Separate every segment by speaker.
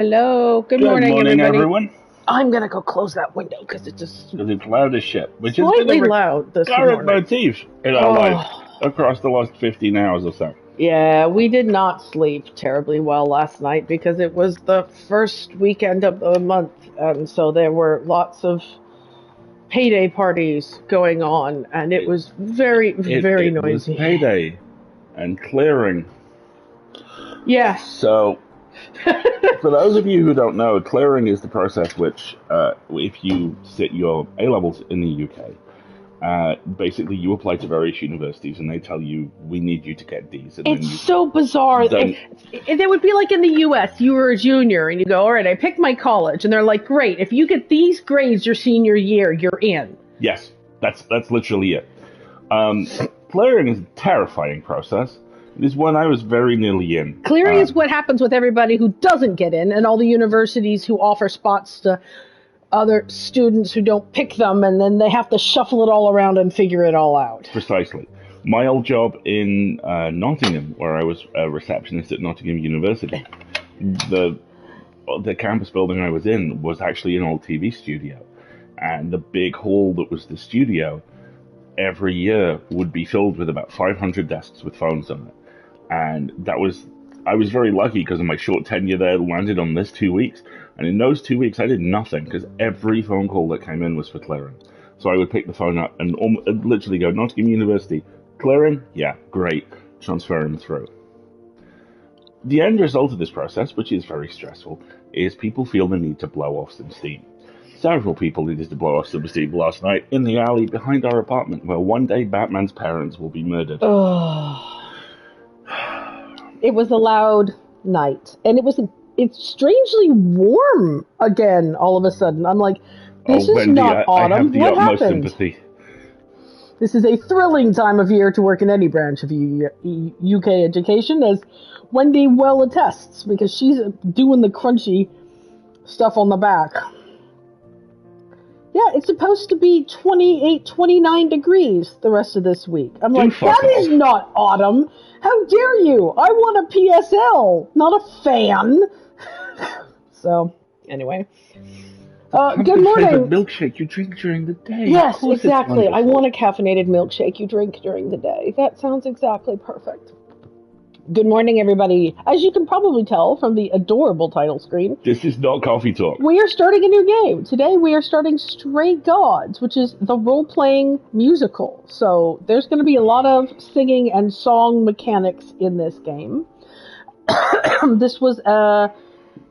Speaker 1: Hello. Good
Speaker 2: Good
Speaker 1: morning,
Speaker 2: morning,
Speaker 1: everybody.
Speaker 2: everyone.
Speaker 1: I'm gonna go close that window because it's just
Speaker 2: Because it's loud as shit, which has been
Speaker 1: slightly
Speaker 2: a
Speaker 1: loud this
Speaker 2: recurrent
Speaker 1: morning.
Speaker 2: motif in our lives across the last 15 hours or so.
Speaker 1: Yeah, we did not sleep terribly well last night because it was the first weekend of the month, and so there were lots of payday parties going on, and it was very
Speaker 2: It was
Speaker 1: noisy.
Speaker 2: payday and clearing.
Speaker 1: Yes.
Speaker 2: So, for those of you who don't know, clearing is the process which, if you sit your A-levels in the UK, basically you apply to various universities and they tell you, we need you to get these. And
Speaker 1: It's so bizarre. It would be like in the US, you were a junior and you go, all right, I picked my college. And they're like, great, if you get these grades your senior year, you're in.
Speaker 2: Yes, that's literally it. Clearing is a terrifying process. It is one I was very nearly in.
Speaker 1: Clearing is what happens with everybody who doesn't get in and all the universities who offer spots to other students who don't pick them, and then they have to shuffle it all around and figure it all out.
Speaker 2: Precisely. My old job in Nottingham, where I was a receptionist at Nottingham University, the campus building I was in was actually an old TV studio. And the big hall that was the studio every year would be filled with about 500 desks with phones on it. And I was very lucky because of my short tenure there, landed on this 2 weeks. And in those 2 weeks, I did nothing because every phone call that came in was for clearing. So I would pick the phone up and literally go, Nottingham University, clearing? Yeah, great. Transfer them through. The end result of this process, which is very stressful, is people feel the need to blow off some steam. Several people needed to blow off some steam last night in the alley behind our apartment where one day Batman's parents will be murdered.
Speaker 1: It was a loud night, and it's strangely warm again all of a sudden. I'm like, this is
Speaker 2: Wendy,
Speaker 1: not autumn.
Speaker 2: I have the
Speaker 1: what
Speaker 2: utmost
Speaker 1: happened?
Speaker 2: sympathy.
Speaker 1: This is a thrilling time of year to work in any branch of UK education, as Wendy well attests, because she's doing the crunchy stuff on the back. Yeah, it's supposed to be 28, 29 degrees the rest of this week. I'm like, that is not autumn. How dare you? I want a PSL, not a fan. So, anyway. Good morning.
Speaker 2: Milkshake you drink during the day.
Speaker 1: Yes, exactly. I want a caffeinated milkshake you drink during the day. That sounds exactly perfect. Good morning, everybody. As you can probably tell from the adorable title screen,
Speaker 2: this is not coffee talk.
Speaker 1: We are starting a new game. Today we are starting Stray Gods, which is the role-playing musical. So there's going to be a lot of singing and song mechanics in this game. This was a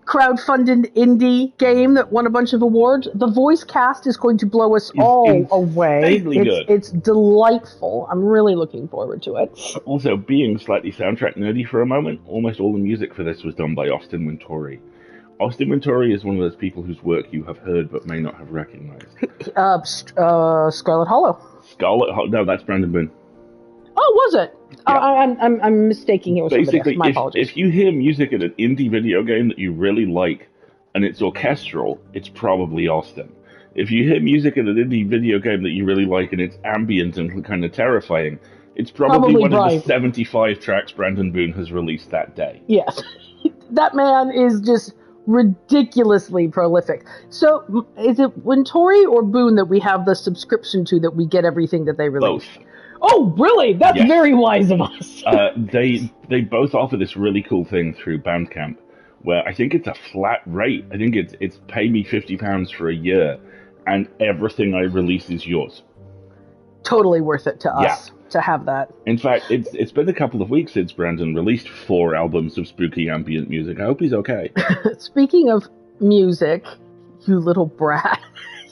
Speaker 1: crowdfunded indie game that won a bunch of awards. The voice cast is going to blow us all away. It's delightful. I'm really looking forward to it.
Speaker 2: Also, being slightly soundtrack nerdy for a moment, almost all the music for this was done by Austin Wintory. Austin Wintory is one of those people whose work you have heard but may not have recognized.
Speaker 1: Scarlet Hollow.
Speaker 2: No, that's Brandon Boone.
Speaker 1: Oh, was it? Yeah. I'm mistaking him with somebody else. My apologies.
Speaker 2: If you hear music in an indie video game that you really like, and it's orchestral, it's probably Austin. If you hear music in an indie video game that you really like, and it's ambient and kind of terrifying, it's probably one of the 75 tracks Brandon Boone has released that day.
Speaker 1: Yes. That man is just ridiculously prolific. So, is it Wintory or Boone that we have the subscription to that we get everything that they release?
Speaker 2: Both.
Speaker 1: Oh, really? That's very wise of us.
Speaker 2: They both offer this really cool thing through Bandcamp, where I think it's a flat rate. I think it's pay me £50 for a year, and everything I release is yours.
Speaker 1: Totally worth it to us to have that.
Speaker 2: In fact, it's been a couple of weeks since Brandon released 4 albums of spooky ambient music. I hope he's okay.
Speaker 1: Speaking of music, you little brat.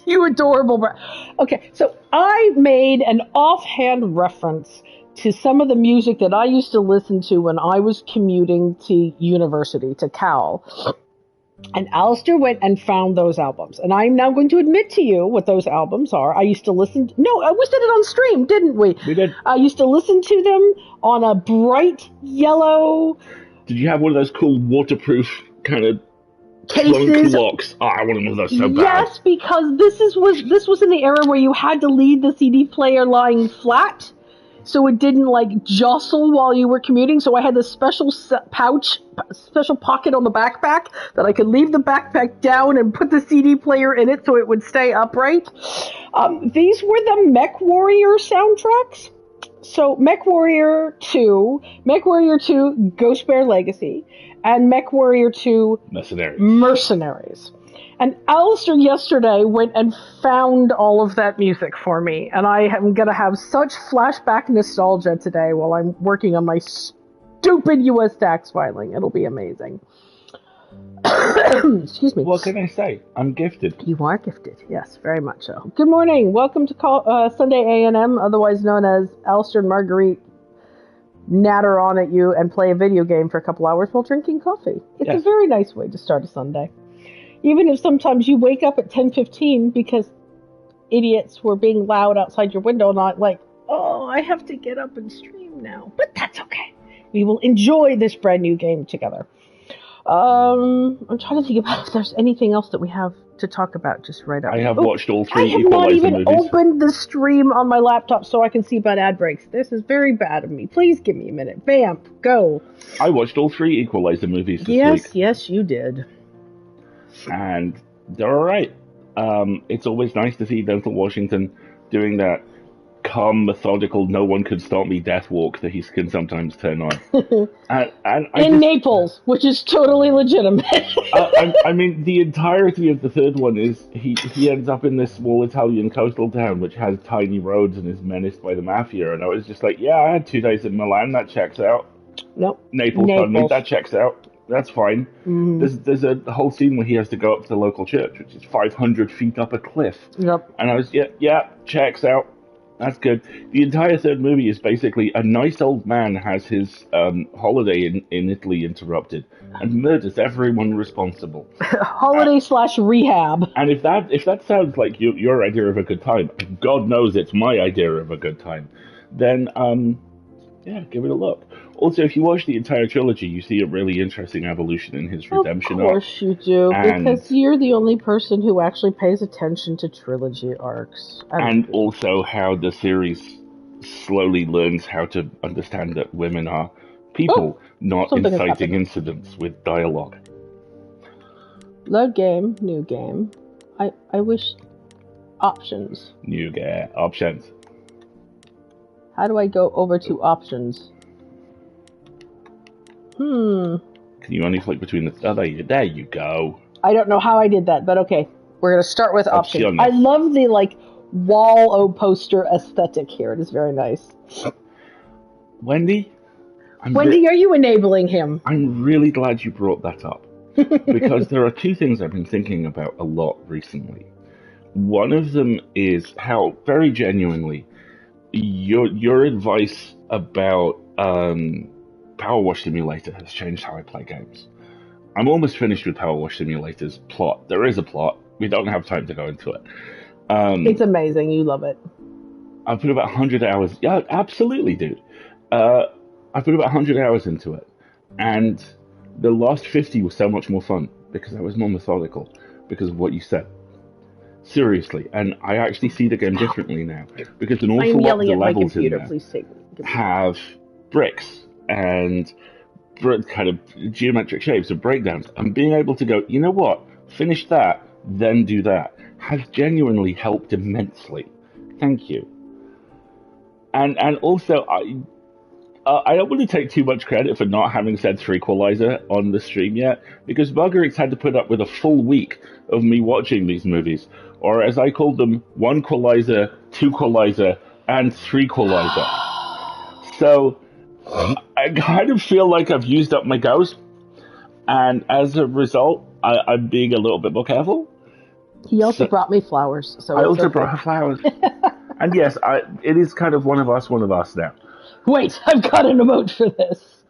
Speaker 1: You adorable brat. Okay, so I made an offhand reference to some of the music that I used to listen to when I was commuting to university, to Cal. And Alistair went and found those albums. And I'm now going to admit to you what those albums are. I used to listen... we did it on stream, didn't we?
Speaker 2: We did.
Speaker 1: I used to listen to them on a bright yellow...
Speaker 2: Did you have one of those cool waterproof kind of
Speaker 1: cases?
Speaker 2: Locks. Oh, I want to move those so bad.
Speaker 1: Yes, because this was in the era where you had to leave the CD player lying flat. so it didn't like jostle while you were commuting. So I had this special special pocket on the backpack that I could leave the backpack down and put the CD player in it so it would stay upright. These were the Mech Warrior soundtracks. So Mech Warrior 2, Ghost Bear Legacy, and Mech Warrior 2 Mercenaries. And Alistair yesterday went and found all of that music for me, and I am going to have such flashback nostalgia today while I'm working on my stupid U.S. tax filing. It'll be amazing. Excuse me.
Speaker 2: What can I say? I'm gifted.
Speaker 1: You are gifted, yes, very much so. Good morning. Welcome to Sunday A&M, otherwise known as Alistair and Marguerite natter on at you and play a video game for a couple hours while drinking coffee. It's a very nice way to start a Sunday. Even if sometimes you wake up at 10:15 because idiots were being loud outside your window, not like, oh, I have to get up and stream now. But that's okay. We will enjoy this brand new game together. I'm trying to think about if there's anything else that we have to talk about just right now.
Speaker 2: I have watched all 3 Equalizer movies.
Speaker 1: I have not even opened the stream on my laptop so I can see about ad breaks. This is very bad of me. Please give me a minute. Vamp, go.
Speaker 2: I watched all 3 Equalizer movies this week.
Speaker 1: Yes, you did.
Speaker 2: And they're alright. It's always nice to see Denzel Washington doing that calm, methodical, no one could stop me death walk that he can sometimes turn on. In
Speaker 1: Naples, which is totally legitimate.
Speaker 2: I mean, the entirety of the third one is he ends up in this small Italian coastal town which has tiny roads and is menaced by the mafia. And I was just like, yeah, I had 2 days in Milan, that checks out.
Speaker 1: Nope.
Speaker 2: Naples. That checks out. That's fine.
Speaker 1: Mm.
Speaker 2: There's a whole scene where he has to go up to the local church, which is 500 feet up a cliff.
Speaker 1: Yep.
Speaker 2: And I was, yeah, checks out. That's good. The entire third movie is basically a nice old man has his holiday in Italy interrupted and murders everyone responsible.
Speaker 1: Holiday/rehab.
Speaker 2: And if that sounds like your idea of a good time, God knows it's my idea of a good time, then give it a look. Also, if you watch the entire trilogy, you see a really interesting evolution in his redemption arc.
Speaker 1: Of course you do, because you're the only person who actually pays attention to trilogy arcs.
Speaker 2: And also how the series slowly learns how to understand that women are people, not inciting incidents with dialogue.
Speaker 1: Load game, new game. I wish options.
Speaker 2: New game, options.
Speaker 1: How do I go over to options?
Speaker 2: Can you only flick between the... there you go.
Speaker 1: I don't know how I did that, but okay. We're going to start with options. I love the, wall poster aesthetic here. It is very nice.
Speaker 2: Wendy?
Speaker 1: Wendy, are you enabling him?
Speaker 2: I'm really glad you brought that up. Because there are 2 things I've been thinking about a lot recently. One of them is how, very genuinely, your advice about... Power Wash Simulator has changed how I play games. I'm almost finished with Power Wash Simulator's plot. There is a plot. We don't have time to go into it.
Speaker 1: It's amazing. You love it.
Speaker 2: I've put about 100 hours. Yeah, absolutely, dude. I put about 100 hours into it. And the last 50 was so much more fun because I was more methodical because of what you said. Seriously. And I actually see the game differently now. Because an awful lot of the levels in there have bricks and kind of geometric shapes and breakdowns, and being able to go, you know what, finish that, then do that, has genuinely helped immensely. Thank you. And also, I don't want to take too much credit for not having said 3Qualizer on the stream yet, because Marguerite's had to put up with a full week of me watching these movies, or as I called them, 1Qualizer, 2Qualizer, and 3Qualizer. So... I kind of feel like I've used up my goes, and as a result, I'm being a little bit more careful.
Speaker 1: He also brought me flowers. So
Speaker 2: I also brought her flowers. And yes, it is kind of one of us now.
Speaker 1: Wait, I've got an emote for this.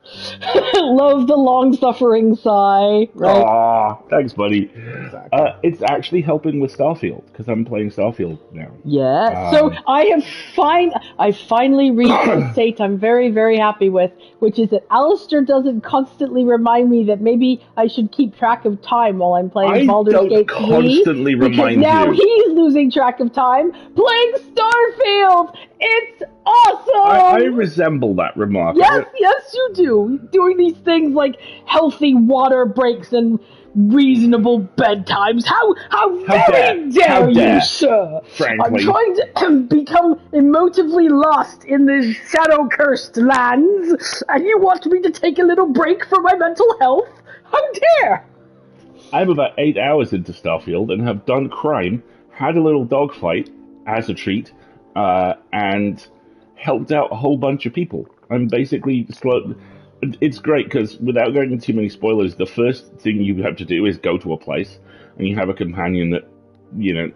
Speaker 1: Love the long-suffering sigh, right?
Speaker 2: Aw, thanks, buddy.
Speaker 1: Exactly.
Speaker 2: It's actually helping with Starfield because I'm playing Starfield now.
Speaker 1: Yeah. So I finally reached a state I'm very, very happy with, which is that Alistair doesn't constantly remind me that maybe I should keep track of time while I'm playing Baldur's Gate 3.
Speaker 2: Constantly remind
Speaker 1: now
Speaker 2: you.
Speaker 1: he's losing track of time playing Starfield. It's awesome.
Speaker 2: I resemble that remark.
Speaker 1: Yes, you do. Doing these things like healthy water breaks and reasonable bedtimes. How very dare you, sir?
Speaker 2: Frankly.
Speaker 1: I'm trying to become emotively lost in the shadow-cursed lands, and you want me to take a little break for my mental health? How dare!
Speaker 2: I'm about 8 hours into Starfield and have done crime, had a little dogfight as a treat, and helped out a whole bunch of people. I'm basically slow. It's great because without going into too many spoilers, the first thing you have to do is go to a place, and you have a companion that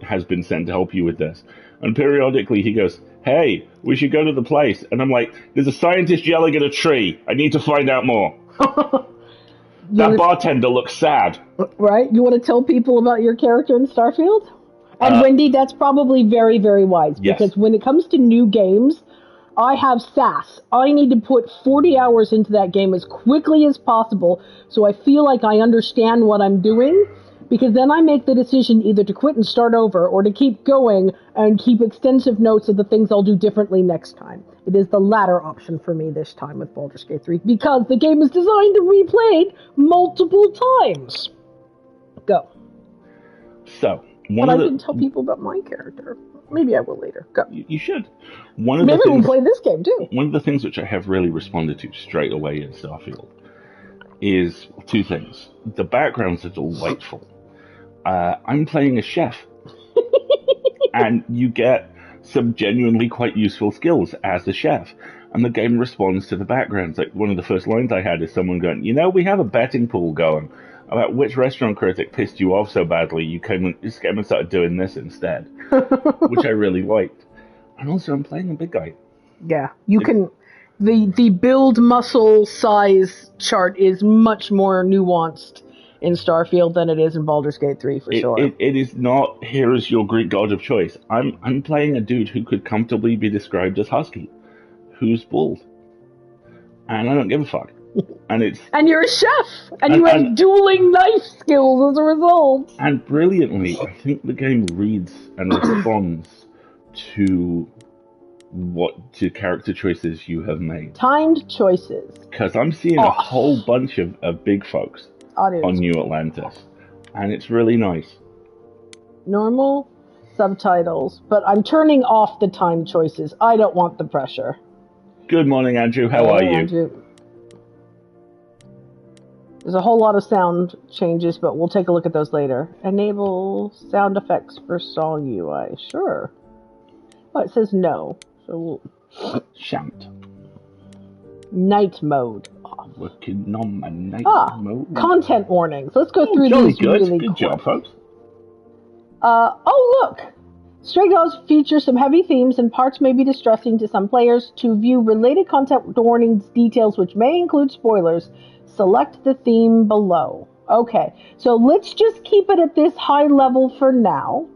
Speaker 2: has been sent to help you with this. And periodically he goes, "Hey, we should go to the place," and I'm like, "There's a scientist yelling at a tree. I need to find out more." That bartender looks sad.
Speaker 1: Right? You want to tell people about your character in Starfield? And Wendy, that's probably very, very wise. Because when it comes to new games, I have SAS. I need to put 40 hours into that game as quickly as possible so I feel like I understand what I'm doing. Because then I make the decision either to quit and start over or to keep going and keep extensive notes of the things I'll do differently next time. It is the latter option for me this time with Baldur's Gate 3 because the game is designed to be replayed multiple times. Go.
Speaker 2: So,
Speaker 1: but I didn't tell people about my character. Maybe I will later. Go.
Speaker 2: You should.
Speaker 1: Maybe we'll play this game too.
Speaker 2: One of the things which I have really responded to straight away in Starfield is two things. The backgrounds are delightful. I'm playing a chef. And you get some genuinely quite useful skills as a chef. And the game responds to the backgrounds. Like one of the first lines I had is someone going, we have a betting pool going about which restaurant critic pissed you off so badly you came and started doing this instead. Which I really liked. And also I'm playing a big guy.
Speaker 1: Yeah, the build muscle size chart is much more nuanced in Starfield than it is in Baldur's Gate 3 for sure.
Speaker 2: It is not, here is your Greek god of choice. I'm playing a dude who could comfortably be described as husky, who's bald. And I don't give a fuck. And
Speaker 1: you're a chef! And you have dueling knife skills as a result!
Speaker 2: And brilliantly, I think the game reads and responds to character choices you have made.
Speaker 1: Timed choices.
Speaker 2: Because I'm seeing a whole bunch of big folks on New Atlantis. And it's really nice.
Speaker 1: Normal subtitles, but I'm turning off the timed choices. I don't want the pressure.
Speaker 2: Good morning, Andrew. How are you?
Speaker 1: Andrew. There's a whole lot of sound changes, but we'll take a look at those later. Enable sound effects for song UI. Sure. Oh, it says no. So we'll...
Speaker 2: Shan't.
Speaker 1: Night mode.
Speaker 2: Working on my night mode.
Speaker 1: Content warnings. Let's go through these really quick.
Speaker 2: Good job, folks.
Speaker 1: Look! Stray Dogs features some heavy themes and parts may be distressing to some players. To view related content warnings details which may include spoilers, select the theme below. Okay, so let's just keep it at this high level for now.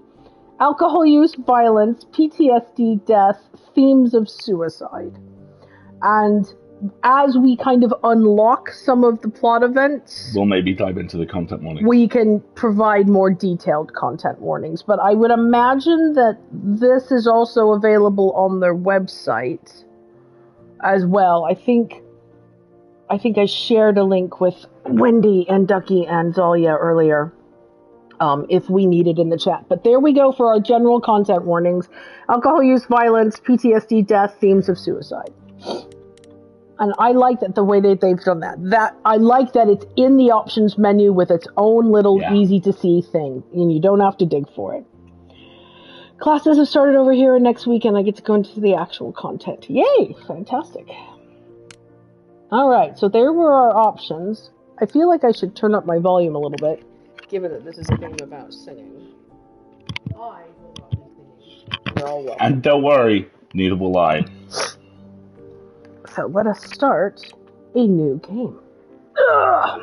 Speaker 1: Alcohol use, violence, PTSD, death, themes of suicide. And as we kind of unlock some of the plot events,
Speaker 2: we'll maybe dive into the content warnings.
Speaker 1: We can provide more detailed content warnings. But I would imagine that this is also available on their website as well. I think I shared a link with Wendy and Ducky and Dahlia earlier, if we need it in the chat. But there we go for our general content warnings. Alcohol use, violence, PTSD, death, themes of suicide. And I like that the way that they've done that. I like that it's in the options menu with its own little easy-to-see thing, and you don't have to dig for it. Classes have started over here, and next weekend I get to go into the actual content. Yay! Fantastic. Alright, so there were our options. I feel like I should turn up my volume a little bit, given that this is a game about singing. I will not be singing. You're all welcome.
Speaker 2: And don't worry, neither will I.
Speaker 1: So let us start a new game. Ugh.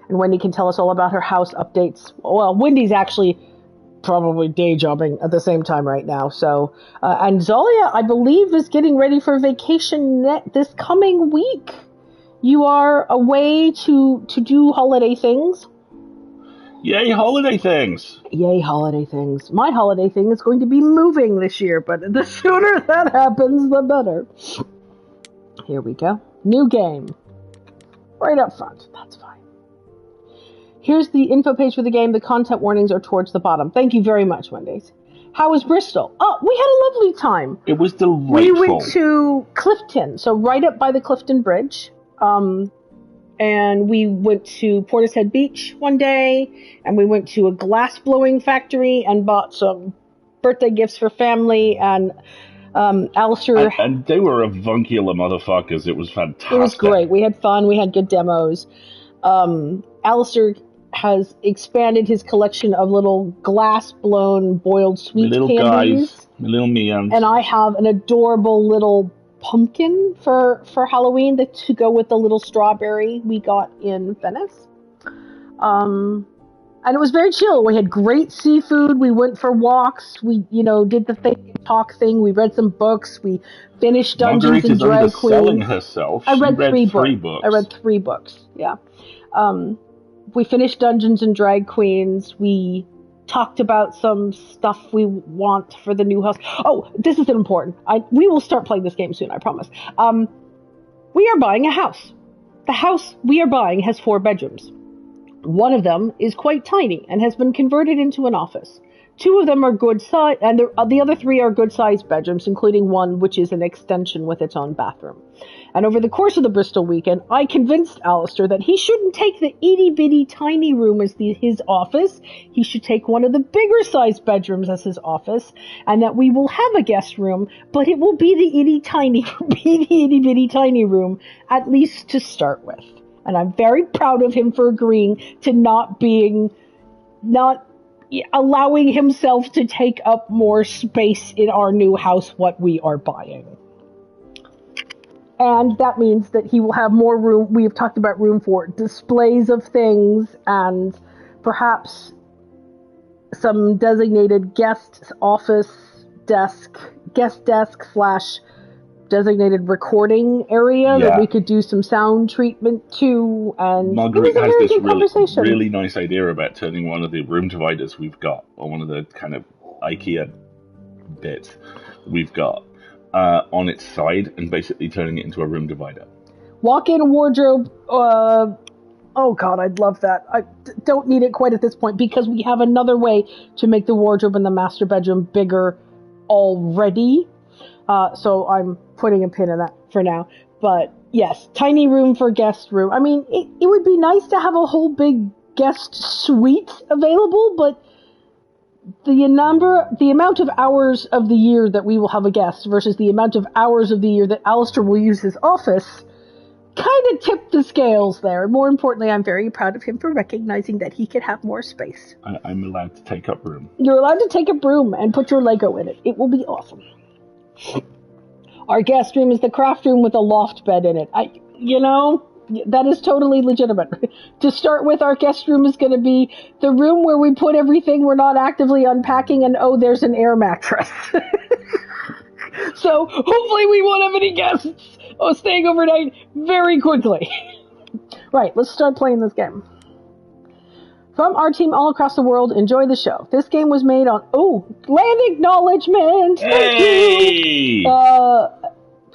Speaker 1: And Wendy can tell us all about her house updates. Well, Wendy's actually probably day jobbing at the same time right now. So, and Zolia, I believe, is getting ready for vacation this coming week. You are away to do holiday things.
Speaker 2: Yay, holiday things!
Speaker 1: Yay, holiday things. My holiday thing is going to be moving this year, but the sooner that happens, the better. Here we go. New game. Right up front. That's fine. Here's the info page for the game. The content warnings are towards the bottom. Thank you very much, Wendy's. How was Bristol? Oh, we had a lovely time.
Speaker 2: It was delightful.
Speaker 1: We went to Clifton, so right up by the Clifton Bridge. And we went to Portishead Beach one day, and we went to a glass blowing factory and bought some birthday gifts for family, and Alistair...
Speaker 2: And they were avuncular motherfuckers. It was fantastic.
Speaker 1: It was great. We had fun. We had good demos. Alistair has expanded his collection of little glass-blown boiled sweet
Speaker 2: little
Speaker 1: candies.
Speaker 2: Guys, little meons.
Speaker 1: And I have an adorable little pumpkin for Halloween to go with the little strawberry we got in Venice. And it was very chill. We had great seafood. We went for walks. We, did the talk thing. We read some books. We finished Dungeons and Drag Queen.
Speaker 2: Herself.
Speaker 1: I read three books. I read 3 books. Yeah. We finished Dungeons and Drag Queens. We talked about some stuff we want for the new house. Oh, this is important. We will start playing this game soon, I promise. We are buying a house. The house we are buying has 4 bedrooms. One of them is quite tiny and has been converted into an office. 2 of them are good size, and the other 3 are good-sized bedrooms, including one which is an extension with its own bathroom. And over the course of the Bristol weekend, I convinced Alistair that he shouldn't take the itty-bitty tiny room as his office. He should take one of the bigger-sized bedrooms as his office, and that we will have a guest room, but it will be the itty-bitty tiny room, at least to start with. And I'm very proud of him for agreeing to not allowing himself to take up more space in our new house, what we are buying. And that means that he will have more room. We have talked about room for displays of things and perhaps some designated guest desk / designated recording area that we could do some sound treatment to. And
Speaker 2: Marguerite has this really nice idea about turning one of the room dividers we've got, or one of the kind of IKEA bits we've got, on its side and basically turning it into a room divider. Walk-in
Speaker 1: wardrobe. Oh God, I'd love that. I don't need it quite at this point because we have another way to make the wardrobe in the master bedroom bigger already. So I'm putting a pin in that for now. But yes, tiny room for guest room. I mean, it would be nice to have a whole big guest suite available, but the amount of hours of the year that we will have a guest versus the amount of hours of the year that Alistair will use his office kind of tipped the scales there. And more importantly, I'm very proud of him for recognizing that he could have more space.
Speaker 2: I'm allowed to take up room.
Speaker 1: You're allowed to take up room and put your Lego in it. It will be awesome. Our guest room is the craft room with a loft bed in it. That is totally legitimate. To start with, our guest room is going to be the room where we put everything we're not actively unpacking, and there's an air mattress. So hopefully we won't have any guests staying overnight very quickly. Right, let's start playing this game. From our team all across the world, enjoy the show. This game was made on... land acknowledgement!
Speaker 2: Hey!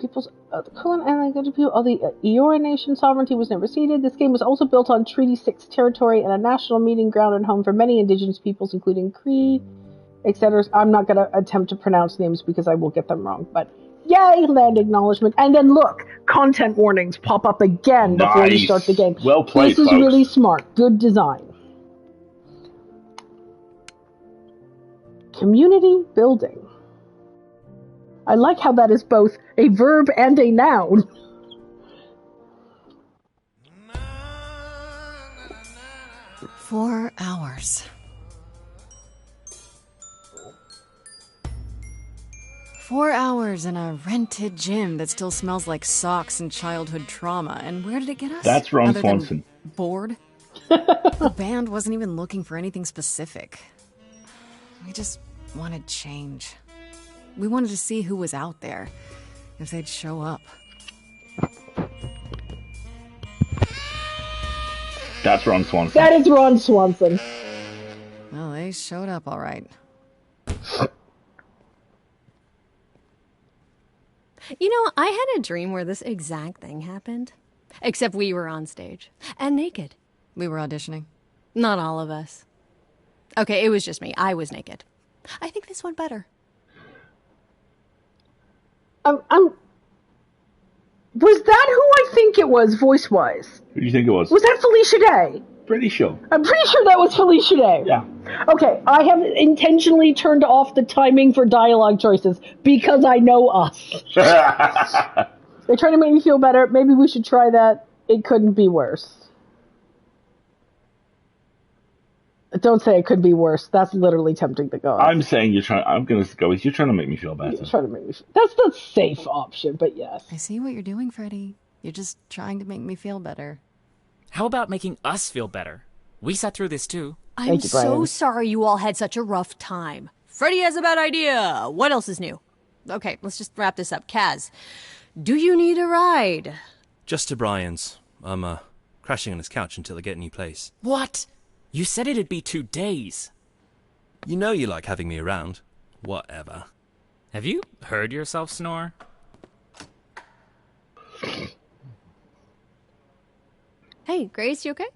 Speaker 1: People's... the Kulin Island people of the Eora Nation sovereignty was never ceded. This game was also built on Treaty 6 territory and a national meeting ground and home for many indigenous peoples, including Cree, etc. I'm not going to attempt to pronounce names because I will get them wrong, but yay, land acknowledgement. And then look, content warnings pop up again before you start the game.
Speaker 2: Well played,
Speaker 1: This is
Speaker 2: folks.
Speaker 1: really smart. Good design. Community building. I like how that is both a verb and a noun.
Speaker 3: "4 hours. 4 hours in a rented gym that still smells like socks and childhood trauma. And where did it get us?
Speaker 2: That's Ron
Speaker 3: Other than
Speaker 2: Swanson.
Speaker 3: bored? The band wasn't even looking for anything specific. We just wanted change. We wanted to see who was out there, if they'd show up.
Speaker 2: That's Ron Swanson.
Speaker 1: That is Ron Swanson.
Speaker 3: Well, they showed up all right.
Speaker 4: You know, I had a dream where this exact thing happened. Except we were on stage. And naked.
Speaker 3: We were auditioning.
Speaker 4: Not all of us. Okay, it was just me. I was naked. I think this went better.
Speaker 1: Was that who I think it was, voice-wise?
Speaker 2: Who do you think it was?
Speaker 1: Was that Felicia Day?
Speaker 2: Pretty sure.
Speaker 1: I'm pretty sure that was Felicia Day.
Speaker 2: Yeah.
Speaker 1: Okay, I have intentionally turned off the timing for dialogue choices because I know us. They're trying to make me feel better. Maybe we should try that. It couldn't be worse. Don't say it could be worse. That's literally tempting the gods.
Speaker 2: I'm saying you're trying. I'm gonna go with you're trying to make me feel better.
Speaker 1: You're trying to make me feel. That's the safe option, but yes.
Speaker 3: I see what you're doing, Freddy. You're just trying to make me feel better.
Speaker 5: How about making us feel better? We sat through this too.
Speaker 4: I'm
Speaker 1: Thank you,
Speaker 4: so
Speaker 1: Brian.
Speaker 4: sorry you all had such a rough time. Freddy has a bad idea. What else is new? Okay, let's just wrap this up. Kaz, do you need a ride?
Speaker 6: Just to Brian's. I'm crashing on his couch until I get a new place.
Speaker 5: What? You said it'd be 2 days.
Speaker 6: You know you like having me around. Whatever.
Speaker 5: Have you heard yourself snore?
Speaker 4: Hey, Grace, you okay?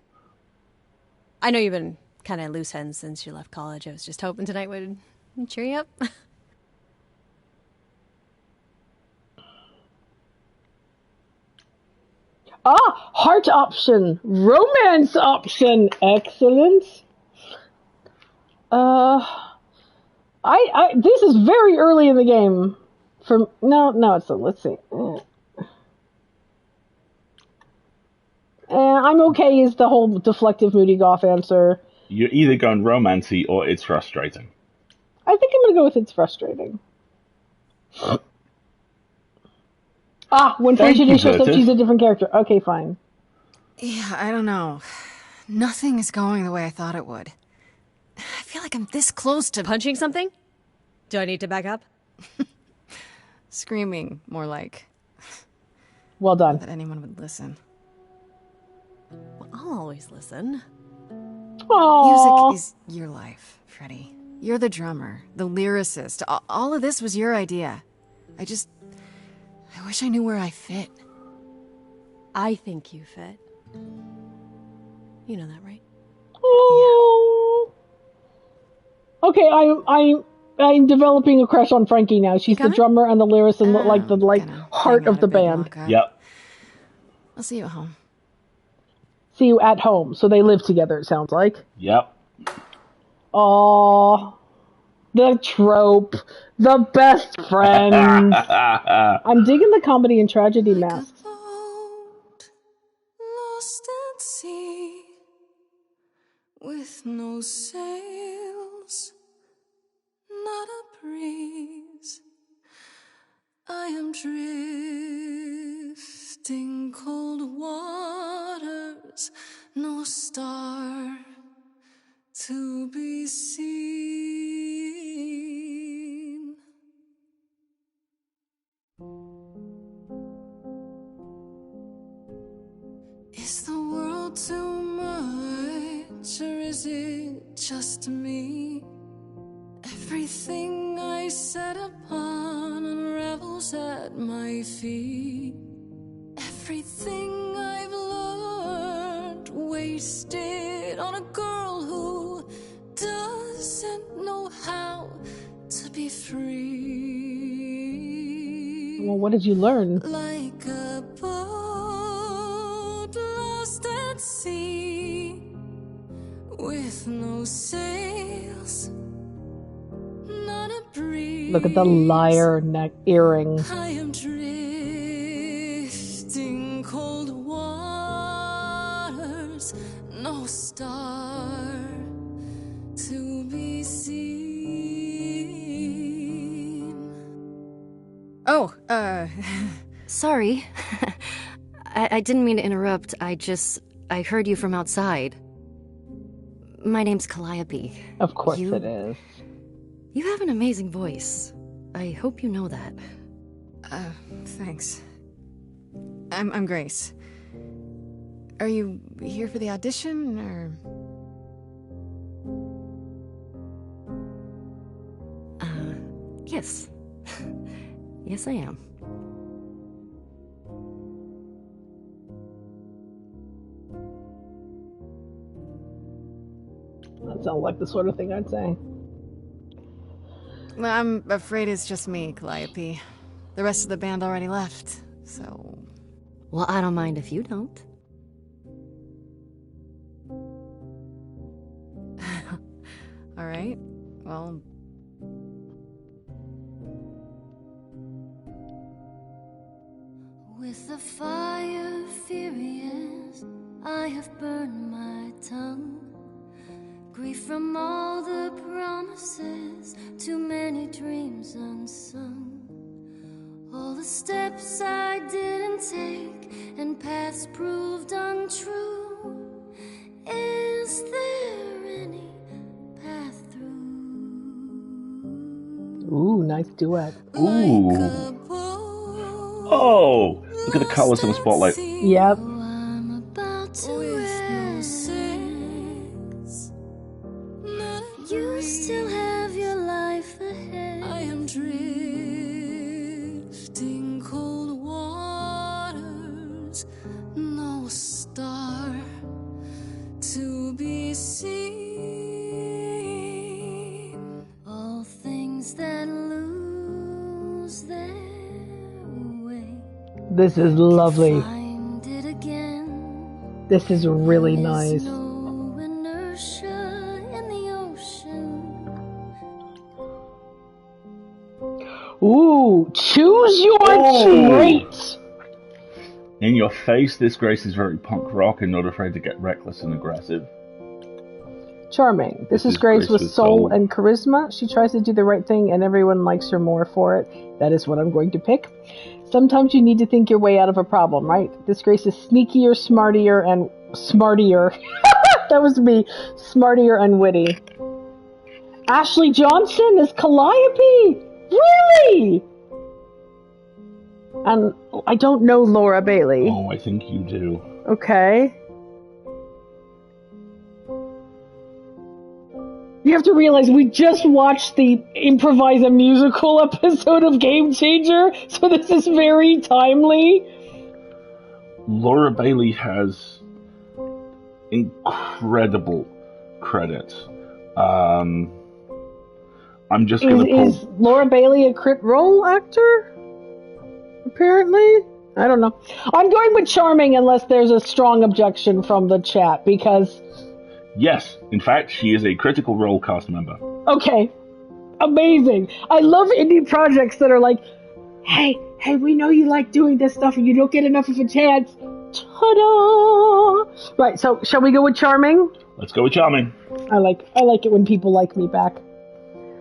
Speaker 4: I know you've been kind of loose ends since you left college. I was just hoping tonight would cheer you up.
Speaker 1: Heart option, romance option, excellent. This is very early in the game. It's let's see. I'm okay is the whole deflective moody goth answer.
Speaker 2: You're either going romancy or it's frustrating.
Speaker 1: I think I'm gonna go with it's frustrating. When
Speaker 2: Thank
Speaker 1: Felicia
Speaker 2: you,
Speaker 1: Day shows up,
Speaker 2: Curtis.
Speaker 1: she's a different character. Okay, fine.
Speaker 3: Yeah, I don't know. Nothing is going the way I thought it would. I feel like I'm this close to
Speaker 4: Punching something? Do I need to back up?
Speaker 3: screaming, more like.
Speaker 1: Well done.
Speaker 3: That anyone would listen.
Speaker 4: Well, I'll always listen.
Speaker 1: Aww.
Speaker 3: Music is your life, Freddie. You're the drummer, the lyricist. All of this was your idea. I wish I knew where I fit.
Speaker 4: I think you fit. You know that, right?
Speaker 1: Oh. Okay, I'm developing a crush on Frankie now. She's the
Speaker 4: coming?
Speaker 1: drummer and the lyricist and like the
Speaker 3: Gonna
Speaker 1: heart
Speaker 3: hang
Speaker 1: of
Speaker 3: out
Speaker 1: the
Speaker 3: a bit,
Speaker 1: band.
Speaker 3: lock up.
Speaker 2: Yep.
Speaker 3: I'll see you at home.
Speaker 1: See you at home. So they live together, it sounds like.
Speaker 2: Yep.
Speaker 1: Aww. The trope. The best friends. I'm digging the comedy and tragedy masks.
Speaker 3: Boat lost at sea with no sails, not a breeze. I am drifting cold waters, no star to be seen. Is the world too much, or is it just me? Everything I set upon unravels at my feet. Everything I've learned wasted on a girl who doesn't know how to be free.
Speaker 1: Well, what did you learn?
Speaker 3: Like a boat lost at sea with no sails, not a breeze.
Speaker 1: Look at the lyre neck earring.
Speaker 3: I am drifting cold waters, no star to be seen. Oh,
Speaker 7: Sorry. I didn't mean to interrupt. I heard you from outside. My name's Calliope.
Speaker 1: Of course
Speaker 7: You-
Speaker 1: it is.
Speaker 7: You have an amazing voice. I hope you know that.
Speaker 3: Thanks. I'm Grace. Are you here for the audition, or...?
Speaker 7: Yes. Yes, I am.
Speaker 1: That sounds like the sort of thing I'd say.
Speaker 3: Well, I'm afraid it's just me, Calliope. The rest of the band already left, so...
Speaker 7: Well, I don't mind if you don't.
Speaker 3: All right. Well...
Speaker 8: With the fire furious, I have burned my tongue. Grief from all the promises, too many dreams unsung. All the steps I didn't take and paths proved untrue. Is there any path through?
Speaker 1: Ooh, nice duet.
Speaker 2: Ooh. Oh, look at the colours on the spotlight.
Speaker 1: Yep.
Speaker 8: I'm about to rise. You still have your life ahead. I am drifting cold waters, no star to be seen. All things that lose their way.
Speaker 1: This is lovely.
Speaker 8: Find it again.
Speaker 1: This is really
Speaker 8: There's
Speaker 1: nice.
Speaker 8: no inertia in the ocean.
Speaker 1: Ooh, choose your
Speaker 2: Oh.
Speaker 1: traits.
Speaker 2: In your face, this Grace is very punk rock and not afraid to get reckless and aggressive.
Speaker 1: Charming. This is Grace with soul and charisma. She tries to do the right thing and everyone likes her more for it. That is what I'm going to pick. Sometimes you need to think your way out of a problem, right? This Grace is sneakier, smartier, and smartier. That was me. Smartier and witty. Ashley Johnson is Calliope. Really? And I don't know Laura Bailey.
Speaker 2: Oh, I think you do.
Speaker 1: Okay. You have to realize we just watched the Improvise a Musical episode of Game Changer, so this is very timely.
Speaker 2: Laura Bailey has incredible credit. I'm just gonna
Speaker 1: Is Laura Bailey a crit role actor? Apparently? I don't know. I'm going with Charming unless there's a strong objection from the chat, because...
Speaker 2: Yes, in fact, she is a Critical Role cast member.
Speaker 1: Okay. Amazing. I love indie projects that are like, hey, we know you like doing this stuff and you don't get enough of a chance. Ta-da! Right, so shall we go with Charming?
Speaker 2: Let's go with Charming.
Speaker 1: I like it when people like me back.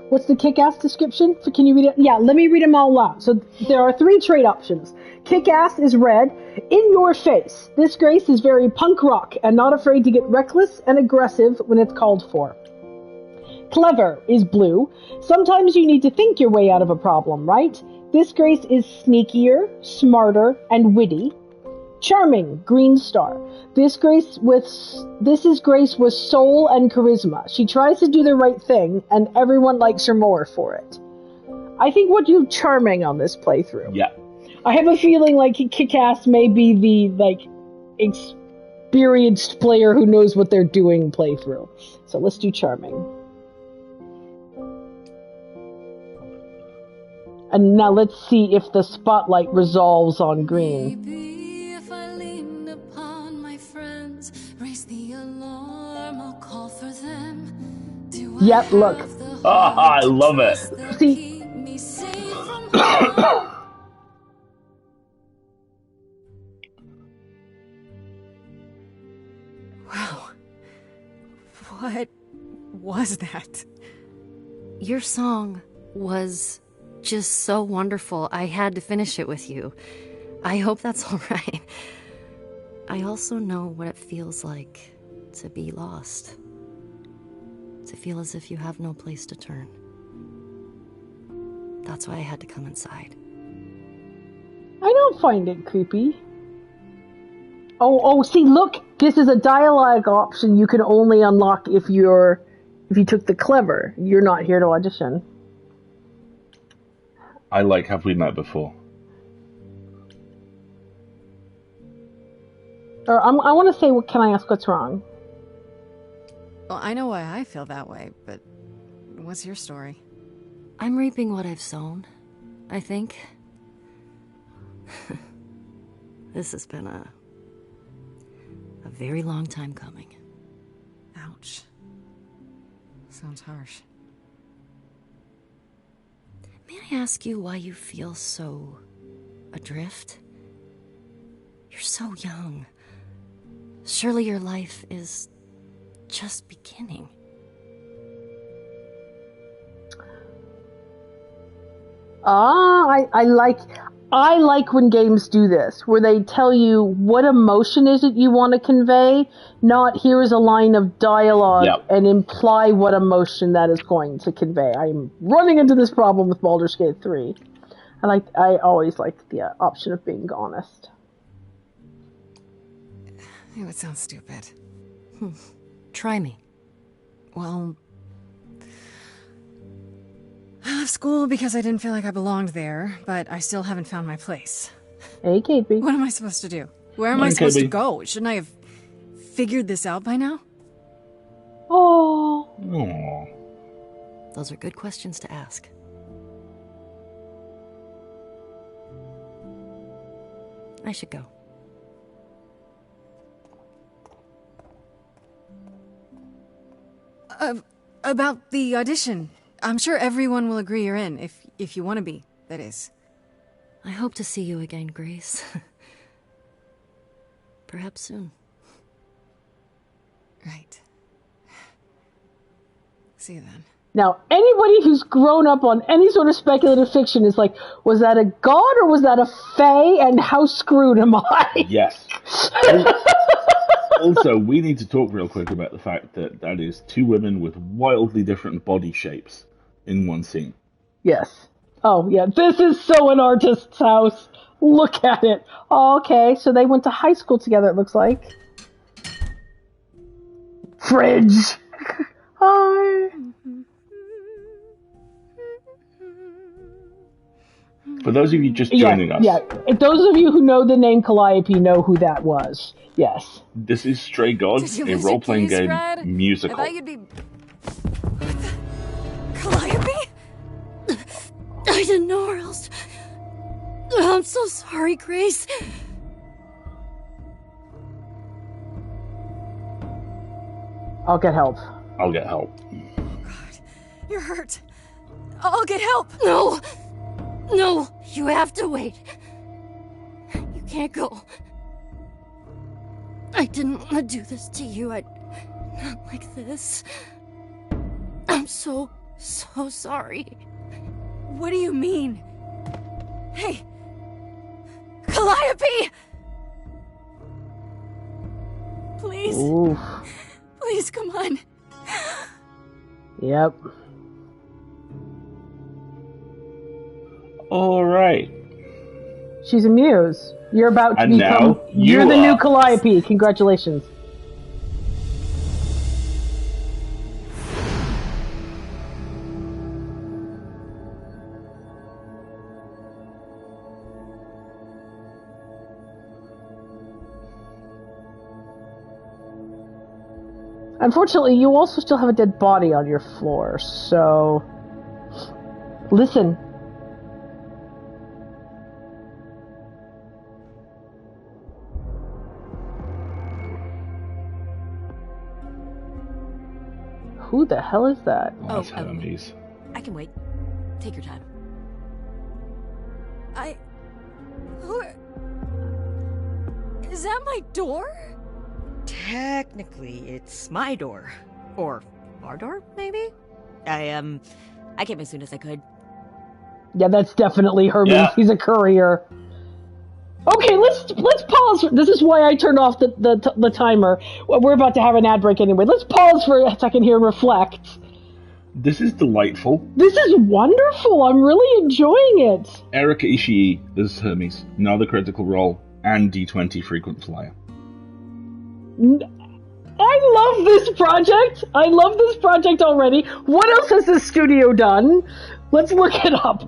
Speaker 1: What's the kick-ass description? Can you read it? Yeah, let me read them all out. So there are 3 trait options. Kick-ass is red. In your face. This Grace is very punk rock and not afraid to get reckless and aggressive when it's called for. Clever is blue. Sometimes you need to think your way out of a problem, right? This Grace is sneakier, smarter, and witty. Charming, green star. This is Grace with soul and charisma. She tries to do the right thing, and everyone likes her more for it. I think we'll do Charming on this playthrough.
Speaker 2: Yeah.
Speaker 1: I have a feeling like Kick-Ass may be the experienced player who knows what they're doing playthrough. So let's do Charming. And now let's see if the spotlight resolves on green.
Speaker 8: Maybe if I leaned upon my friends, raise the alarm, I'll call for them. Do I
Speaker 1: Yep, look.
Speaker 8: have the
Speaker 2: Ah, I love it.
Speaker 8: that
Speaker 1: See-
Speaker 8: keep me safe from harm?
Speaker 3: Wow. What was that?
Speaker 7: Your song was just so wonderful. I had to finish it with you. I hope that's all right. I also know what it feels like to be lost. to feel as if you have no place to turn. That's why I had to come inside.
Speaker 1: I don't find it creepy. Oh, see, look, this is a dialogue option you can only unlock if you took the clever. You're not here to audition.
Speaker 2: I like Have We Met Before?
Speaker 1: Or I want to say, can I ask what's wrong?
Speaker 3: Well, I know why I feel that way, but what's your story?
Speaker 7: I'm reaping what I've sown, I think. This has been a very long time coming.
Speaker 3: Ouch. Sounds harsh.
Speaker 7: May I ask you why you feel so adrift? You're so young. Surely your life is just beginning.
Speaker 1: I like when games do this, where they tell you what emotion is it you want to convey, not here is a line of dialogue and imply what emotion that is going to convey. I'm running into this problem with Baldur's Gate 3. I always like the option of being honest.
Speaker 3: It would sound stupid.
Speaker 7: Try me.
Speaker 3: Well, I left school because I didn't feel like I belonged there, but I still haven't found my place.
Speaker 1: Hey, Katie.
Speaker 3: What am I supposed to do? Where am I supposed to go? Shouldn't I have figured this out by now?
Speaker 1: Oh.
Speaker 2: Aww.
Speaker 7: Those are good questions to ask. I should go.
Speaker 3: About the audition. I'm sure everyone will agree you're in, if you want to be, that is.
Speaker 7: I hope to see you again, Grace. Perhaps soon.
Speaker 3: Right. See you then.
Speaker 1: Now, anybody who's grown up on any sort of speculative fiction is like, was that a god or was that a fae, and how screwed am I?
Speaker 2: Yes. Also, we need to talk real quick about the fact that is two women with wildly different body shapes in one scene.
Speaker 1: Yes. Oh, yeah. This is so an artist's house. Look at it. Oh, okay, so they went to high school together, it looks like. Fridge. Hi.
Speaker 2: For those of you just joining us.
Speaker 1: Yeah, if those of you who know the name Calliope know who that was. Yes.
Speaker 2: This is Stray Gods, a role-playing game musical.
Speaker 3: I thought you'd be... What the... Calliope?
Speaker 7: I didn't know where else. I'm so sorry, Grace.
Speaker 1: I'll get help.
Speaker 2: I'll get help.
Speaker 3: God, you're hurt. I'll get help.
Speaker 7: No! No, you have to wait. You can't go. I didn't want to do this to you. Not like this. I'm so sorry.
Speaker 3: What do you mean? Hey! Calliope! Please.
Speaker 1: Oof.
Speaker 3: Please, come on.
Speaker 1: Yep.
Speaker 2: All right.
Speaker 1: She's a muse. You're about to
Speaker 2: And
Speaker 1: become...
Speaker 2: now you
Speaker 1: You're the new
Speaker 2: are.
Speaker 1: Calliope. Congratulations. Unfortunately, you also still have a dead body on your floor, so... Listen. Who the hell is that?
Speaker 2: Oh, that's Hermes.
Speaker 4: I can wait. Take your time. Is that my door?
Speaker 9: Technically, it's my door. Or our door, maybe? I came as soon as I could.
Speaker 1: Yeah, that's definitely Hermes.
Speaker 2: Yeah.
Speaker 1: He's a courier. Okay, let's pause. This is why I turned off the timer. We're about to have an ad break anyway. Let's pause for a second here and reflect.
Speaker 2: This is delightful.
Speaker 1: This is wonderful. I'm really enjoying it.
Speaker 2: Erika Ishii as Hermes, another critical role, and D20 frequent flyer.
Speaker 1: I love this project. I love this project already. What else has this studio done? Let's look it up.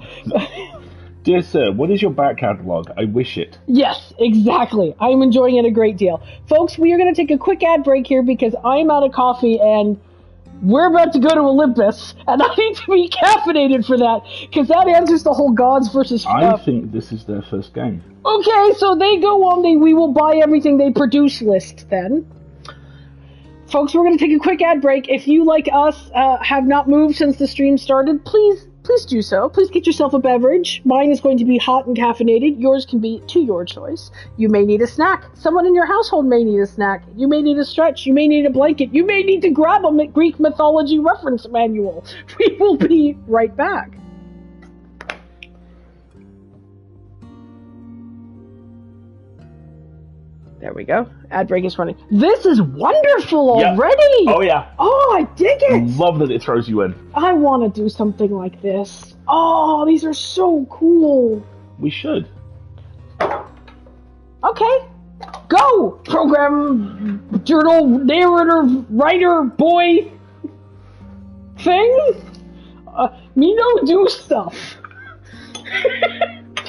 Speaker 2: Dear sir, what is your back catalogue? I wish it.
Speaker 1: Yes, exactly. I'm enjoying it a great deal. Folks, we are going to take a quick ad break here because I'm out of coffee and we're about to go to Olympus, and I need to be caffeinated for that because that answers the whole gods versus...
Speaker 2: I think this is their first game.
Speaker 1: Okay, so they go on the we will buy everything they produce list then. Folks, we're going to take a quick ad break. If you, like us, have not moved since the stream started, please do so. Please get yourself a beverage. Mine is going to be hot and caffeinated. Yours can be to your choice. You may need a snack. Someone in your household may need a snack. You may need a stretch. You may need a blanket. You may need to grab a Greek mythology reference manual. We will be right back. There we go. Ad break is running. This is wonderful already!
Speaker 2: Yep. Oh, yeah.
Speaker 1: Oh, I dig it!
Speaker 2: Love that it throws you in.
Speaker 1: I want to do something like this. Oh, these are so cool.
Speaker 2: We should.
Speaker 1: Okay. Go! Program, journal, narrator, writer, boy, thing? Me no do stuff.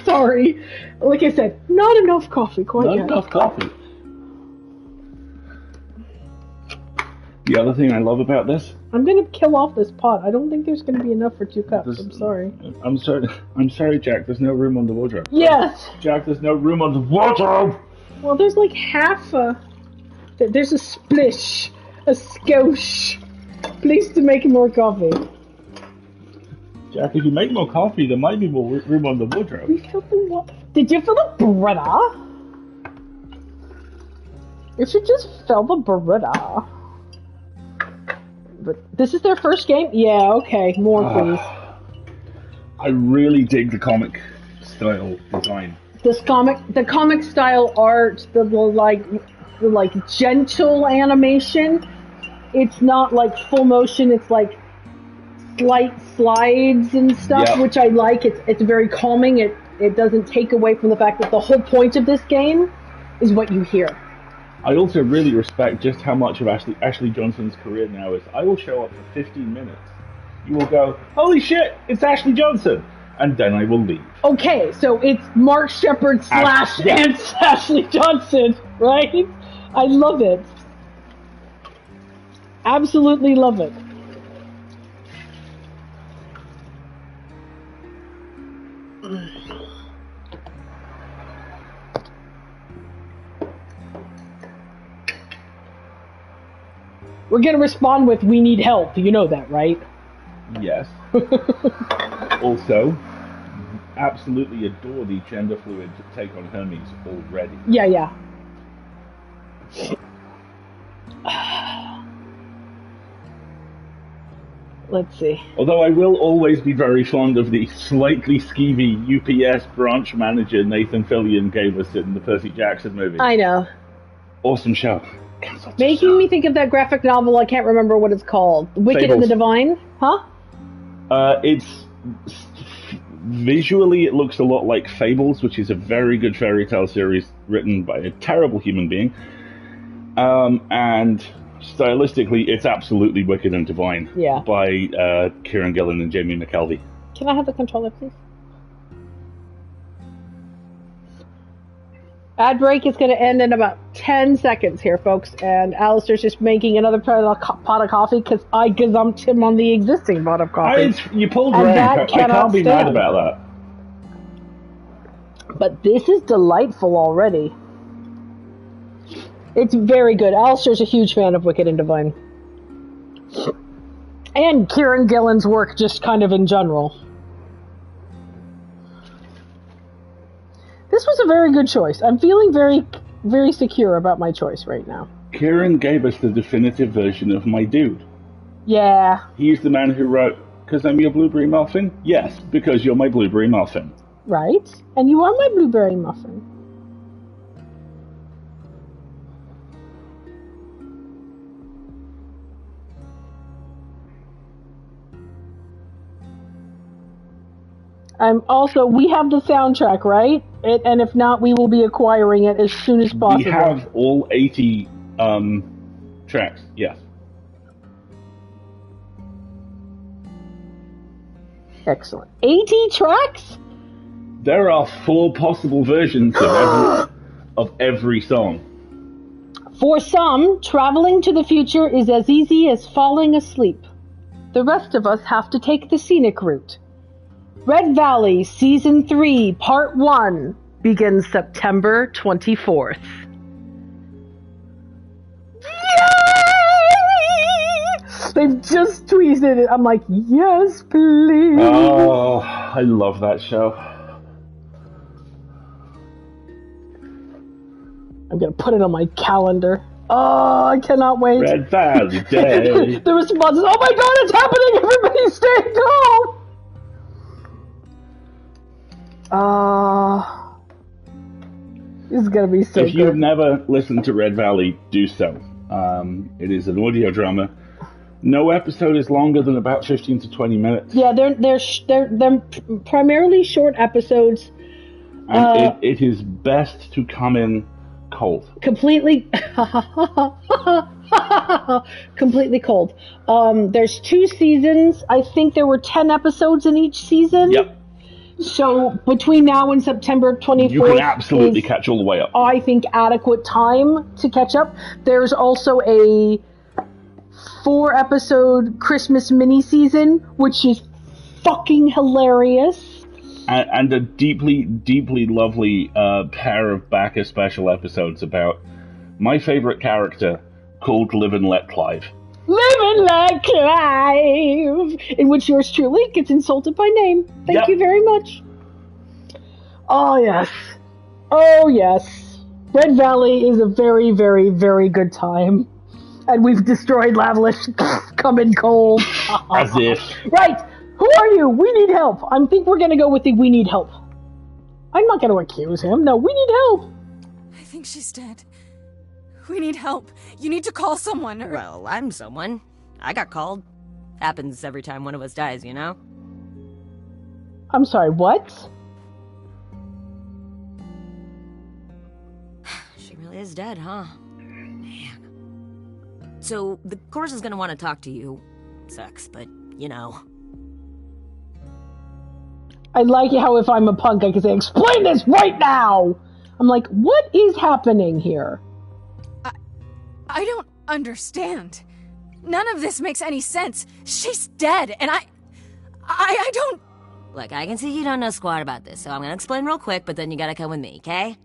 Speaker 1: Sorry. Like I said, not enough coffee quite yet.
Speaker 2: Not enough coffee. The other thing I love about this...
Speaker 1: I'm going to kill off this pot. I don't think there's going to be enough for 2 cups. I'm sorry.
Speaker 2: I'm sorry, Jack. There's no room on the wardrobe.
Speaker 1: Yes!
Speaker 2: Jack, there's no room on the wardrobe!
Speaker 1: Well, there's like half a... There's a splish. A skosh. Please to make more coffee.
Speaker 2: Jack, if you make more coffee, there might be more room on the wardrobe.
Speaker 1: We filled the what? Did you fill the Beretta? You should just fill the Beretta. But this is their first game? Yeah, okay. More, please.
Speaker 2: I really dig the comic style design.
Speaker 1: The comic style art, the like gentle animation. It's not like full motion. It's like slight slides and stuff,
Speaker 2: Yep.
Speaker 1: which I like. It's very calming. It doesn't take away from the fact that the whole point of this game is what you hear.
Speaker 2: I also really respect just how much of Ashley Johnson's career now is. I will show up for 15 minutes. You will go, holy shit, it's Ashley Johnson! And then I will leave.
Speaker 1: Okay, so it's Mark Shepard / and Ashley Johnson, right? I love it. Absolutely love it. We're gonna respond with, we need help. You know that, right?
Speaker 2: Yes. Also, absolutely adore the gender fluid take on Hermes already.
Speaker 1: Yeah. Let's see.
Speaker 2: Although I will always be very fond of the slightly skeevy UPS branch manager Nathan Fillion gave us in the Percy Jackson movie.
Speaker 1: I know.
Speaker 2: Awesome show.
Speaker 1: Making me think of that graphic novel, I can't remember what it's called. Wicked and the Divine? Huh?
Speaker 2: It's... Visually, it looks a lot like Fables, which is a very good fairy tale series written by a terrible human being. And stylistically, it's absolutely Wicked and Divine.
Speaker 1: Yeah.
Speaker 2: By Kieran Gillen and Jamie McKelvey.
Speaker 1: Can I have the controller, please? Ad break is going to end in about 10 seconds here, folks, and Alistair's just making another pot of coffee because I gazumped him on the existing pot of coffee.
Speaker 2: You pulled rank. I can't be mad about that.
Speaker 1: But this is delightful already. It's very good. Alistair's a huge fan of Wicked and Divine. And Kieran Gillen's work just kind of in general. This was a very good choice. I'm feeling very, very secure about my choice right now.
Speaker 2: Kieran gave us the definitive version of my dude.
Speaker 1: Yeah.
Speaker 2: He's the man who wrote, "'Cause I'm your blueberry muffin?" Yes, because you're my blueberry muffin.
Speaker 1: Right? And you are my blueberry muffin. Also, we have the soundtrack, right? And if not, we will be acquiring it as soon as possible.
Speaker 2: We have all 80 tracks, yes.
Speaker 1: Excellent. 80 tracks?
Speaker 2: There are 4 possible versions of every song.
Speaker 1: For some, traveling to the future is as easy as falling asleep. The rest of us have to take the scenic route. Red Valley Season 3 Part 1 begins September 24th. Yay! They've just tweeted it. I'm like, yes, please.
Speaker 2: Oh, I love that show.
Speaker 1: I'm going to put it on my calendar. Oh, I cannot wait.
Speaker 2: Red Valley Day.
Speaker 1: The response is, oh my god, it's happening! Everybody stay calm! This is going to be so good.
Speaker 2: If you've never listened to Red Valley, do so. It is an audio drama. No episode is longer than about 15 to 20 minutes.
Speaker 1: Yeah, they're primarily short episodes.
Speaker 2: And it is best to come in cold.
Speaker 1: Completely cold. There's 2 seasons. I think there were 10 episodes in each season.
Speaker 2: Yep.
Speaker 1: So between now and September 24th,
Speaker 2: you can absolutely catch all the way up.
Speaker 1: I think adequate time to catch up. There's also a 4-episode Christmas mini-season, which is fucking hilarious.
Speaker 2: And a deeply, deeply lovely pair of backer special episodes about my favorite character called Live and Let Clive.
Speaker 1: Live and Let Clive! In which yours truly gets insulted by name. Thank you very much. Oh, yes. Oh, yes. Red Valley is a very, very, very good time. And we've destroyed Lavalish. Come in cold.
Speaker 2: As if.
Speaker 1: Right. Who are you? We need help. I think we're going to go with the we need help. I'm not going to accuse him. No, we need help.
Speaker 3: I think she's dead. We need help. You need to call someone.
Speaker 9: Well, I'm someone. I got called. Happens every time one of us dies, you know?
Speaker 1: I'm sorry, what?
Speaker 9: She really is dead, huh? Man. So, the chorus is gonna want to talk to you. Sucks, but, you know.
Speaker 1: I like how if I'm a punk, I can say, explain this right now! I'm like, what is happening here?
Speaker 3: I don't understand. None of this makes any sense. She's dead, and I don't...
Speaker 9: Look, I can see you don't know squat about this, so I'm gonna explain real quick, but then you gotta come with me, okay?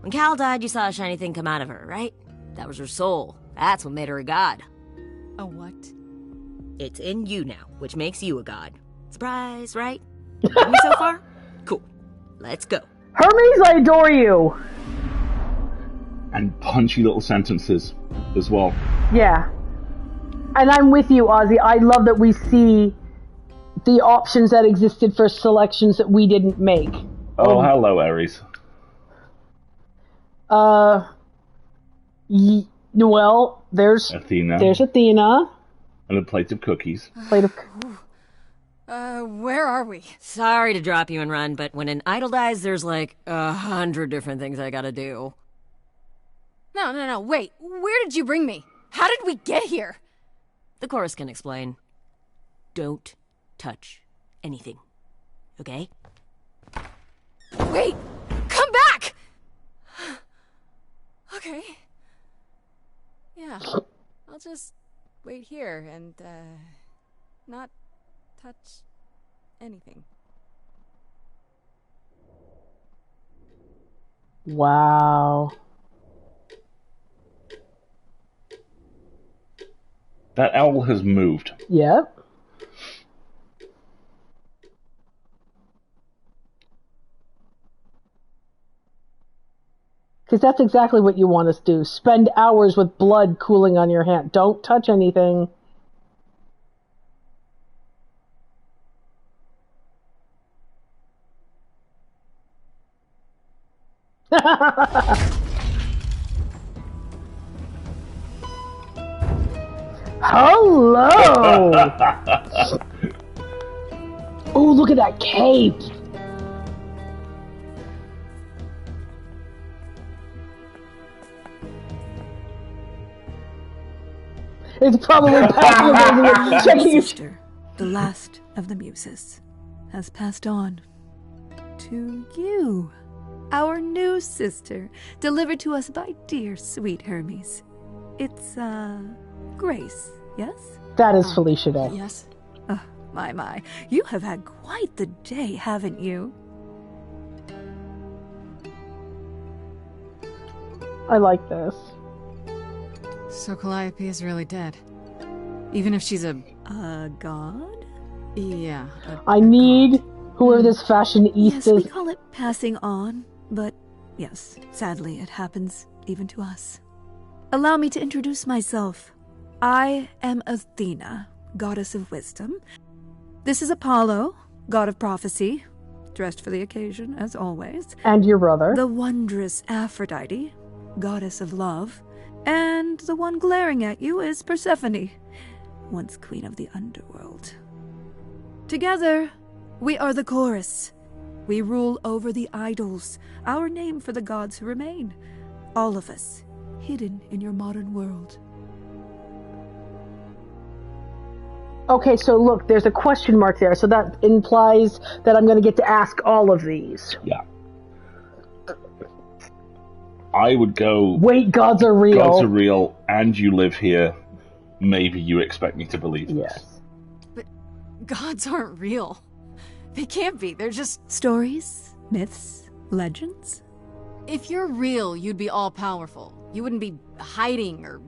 Speaker 9: When Cal died, you saw a shiny thing come out of her, right? That was her soul. That's what made her a god.
Speaker 3: A what?
Speaker 9: It's in you now, which makes you a god. Surprise, right? With me so far? Cool. Let's go.
Speaker 1: Hermes, I adore you!
Speaker 2: And punchy little sentences as well.
Speaker 1: Yeah. And I'm with you, Ozzy. I love that we see the options that existed for selections that we didn't make.
Speaker 2: Oh, hello, Ares.
Speaker 1: Well, there's
Speaker 2: Athena.
Speaker 1: There's Athena.
Speaker 2: And a plate of cookies.
Speaker 3: Where are we?
Speaker 9: Sorry to drop you and run, but when an idol dies, there's like 100 different things I gotta do.
Speaker 3: No, wait. Where did you bring me? How did we get here?
Speaker 9: The chorus can explain. Don't touch anything. Okay?
Speaker 3: Wait! Come back! Okay. Yeah. I'll just wait here and, not touch anything.
Speaker 1: Wow.
Speaker 2: That owl has moved.
Speaker 1: Yep. Because that's exactly what you want us to do. Spend hours with blood cooling on your hand. Don't touch anything. Hello! Oh, look at that cape! It's probably passive checking his...
Speaker 10: sister, the last of the muses, has passed on to you, our new sister, delivered to us by dear sweet Hermes. It's, Grace, yes?
Speaker 1: That is Felicia Day.
Speaker 3: Yes?
Speaker 10: Oh, my. You have had quite the day, haven't you?
Speaker 1: I like this.
Speaker 3: So Calliope is really dead. Even if she's a
Speaker 10: god?
Speaker 3: Yeah.
Speaker 1: I need whoever this fashionista
Speaker 10: Yes, we
Speaker 1: is.
Speaker 10: call it passing on, but yes, sadly it happens even to us. Allow me to introduce myself. I am Athena, goddess of wisdom. This is Apollo, god of prophecy, dressed for the occasion, as always.
Speaker 1: And your brother.
Speaker 10: The wondrous Aphrodite, goddess of love. And the one glaring at you is Persephone, once queen of the underworld. Together, we are the chorus. We rule over the idols, our name for the gods who remain. All of us, hidden in your modern world.
Speaker 1: Okay, so look, there's a question mark there, so that implies that I'm going to get to ask all of these.
Speaker 2: Yeah. I would go...
Speaker 1: Wait, gods are real.
Speaker 2: Gods are real, and you live here. Maybe you expect me to believe this.
Speaker 1: Yes.
Speaker 3: But gods aren't real. They can't be. They're just...
Speaker 10: Stories, myths, legends.
Speaker 3: If you're real, you'd be all-powerful. You wouldn't be hiding or...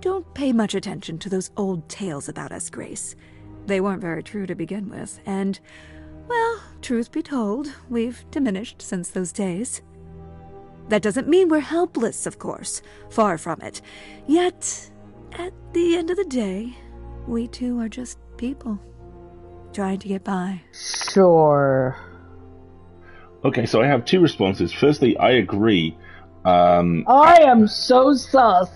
Speaker 10: Don't pay much attention to those old tales about us, Grace. They weren't very true to begin with, and, well, truth be told, we've diminished since those days. That doesn't mean we're helpless, of course. Far from it. Yet, at the end of the day, we too are just people, trying to get by.
Speaker 1: Sure.
Speaker 2: Okay, so I have two responses. Firstly, I agree.
Speaker 1: I am so sus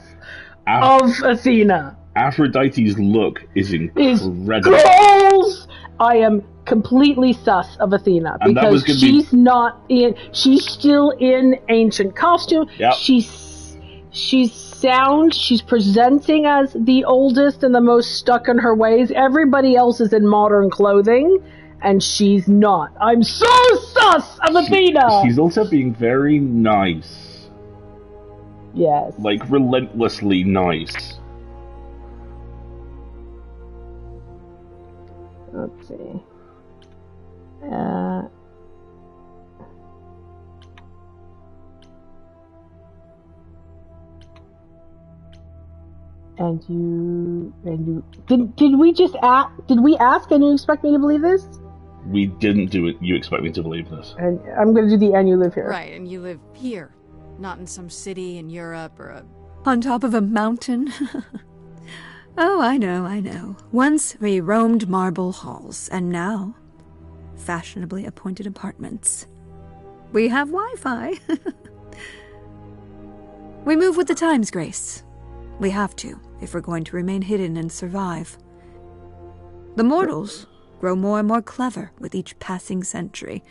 Speaker 1: of Athena.
Speaker 2: Aphrodite's look is incredible.
Speaker 1: Goals! I am completely sus of Athena
Speaker 2: And that was
Speaker 1: because
Speaker 2: gonna be-
Speaker 1: she's not in. She's still in ancient costume.
Speaker 2: Yep.
Speaker 1: She's sound. She's presenting as the oldest and the most stuck in her ways. Everybody else is in modern clothing, and she's not. I'm so sus of Athena.
Speaker 2: She's also being very nice.
Speaker 1: Yes.
Speaker 2: Like, relentlessly nice.
Speaker 1: Let's see. And you did we just ask? Did we ask? And you expect me to believe this?
Speaker 2: We didn't do it. You expect me to believe this.
Speaker 1: And I'm going to do the and you live here.
Speaker 3: Right, and you live here. Not in some city in Europe or a...
Speaker 10: On top of a mountain? Oh, I know. Once we roamed marble halls, and now fashionably appointed apartments. We have Wi-Fi. We move with the times, Grace. We have to, if we're going to remain hidden and survive. The mortals grow more and more clever with each passing century.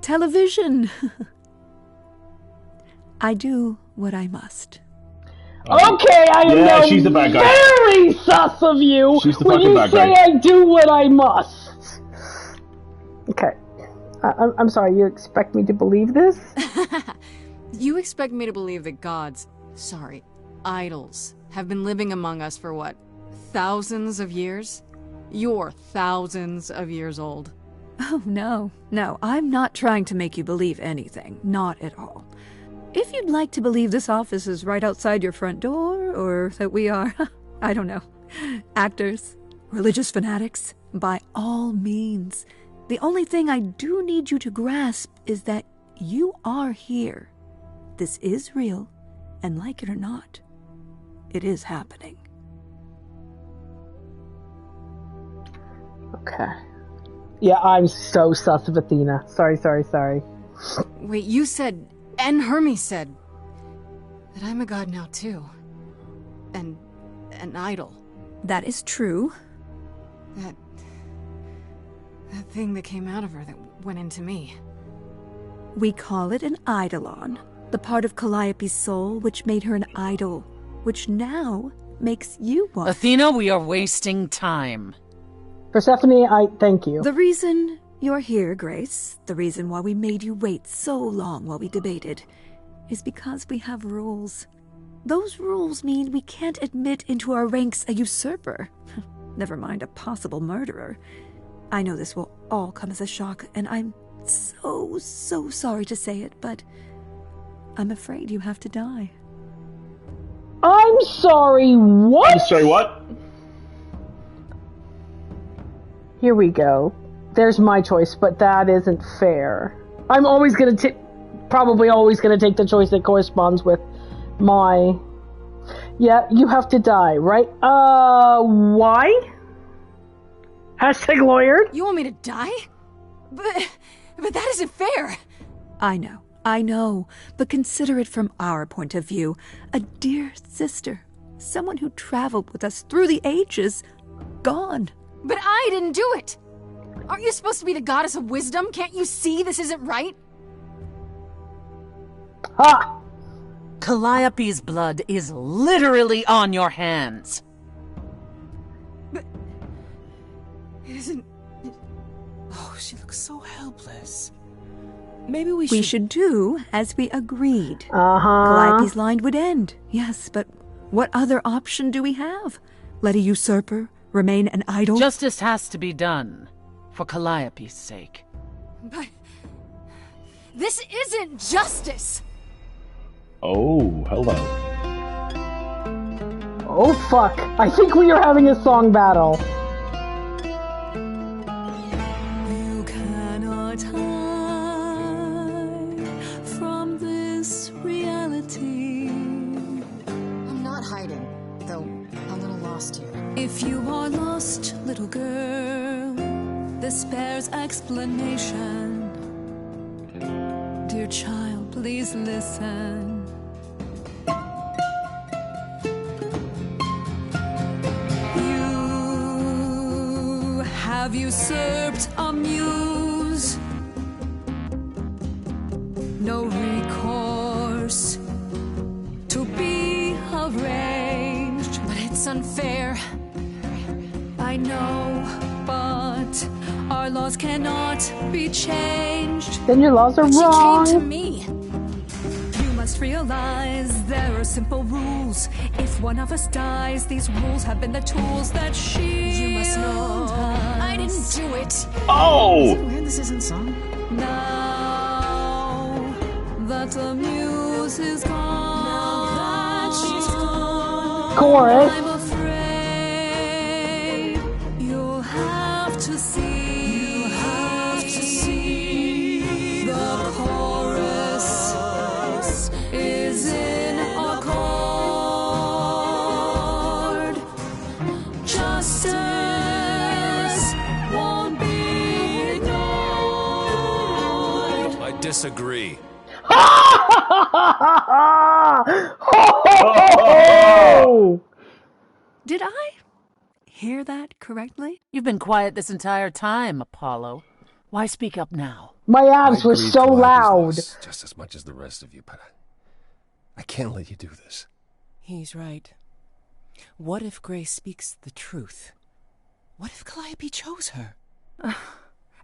Speaker 10: Television! I do what I must.
Speaker 1: Okay, I am now
Speaker 2: she's the bad guy.
Speaker 1: very sus of you
Speaker 2: She's the
Speaker 1: when
Speaker 2: fucking
Speaker 1: you
Speaker 2: bad
Speaker 1: say
Speaker 2: guy.
Speaker 1: I do what I must. Okay. I'm sorry, you expect me to believe this?
Speaker 3: You expect me to believe that gods, idols, have been living among us for what, thousands of years? You're thousands of years old.
Speaker 10: Oh, no, I'm not trying to make you believe anything. Not at all. If you'd like to believe this office is right outside your front door, or that we are, I don't know, actors, religious fanatics, by all means. The only thing I do need you to grasp is that you are here. This is real, and like it or not, it is happening.
Speaker 1: Okay. Yeah, I'm so sus of Athena. Sorry.
Speaker 3: Wait, you said, and Hermes said, that I'm a god now too. And an idol.
Speaker 10: That is true.
Speaker 3: That thing that came out of her that went into me.
Speaker 10: We call it an eidolon, the part of Calliope's soul which made her an idol, which now makes you want.
Speaker 11: Athena, we are wasting time.
Speaker 1: Persephone, I thank you.
Speaker 10: The reason you're here, Grace, the reason why we made you wait so long while we debated, is because we have rules. Those rules mean we can't admit into our ranks a usurper. Never mind a possible murderer. I know this will all come as a shock, and I'm so sorry to say it, but I'm afraid you have to die.
Speaker 1: I'm sorry, what?
Speaker 2: I'm sorry, what?
Speaker 1: Here we go. There's my choice, but that isn't fair. I'm always gonna probably always gonna take the choice that corresponds with my... Yeah, you have to die, right? Why? Hashtag lawyered?
Speaker 3: You want me to die? But that isn't fair.
Speaker 10: I know, but consider it from our point of view. A dear sister, someone who traveled with us through the ages, gone.
Speaker 3: But I didn't do it. Aren't you supposed to be the goddess of wisdom? Can't you see this isn't right?
Speaker 1: Ha!
Speaker 11: Calliope's blood is literally on your hands.
Speaker 3: But it isn't...
Speaker 11: Oh, she looks so helpless.
Speaker 10: Maybe we should do as we agreed.
Speaker 1: Uh-huh.
Speaker 10: Calliope's line would end. Yes, but what other option do we have? Let a usurper remain an idol?
Speaker 11: Justice has to be done, for Calliope's sake.
Speaker 3: But this isn't justice!
Speaker 2: Oh, hello.
Speaker 1: Oh, fuck. I think we are having a song battle.
Speaker 8: You cannot hide from this reality.
Speaker 3: I'm not hiding, though a little lost here.
Speaker 8: If you are lost, little girl, this bears explanation. Dear child, please listen. You have usurped a muse. No recourse to be arranged.
Speaker 3: But it's unfair.
Speaker 8: I know, but our laws cannot be changed.
Speaker 1: Then your laws are wrong.
Speaker 3: She came to me.
Speaker 8: You must realize there are simple rules. If one of us dies, these rules have been the tools that
Speaker 3: You must know I didn't
Speaker 8: us.
Speaker 3: do it.
Speaker 2: Oh!
Speaker 3: Is it weird this isn't song?
Speaker 8: Now that the muse is gone,
Speaker 3: Now that she's gone,
Speaker 1: Chorus.
Speaker 8: I'm afraid you'll have to see.
Speaker 3: You have to see
Speaker 8: The chorus is in accord. Justice won't be ignored.
Speaker 6: I disagree.
Speaker 1: Ho!
Speaker 10: Did I hear that correctly?
Speaker 11: You've been quiet this entire time, Apollo. Why speak up now?
Speaker 1: My abs were so loud.
Speaker 12: Just as much as the rest of you, but I can't let you do this.
Speaker 13: He's right. What if Grace speaks the truth? What if Calliope chose her?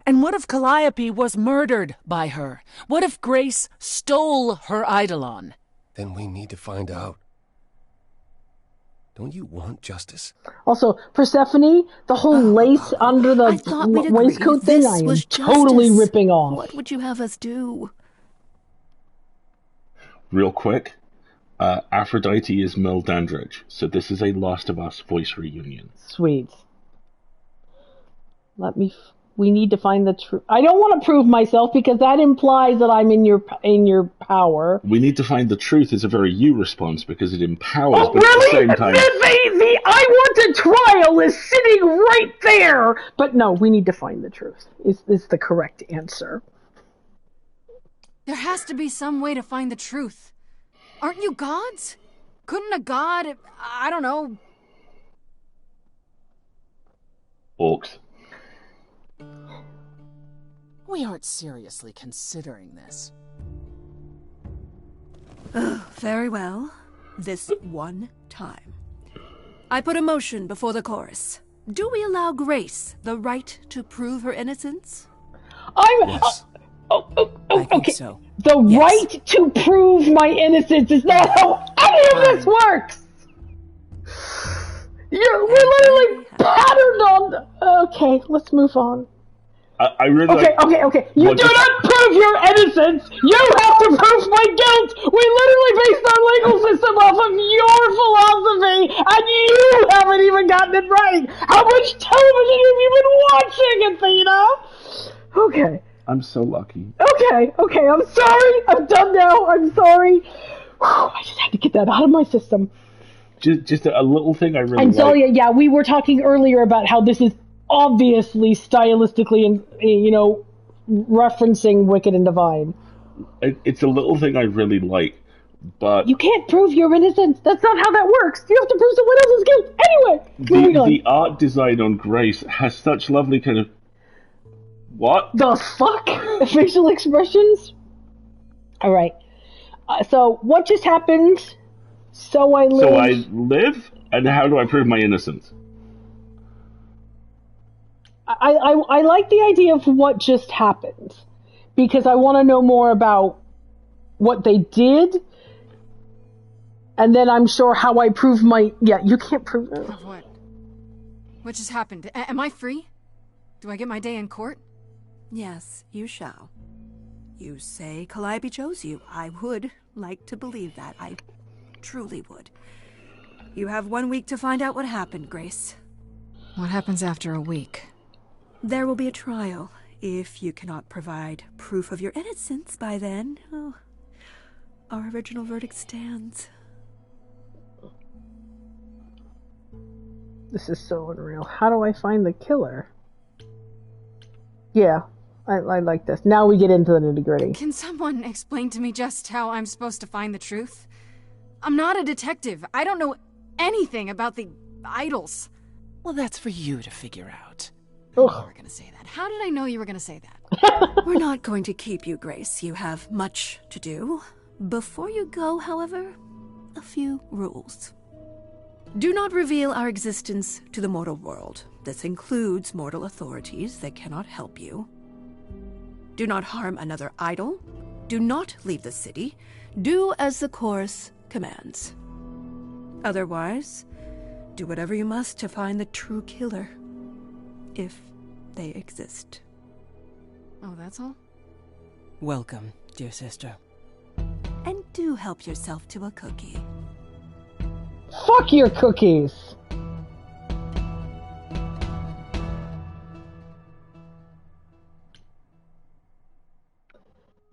Speaker 11: And what if Calliope was murdered by her? What if Grace stole her Eidolon?
Speaker 12: Then we need to find out. Don't you want justice?
Speaker 1: Also, Persephone, the whole lace under the waistcoat thing, I am totally ripping off.
Speaker 10: What would you have us do?
Speaker 2: Real quick, Aphrodite is Mel Dandridge, so this is a Last of Us voice reunion.
Speaker 1: Sweet. We need to find the truth. I don't want to prove myself because that implies that I'm in your power.
Speaker 2: We need to find the truth is a very you response because it empowers, but
Speaker 1: really?
Speaker 2: at the same time...
Speaker 1: The I want a trial is sitting right there! But no, we need to find the truth. Is the correct answer.
Speaker 3: There has to be some way to find the truth. Aren't you gods? Couldn't a god, I don't know...
Speaker 2: Orcs.
Speaker 11: We aren't seriously considering this.
Speaker 10: Very well. This one time. I put a motion before the chorus. Do we allow Grace the right to prove her innocence?
Speaker 11: Yes. I think
Speaker 1: okay.
Speaker 11: so.
Speaker 1: The right to prove my innocence is not how any of this works! We're literally patterned on... Okay, let's move on.
Speaker 2: I really
Speaker 1: Okay. You do not prove your innocence! You have to prove my guilt! We literally based our legal system off of your philosophy, and you haven't even gotten it right! How much television have you been watching, Athena? Okay.
Speaker 2: I'm so lucky.
Speaker 1: Okay, I'm sorry! I'm done now, I'm sorry! Whew, I just had to get that out of my system.
Speaker 2: Just a little thing I really
Speaker 1: And
Speaker 2: like.
Speaker 1: Zelia, yeah, we were talking earlier about how this is obviously stylistically and referencing Wicked and Divine.
Speaker 2: It's a little thing I really like, but
Speaker 1: You can't prove your innocence. That's not how that works. You have to prove someone else's guilt. Anyway, moving on.
Speaker 2: the art design on Grace has such lovely kind of what
Speaker 1: the fuck facial expressions. All right. So what just happened? So I live.
Speaker 2: So I live, and how do I prove my innocence?
Speaker 1: I like the idea of what just happened because I want to know more about what they did, and then I'm sure how I prove my. Yeah, you can't prove it.
Speaker 3: Of what? What just happened? Am I free? Do I get my day in court?
Speaker 10: Yes, you shall. You say Calliope chose you. I would like to believe that. I truly would. You have 1 week to find out what happened, Grace.
Speaker 3: What happens after a week?
Speaker 10: There will be a trial. If you cannot provide proof of your innocence by then, our original verdict stands.
Speaker 1: This is so unreal. How do I find the killer? Yeah, I like this. Now we get into the nitty-gritty.
Speaker 3: Can someone explain to me just how I'm supposed to find the truth? I'm not a detective. I don't know anything about the idols.
Speaker 11: Well, that's for you to figure out.
Speaker 3: You were gonna say that. How did I know you were gonna say that?
Speaker 10: We're not going to keep you, Grace. You have much to do. Before you go, however, a few rules. Do not reveal our existence to the mortal world. This includes mortal authorities that cannot help you. Do not harm another idol. Do not leave the city. Do as the chorus commands. Otherwise, do whatever you must to find the true killer. If they exist.
Speaker 3: Oh, that's all?
Speaker 11: Welcome, dear sister.
Speaker 10: And do help yourself to a cookie.
Speaker 1: Fuck your cookies!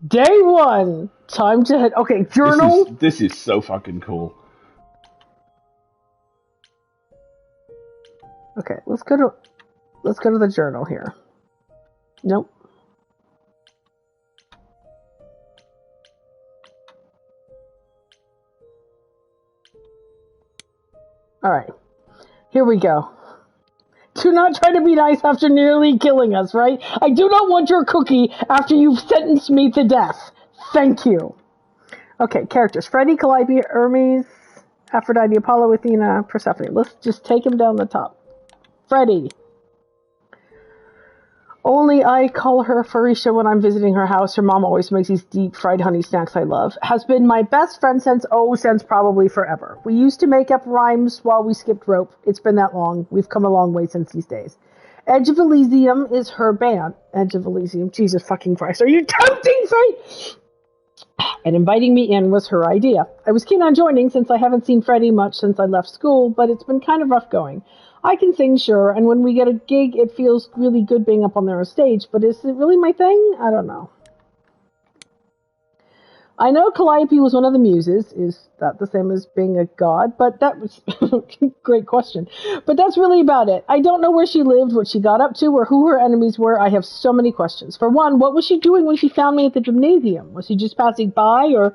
Speaker 1: Day 1. Time to hit. Okay, journal.
Speaker 2: This is so fucking cool.
Speaker 1: Okay, let's go to the journal here. Nope. Alright. Here we go. Do not try to be nice after nearly killing us, right? I do not want your cookie after you've sentenced me to death. Thank you. Okay, characters. Freddy, Calliope, Hermes, Aphrodite, Apollo, Athena, Persephone. Let's just take them down the top. Freddy. Only I call her Farisha when I'm visiting her house. Her mom always makes these deep fried honey snacks I love. Has been my best friend since probably forever. We used to make up rhymes while we skipped rope. It's been that long. We've come a long way since these days. Edge of Elysium is her band. Edge of Elysium. Jesus fucking Christ. Are you tempting fate? And inviting me in was her idea. I was keen on joining since I haven't seen Freddie much since I left school, but it's been kind of rough going. I can sing, sure, and when we get a gig, it feels really good being up on their stage, but is it really my thing? I don't know. I know Calliope was one of the muses. Is that the same as being a god? But that was great question. But that's really about it. I don't know where she lived, what she got up to, or who her enemies were. I have so many questions. For one, what was she doing when she found me at the gymnasium? Was she just passing by, or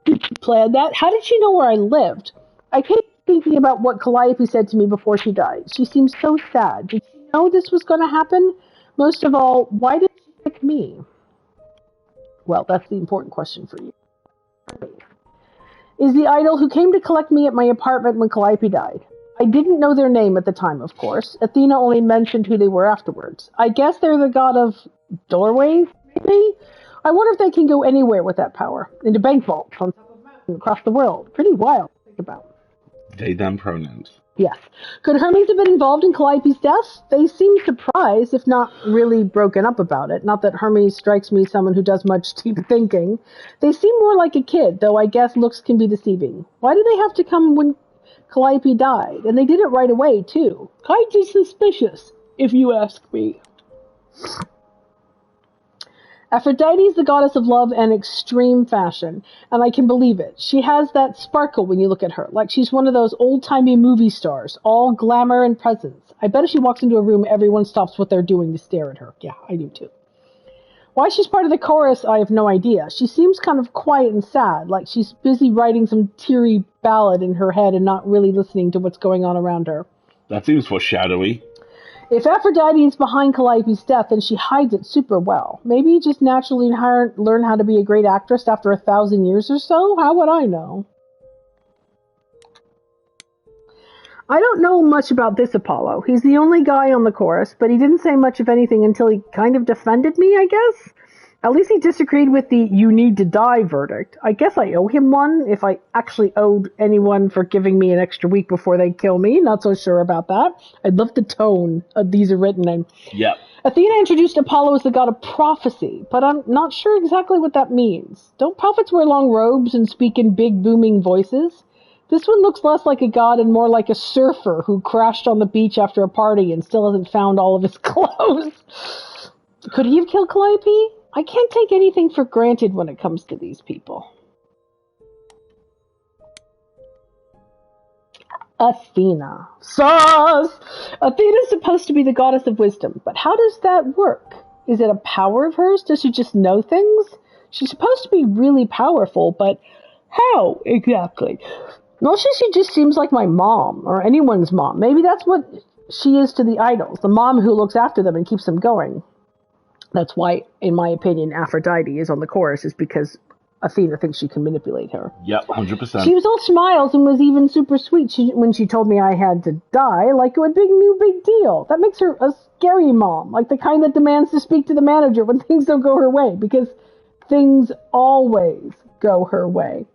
Speaker 1: did she plan that? How did she know where I lived? I kept thinking about what Calliope said to me before she died. She seemed so sad. Did she know this was going to happen? Most of all, why did she pick me? Well, that's the important question for you. Is the idol who came to collect me at my apartment when Calliope died. I didn't know their name at the time, of course. Athena only mentioned who they were afterwards. I guess they're the god of doorways, maybe? I wonder if they can go anywhere with that power. Into bank vaults, on top of mountains, across the world. Pretty wild to think about.
Speaker 2: They, them pronouns.
Speaker 1: Yes. Could Hermes have been involved in Calliope's death? They seem surprised, if not really broken up about it. Not that Hermes strikes me as someone who does much deep thinking. They seem more like a kid, though I guess looks can be deceiving. Why did they have to come when Calliope died? And they did it right away, too. Kind of suspicious, if you ask me. Aphrodite is the goddess of love and extreme fashion, and I can believe it. She has that sparkle when you look at her, like she's one of those old-timey movie stars, all glamour and presence. I bet if she walks into a room, everyone stops what they're doing to stare at her. Yeah, I do too. Why she's part of the chorus, I have no idea. She seems kind of quiet and sad, like she's busy writing some teary ballad in her head and not really listening to what's going on around her.
Speaker 2: That seems foreshadowy.
Speaker 1: If Aphrodite is behind Calliope's death, then she hides it super well. Maybe you just naturally learn how to be a great actress after 1,000 years or so? How would I know? I don't know much about this Apollo. He's the only guy on the chorus, but he didn't say much of anything until he kind of defended me, I guess? At least he disagreed with the "you need to die" verdict. I guess I owe him one, if I actually owed anyone for giving me an extra week before they kill me. Not so sure about that. I love the tone these are written in.
Speaker 2: Yep.
Speaker 1: Athena introduced Apollo as the god of prophecy, but I'm not sure exactly what that means. Don't prophets wear long robes and speak in big booming voices? This one looks less like a god and more like a surfer who crashed on the beach after a party and still hasn't found all of his clothes. Could he have killed Calliope? I can't take anything for granted when it comes to these people. Athena. Sauce! Athena's supposed to be the goddess of wisdom, but how does that work? Is it a power of hers? Does she just know things? She's supposed to be really powerful, but how exactly? Mostly she just seems like my mom, or anyone's mom. Maybe that's what she is to the idols, the mom who looks after them and keeps them going. That's why, in my opinion, Aphrodite is on the chorus, is because Athena thinks she can manipulate her.
Speaker 2: Yep, 100%.
Speaker 1: She was all smiles and was even super sweet when she told me I had to die, like it would be a big deal. That makes her a scary mom, like the kind that demands to speak to the manager when things don't go her way, because things always go her way.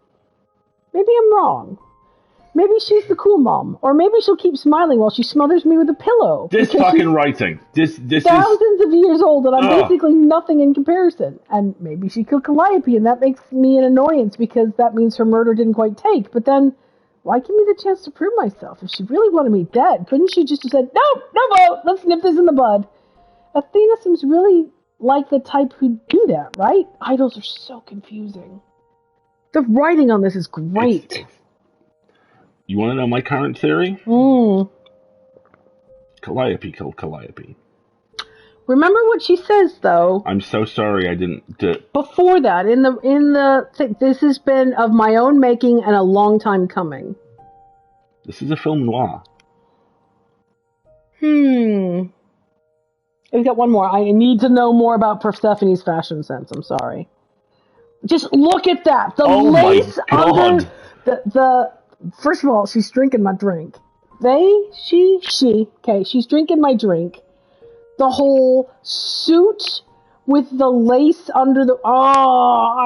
Speaker 1: Maybe I'm wrong. Maybe she's the cool mom. Or maybe she'll keep smiling while she smothers me with a pillow.
Speaker 2: This fucking writing. This
Speaker 1: thousands of years old and I'm basically nothing in comparison. And maybe she killed Calliope and that makes me an annoyance because that means her murder didn't quite take. But then, why give me the chance to prove myself? If she really wanted me dead, couldn't she just have said, no vote, let's nip this in the bud? Athena seems really like the type who'd do that, right? Idols are so confusing. The writing on this is great.
Speaker 2: You want to know my current theory? Calliope killed Calliope.
Speaker 1: Remember what she says, though.
Speaker 2: I'm so sorry I didn't do it.
Speaker 1: Before that, this has been of my own making and a long time coming.
Speaker 2: This is a film noir.
Speaker 1: We've got one more. I need to know more about Persephone's fashion sense. I'm sorry. Just look at that. The lace under the. First of all, she's drinking my drink. She. Okay, she's drinking my drink. The whole suit with the lace under the...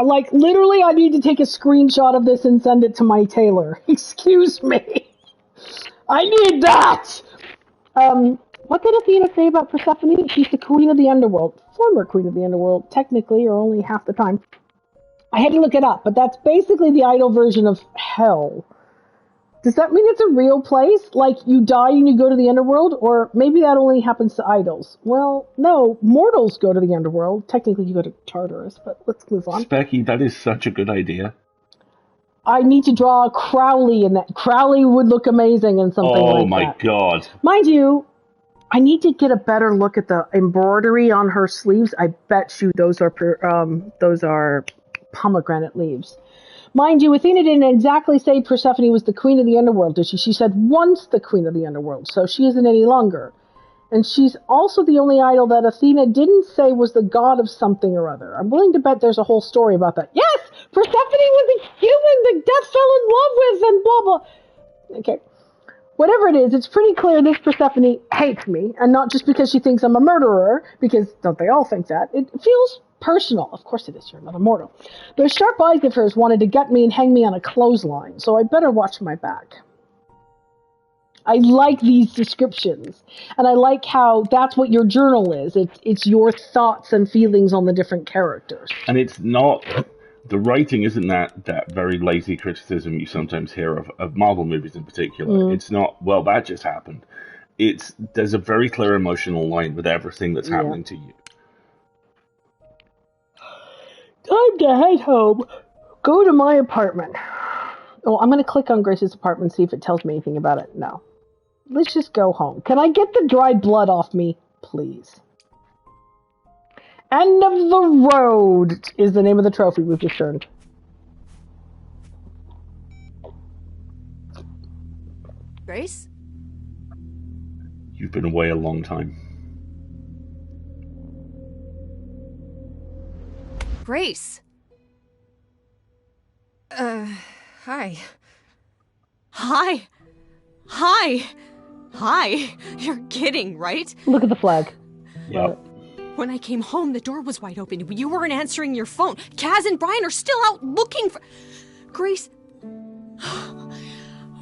Speaker 1: like, literally, I need to take a screenshot of this and send it to my tailor. Excuse me. I need that! What did Athena say about Persephone? She's the queen of the underworld. Former queen of the underworld, technically, or only half the time. I had to look it up, but that's basically the idol version of hell. Does that mean it's a real place? Like, you die and you go to the underworld? Or maybe that only happens to idols. Well, no, mortals go to the underworld. Technically, you go to Tartarus, but let's move on.
Speaker 2: Specky, that is such a good idea.
Speaker 1: I need to draw Crowley in that. Crowley would look amazing in something like that.
Speaker 2: Oh, my God.
Speaker 1: Mind you, I need to get a better look at the embroidery on her sleeves. I bet you those are pomegranate leaves. Mind you, Athena didn't exactly say Persephone was the queen of the underworld, did she? She said once the queen of the underworld, so she isn't any longer. And she's also the only idol that Athena didn't say was the god of something or other. I'm willing to bet there's a whole story about that. Yes! Persephone was a human the death fell in love with and blah blah. Okay. whatever it is, it's pretty clear this Persephone hates me, and not just because she thinks I'm a murderer, because don't they all think that? It feels personal. Of course it is, you're not immortal. Those sharp eyes of hers wanted to gut me and hang me on a clothesline, so I better watch my back. I like these descriptions, and I like how that's what your journal is. It's your thoughts and feelings on the different characters.
Speaker 2: And it's not... The writing isn't that very lazy criticism you sometimes hear of Marvel movies in particular. It's not, well, that just happened. There's a very clear emotional line with everything that's happening to you.
Speaker 1: Time to head home. Go to my apartment. Oh, I'm going to click on Grace's apartment and see if it tells me anything about it. No. Let's just go home. Can I get the dried blood off me, please? End of the road is the name of the trophy we've just earned.
Speaker 4: Grace?
Speaker 2: You've been away a long time.
Speaker 4: Grace!
Speaker 3: Hi.
Speaker 4: Hi! Hi! Hi! You're kidding, right?
Speaker 1: Look at the flag.
Speaker 2: Yep.
Speaker 4: When I came home, the door was wide open. You weren't answering your phone. Kaz and Brian are still out looking for... Grace...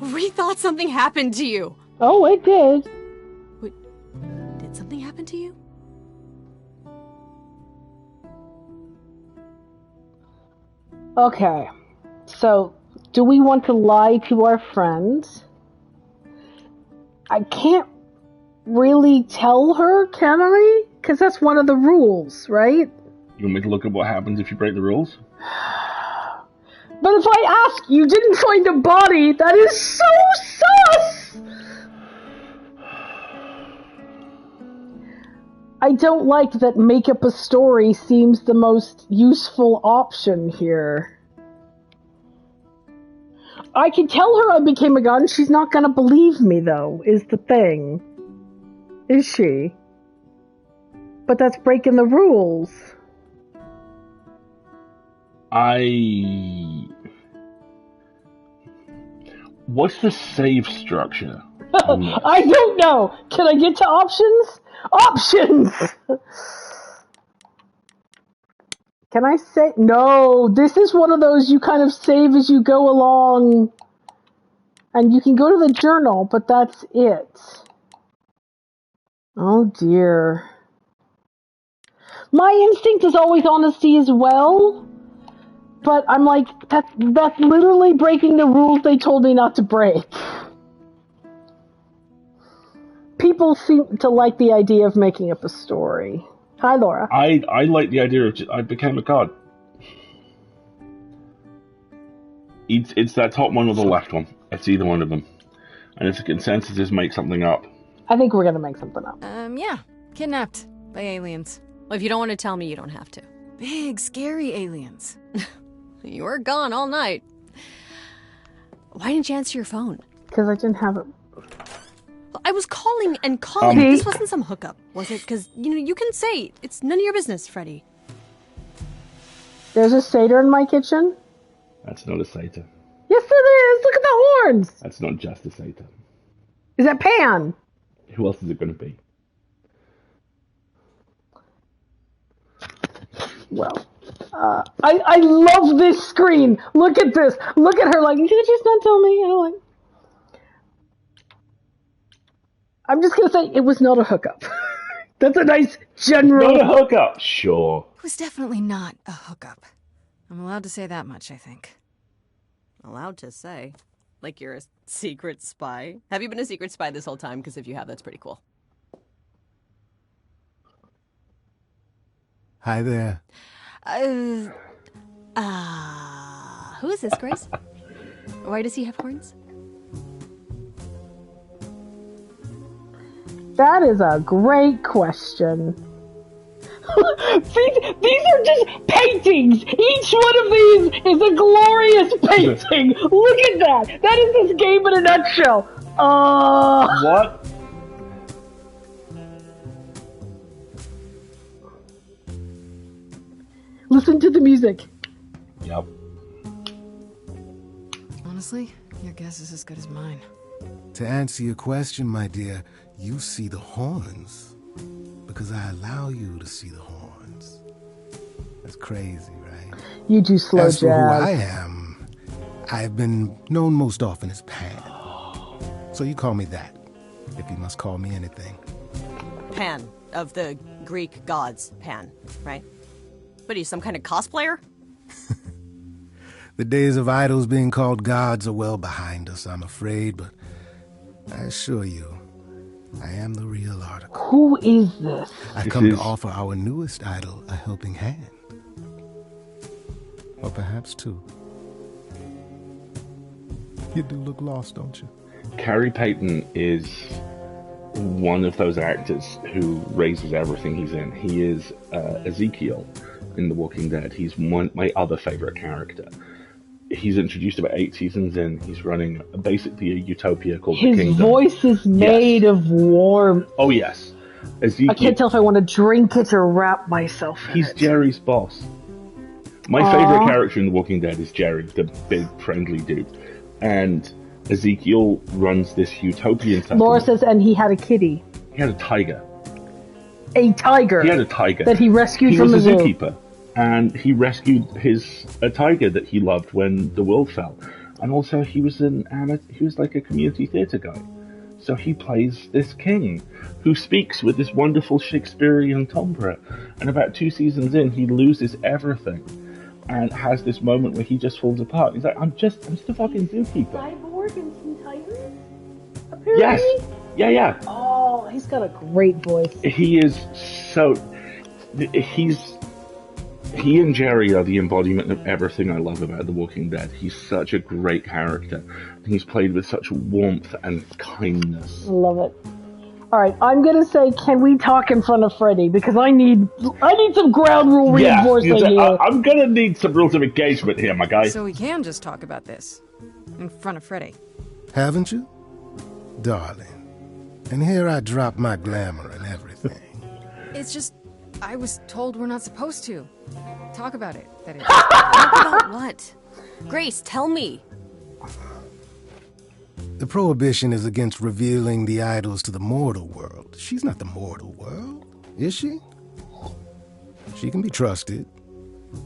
Speaker 4: We thought something happened to you.
Speaker 1: Oh, it did.
Speaker 4: Wait, did something happen to you?
Speaker 1: Okay. So, do we want to lie to our friends? I can't really tell her, can I? Because that's one of the rules, right?
Speaker 2: You want me to look at what happens if you break the rules?
Speaker 1: But if I ask, you didn't find a body, that is so sus! I don't like that make up a story seems the most useful option here. I can tell her I became a god, and she's not gonna believe me, though, is the thing. Is she? But that's breaking the rules.
Speaker 2: What's the save structure?
Speaker 1: I don't know. Can I get to options? Options! Can I say? No, this is one of those you kind of save as you go along. And you can go to the journal, but that's it. Oh dear. My instinct is always honesty as well. But I'm like, that's literally breaking the rules they told me not to break. People seem to like the idea of making up a story. Hi, Laura.
Speaker 2: I like the idea of I became a god. It's that top one or the left one. It's either one of them. And if the consensus is make something up.
Speaker 1: I think we're gonna make something up.
Speaker 3: Yeah. Kidnapped by aliens.
Speaker 4: Well, if you don't want to tell me, you don't have to.
Speaker 3: Big, scary aliens.
Speaker 4: You were gone all night. Why didn't you answer your phone?
Speaker 1: Because I didn't have it.
Speaker 4: I was calling and calling. This wasn't some hookup, was it? Because, you can say it's none of your business, Freddy.
Speaker 1: There's a satyr in my kitchen?
Speaker 2: That's not a satyr.
Speaker 1: Yes, it is! Look at the horns!
Speaker 2: That's not just a satyr.
Speaker 1: Is that Pan?
Speaker 2: Who else is it going to be?
Speaker 1: Well, I love this screen. Look at this. Look at her like, you could just not tell me. I don't like. I'm just going to say it was not a hookup. That's a nice general...
Speaker 2: Not a hookup, sure.
Speaker 3: It was definitely not a hookup. I'm allowed to say that much, I think.
Speaker 4: Allowed to say? Like you're a secret spy? Have you been a secret spy this whole time? Because if you have, that's pretty cool.
Speaker 12: Hi there.
Speaker 4: Who is this, Grace? Why does he have horns?
Speaker 1: That is a great question. These are just paintings. Each one of these is a glorious painting. Look at that. That is this game in a nutshell.
Speaker 2: What?
Speaker 1: Listen to the music.
Speaker 2: Yep.
Speaker 3: Honestly, your guess is as good as mine.
Speaker 12: To answer your question, my dear, you see the horns because I allow you to see the horns. That's crazy, right?
Speaker 1: You do slow
Speaker 12: As for who
Speaker 1: jazz.
Speaker 12: I am, I've been known most often as Pan. So you call me that, if you must call me anything.
Speaker 4: Pan, of the Greek gods, Pan, right? What are you, some kind of cosplayer?
Speaker 12: The days of idols being called gods are well behind us, I'm afraid, but I assure you, I am the real article.
Speaker 1: Who is this?
Speaker 12: I've come to offer our newest idol a helping hand. Or perhaps two. You do look lost, don't you?
Speaker 2: Carrie Payton is one of those actors who raises everything he's in. He is Ezekiel in The Walking Dead. He's my other favorite character. He's introduced about 8 seasons in. He's running basically a utopia called The
Speaker 1: His
Speaker 2: Kingdom.
Speaker 1: voice is made of warmth.
Speaker 2: Oh, yes. Ezekiel,
Speaker 1: I can't tell if I want to drink it or wrap myself in
Speaker 2: he's
Speaker 1: it.
Speaker 2: Jerry's boss. My favorite character in The Walking Dead is Jerry, the big friendly dude. And Ezekiel runs this utopian settlement.
Speaker 1: Laura says, and he had a kitty.
Speaker 2: He had a tiger.
Speaker 1: A tiger.
Speaker 2: He had a tiger.
Speaker 1: That he rescued from
Speaker 2: the
Speaker 1: the zoo.
Speaker 2: zookeeper. And he rescued a tiger that he loved when the world fell. And also he was like a community theatre guy. So he plays this king who speaks with this wonderful Shakespearean timbre. And about 2 seasons in, he loses everything and has this moment where he just falls apart. He's like, I'm just a fucking zookeeper.
Speaker 1: Cyborg and some tigers? Apparently?
Speaker 2: Yes. Yeah.
Speaker 1: Oh, he's got a great voice.
Speaker 2: He is so... He and Jerry are the embodiment of everything I love about The Walking Dead. He's such a great character. He's played with such warmth and kindness.
Speaker 1: Love it. All right, I'm gonna say, can we talk in front of Freddy? Because I need some ground rule reinforcing here.
Speaker 2: I'm gonna need some rules of engagement here, my guy.
Speaker 3: So we can just talk about this in front of Freddy.
Speaker 12: Haven't you? Darling. And here I drop my glamour and everything.
Speaker 3: It's just, I was told we're not supposed to talk about it. That is.
Speaker 4: Talk about what? Grace, tell me.
Speaker 12: The prohibition is against revealing the idols to the mortal world. She's not the mortal world, is she? She can be trusted,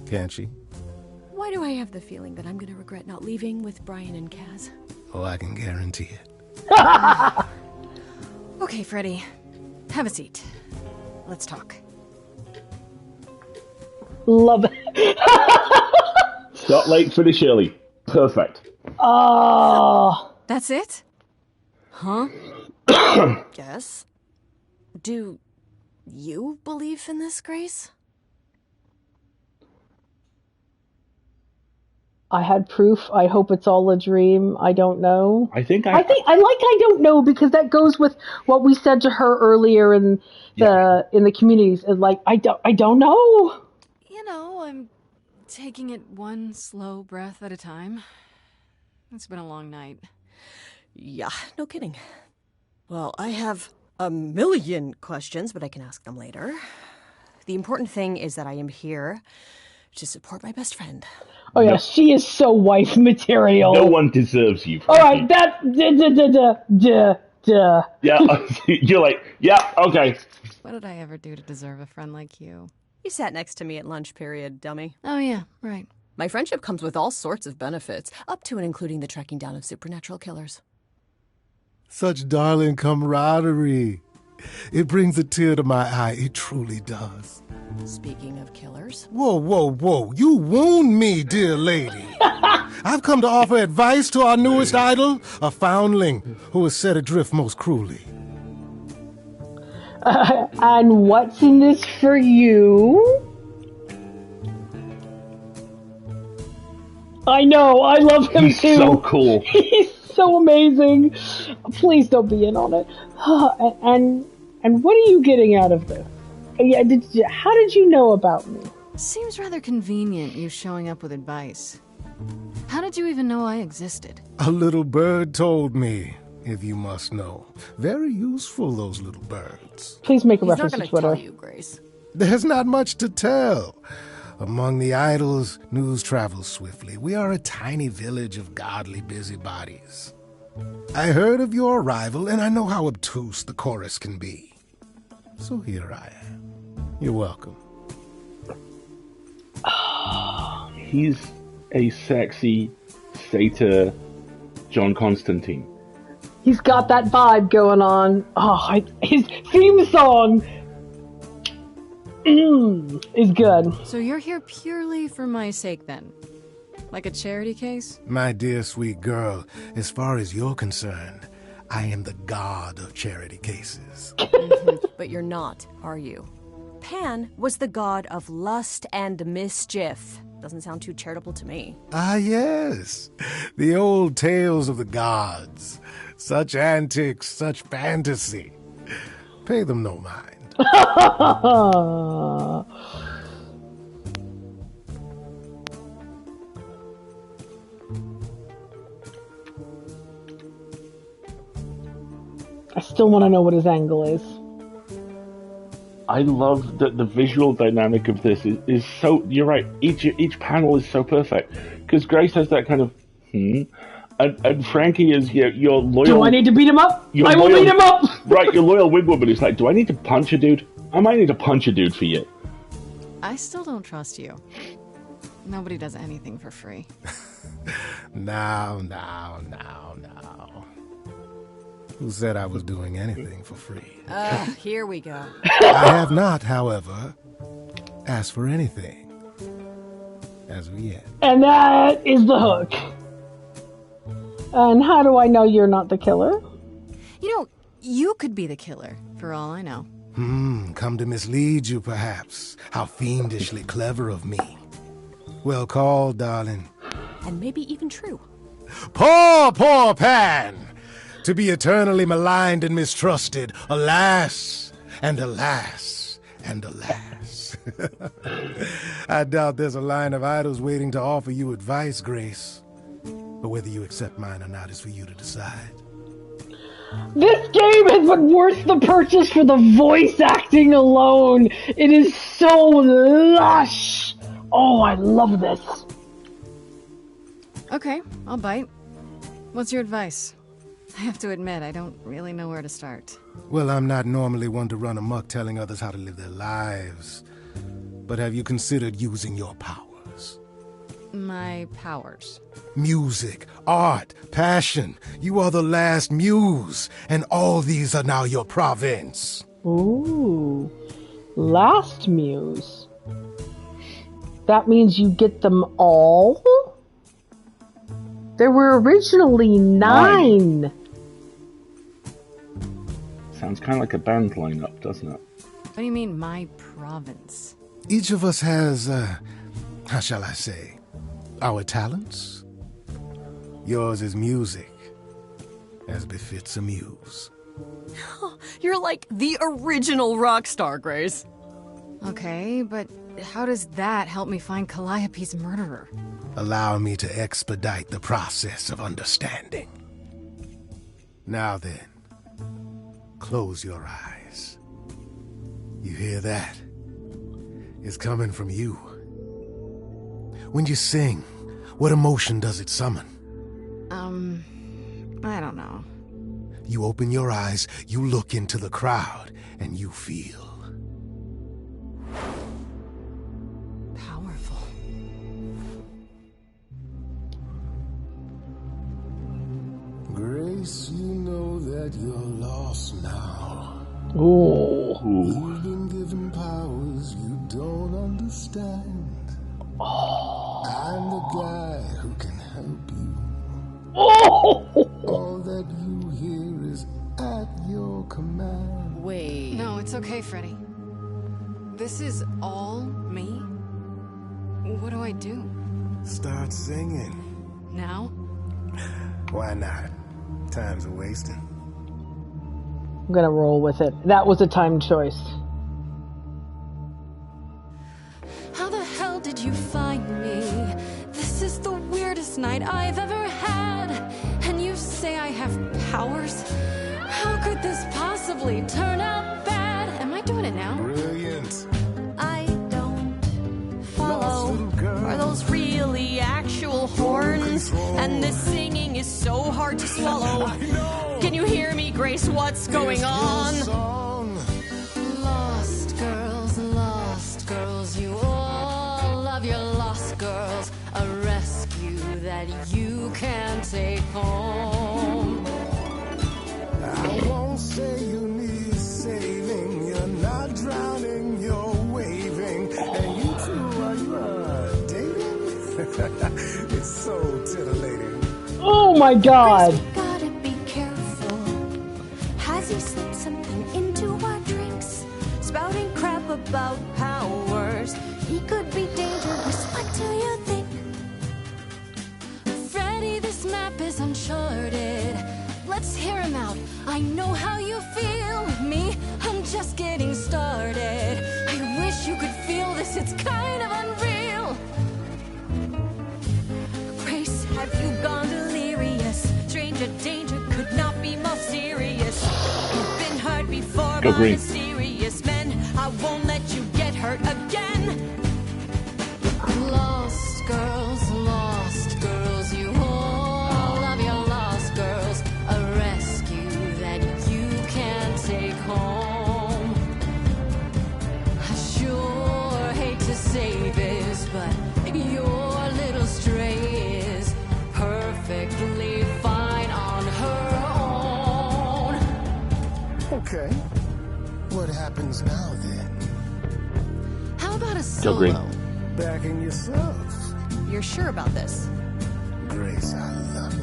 Speaker 12: can't she?
Speaker 4: Why do I have the feeling that I'm going to regret not leaving with Brian and Kaz?
Speaker 12: Oh, I can guarantee it.
Speaker 3: Okay, Freddy. Have a seat. Let's talk.
Speaker 1: Love it.
Speaker 2: Start late, finish early. Perfect.
Speaker 1: Oh.
Speaker 3: That's it?
Speaker 4: Huh? Yes. Do you believe in this, Grace?
Speaker 1: I had proof. I hope it's all a dream. I don't know.
Speaker 2: I think
Speaker 1: I don't know, because that goes with what we said to her earlier in the communities. Like, I don't know.
Speaker 3: You know, I'm taking it one slow breath at a time. It's been a long night.
Speaker 4: Yeah, no kidding. Well, I have a million questions, but I can ask them later. The important thing is that I am here to support my best friend.
Speaker 1: Oh yeah, she is so wife material.
Speaker 2: No one deserves you.
Speaker 1: All right, that
Speaker 2: Yeah, you're like, yeah, okay.
Speaker 3: What did I ever do to deserve a friend like you?
Speaker 4: You sat next to me at lunch period, dummy.
Speaker 3: Oh yeah, right.
Speaker 4: My friendship comes with all sorts of benefits, up to and including the tracking down of supernatural killers.
Speaker 12: Such darling camaraderie. It brings a tear to my eye. It truly does.
Speaker 4: Speaking of killers.
Speaker 12: Whoa. You wound me, dear lady. I've come to offer advice to our newest idol, a foundling who was set adrift most cruelly.
Speaker 1: And what's in this for you? I know, I love him
Speaker 2: He's
Speaker 1: too.
Speaker 2: so cool.
Speaker 1: He's so amazing. Please don't be in on it. And what are you getting out of this? Yeah, how did you know about me?
Speaker 3: Seems rather convenient, you showing up with advice. How did you even know I existed?
Speaker 12: A little bird told me, if you must know. Very useful, those little birds.
Speaker 1: Please make a
Speaker 4: He's
Speaker 1: reference
Speaker 4: not
Speaker 1: to
Speaker 4: gonna
Speaker 1: Twitter.
Speaker 4: tell you, Grace.
Speaker 12: There's not much to tell. Among the idols, news travels swiftly. We are a tiny village of godly busybodies. I heard of your arrival, and I know how obtuse the chorus can be. So here I am. You're welcome.
Speaker 2: He's a sexy satyr John Constantine.
Speaker 1: He's got that vibe going on. His theme song is good.
Speaker 3: So you're here purely for my sake, then? Like a charity case?
Speaker 12: My dear sweet girl, as far as you're concerned, I am the god of charity cases.
Speaker 4: But you're not, are you? Pan was the god of lust and mischief. Doesn't sound too charitable to me.
Speaker 12: Ah, yes. The old tales of the gods. Such antics, such fantasy. Pay them no mind.
Speaker 1: I still want to know what his angle is.
Speaker 2: I love that the visual dynamic of this is so. You're right. Each panel is so perfect because Grace has that kind of and Frankie is your loyal.
Speaker 1: Do I need to beat him up? I will beat him up.
Speaker 2: Right, your loyal wigwoman is like, do I need to punch a dude? I might need to punch a dude for you.
Speaker 3: I still don't trust you. Nobody does anything for free.
Speaker 12: Now. Who said I was doing anything for free?
Speaker 4: Here we go.
Speaker 12: I have not, however, asked for anything as of yet.
Speaker 1: And that is the hook. And how do I know you're not the killer?
Speaker 3: You know, you could be the killer, for all I know.
Speaker 12: Come to mislead you, perhaps. How fiendishly clever of me. Well called, darling.
Speaker 4: And maybe even true.
Speaker 12: Poor Pan! To be eternally maligned and mistrusted, alas, and alas, and alas. I doubt there's a line of idols waiting to offer you advice, Grace. But whether you accept mine or not is for you to decide.
Speaker 1: This game has been worth the purchase for the voice acting alone. It is so lush. Oh, I love this.
Speaker 3: Okay, I'll bite. What's your advice? I have to admit, I don't really know where to start.
Speaker 12: Well, I'm not normally one to run amok telling others how to live their lives. But have you considered using your powers?
Speaker 3: My powers?
Speaker 12: Music, art, passion. You are the last muse, and all these are now your province.
Speaker 1: Ooh, last muse. That means you get them all? There were originally 9.
Speaker 2: Sounds kind of like a band lineup, doesn't it?
Speaker 3: What do you mean, my province?
Speaker 12: Each of us has, how shall I say, our talents. Yours is music, as befits a muse.
Speaker 4: You're like the original rock star, Grace.
Speaker 3: Okay, but how does that help me find Calliope's murderer?
Speaker 12: Allow me to expedite the process of understanding. Now then, close your eyes. You hear that? It's coming from you. When you sing, what emotion does it summon?
Speaker 3: I don't know.
Speaker 12: You open your eyes, you look into the crowd, and you feel
Speaker 3: powerful.
Speaker 12: Grace, you know that you're lost now.
Speaker 1: Ooh.
Speaker 12: You've been given powers you don't understand. I'm the guy who can help you. All that you hear is at your command.
Speaker 4: Wait.
Speaker 3: No, it's okay, Freddy. This is all me? What do I do?
Speaker 12: Start singing.
Speaker 3: Now?
Speaker 12: Why not? Time's a wasting.
Speaker 1: I'm gonna roll with it. That was a timed choice.
Speaker 8: How the hell did you find me? This is the weirdest night I've ever had. And you say I have powers? How could this possibly turn out bad? Am I doing it now?
Speaker 12: Brilliant.
Speaker 4: I don't follow. Are those really actual horns? And this singing is so hard hard to swallow. Can you hear me, Grace? What's going on?
Speaker 8: Lost girls, you all love your lost girls. A rescue that you can take home.
Speaker 12: I won't say you need saving. You're not drowning, you're waving. And you two are dating? It's so titillating.
Speaker 1: Oh my God.
Speaker 8: Grace, we gotta be careful. Has he slipped something into our drinks? Spouting crap about powers. He could be dangerous. What do you think? Freddy, this map is uncharted. Let's hear him out. I know how you feel with me. I'm just getting started. I wish you could feel this. It's kind of unreal. Grace, have you gone delirious? Stranger danger could not be more serious. You've been hurt before by mysterious men. I won't let you get hurt again. Lost girls, you all love your lost girls. A rescue that you can take home. I sure hate to say this, but your little stray is perfectly fine on her own.
Speaker 12: Okay. What happens now then?
Speaker 8: How about a solo?
Speaker 12: Backing yourself.
Speaker 4: You're sure about this?
Speaker 12: Grace, I love it.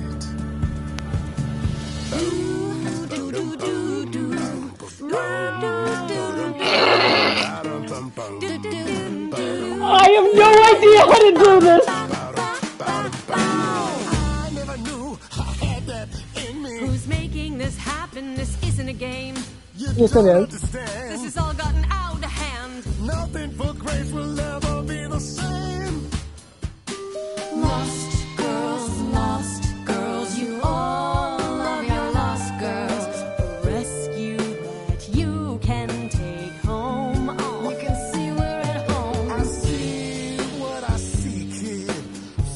Speaker 1: I have no idea how to do this.
Speaker 12: I never knew I had that in me.
Speaker 4: Who's making this happen? This isn't a game.
Speaker 1: Yes, it is.
Speaker 4: This has all gotten out of hand.
Speaker 12: Nothing for Grace will ever be the same.
Speaker 8: Lost girls, you all love your lost girls. A rescue that you can take home. Oh, you can see we're at home.
Speaker 12: I see what I see, kid.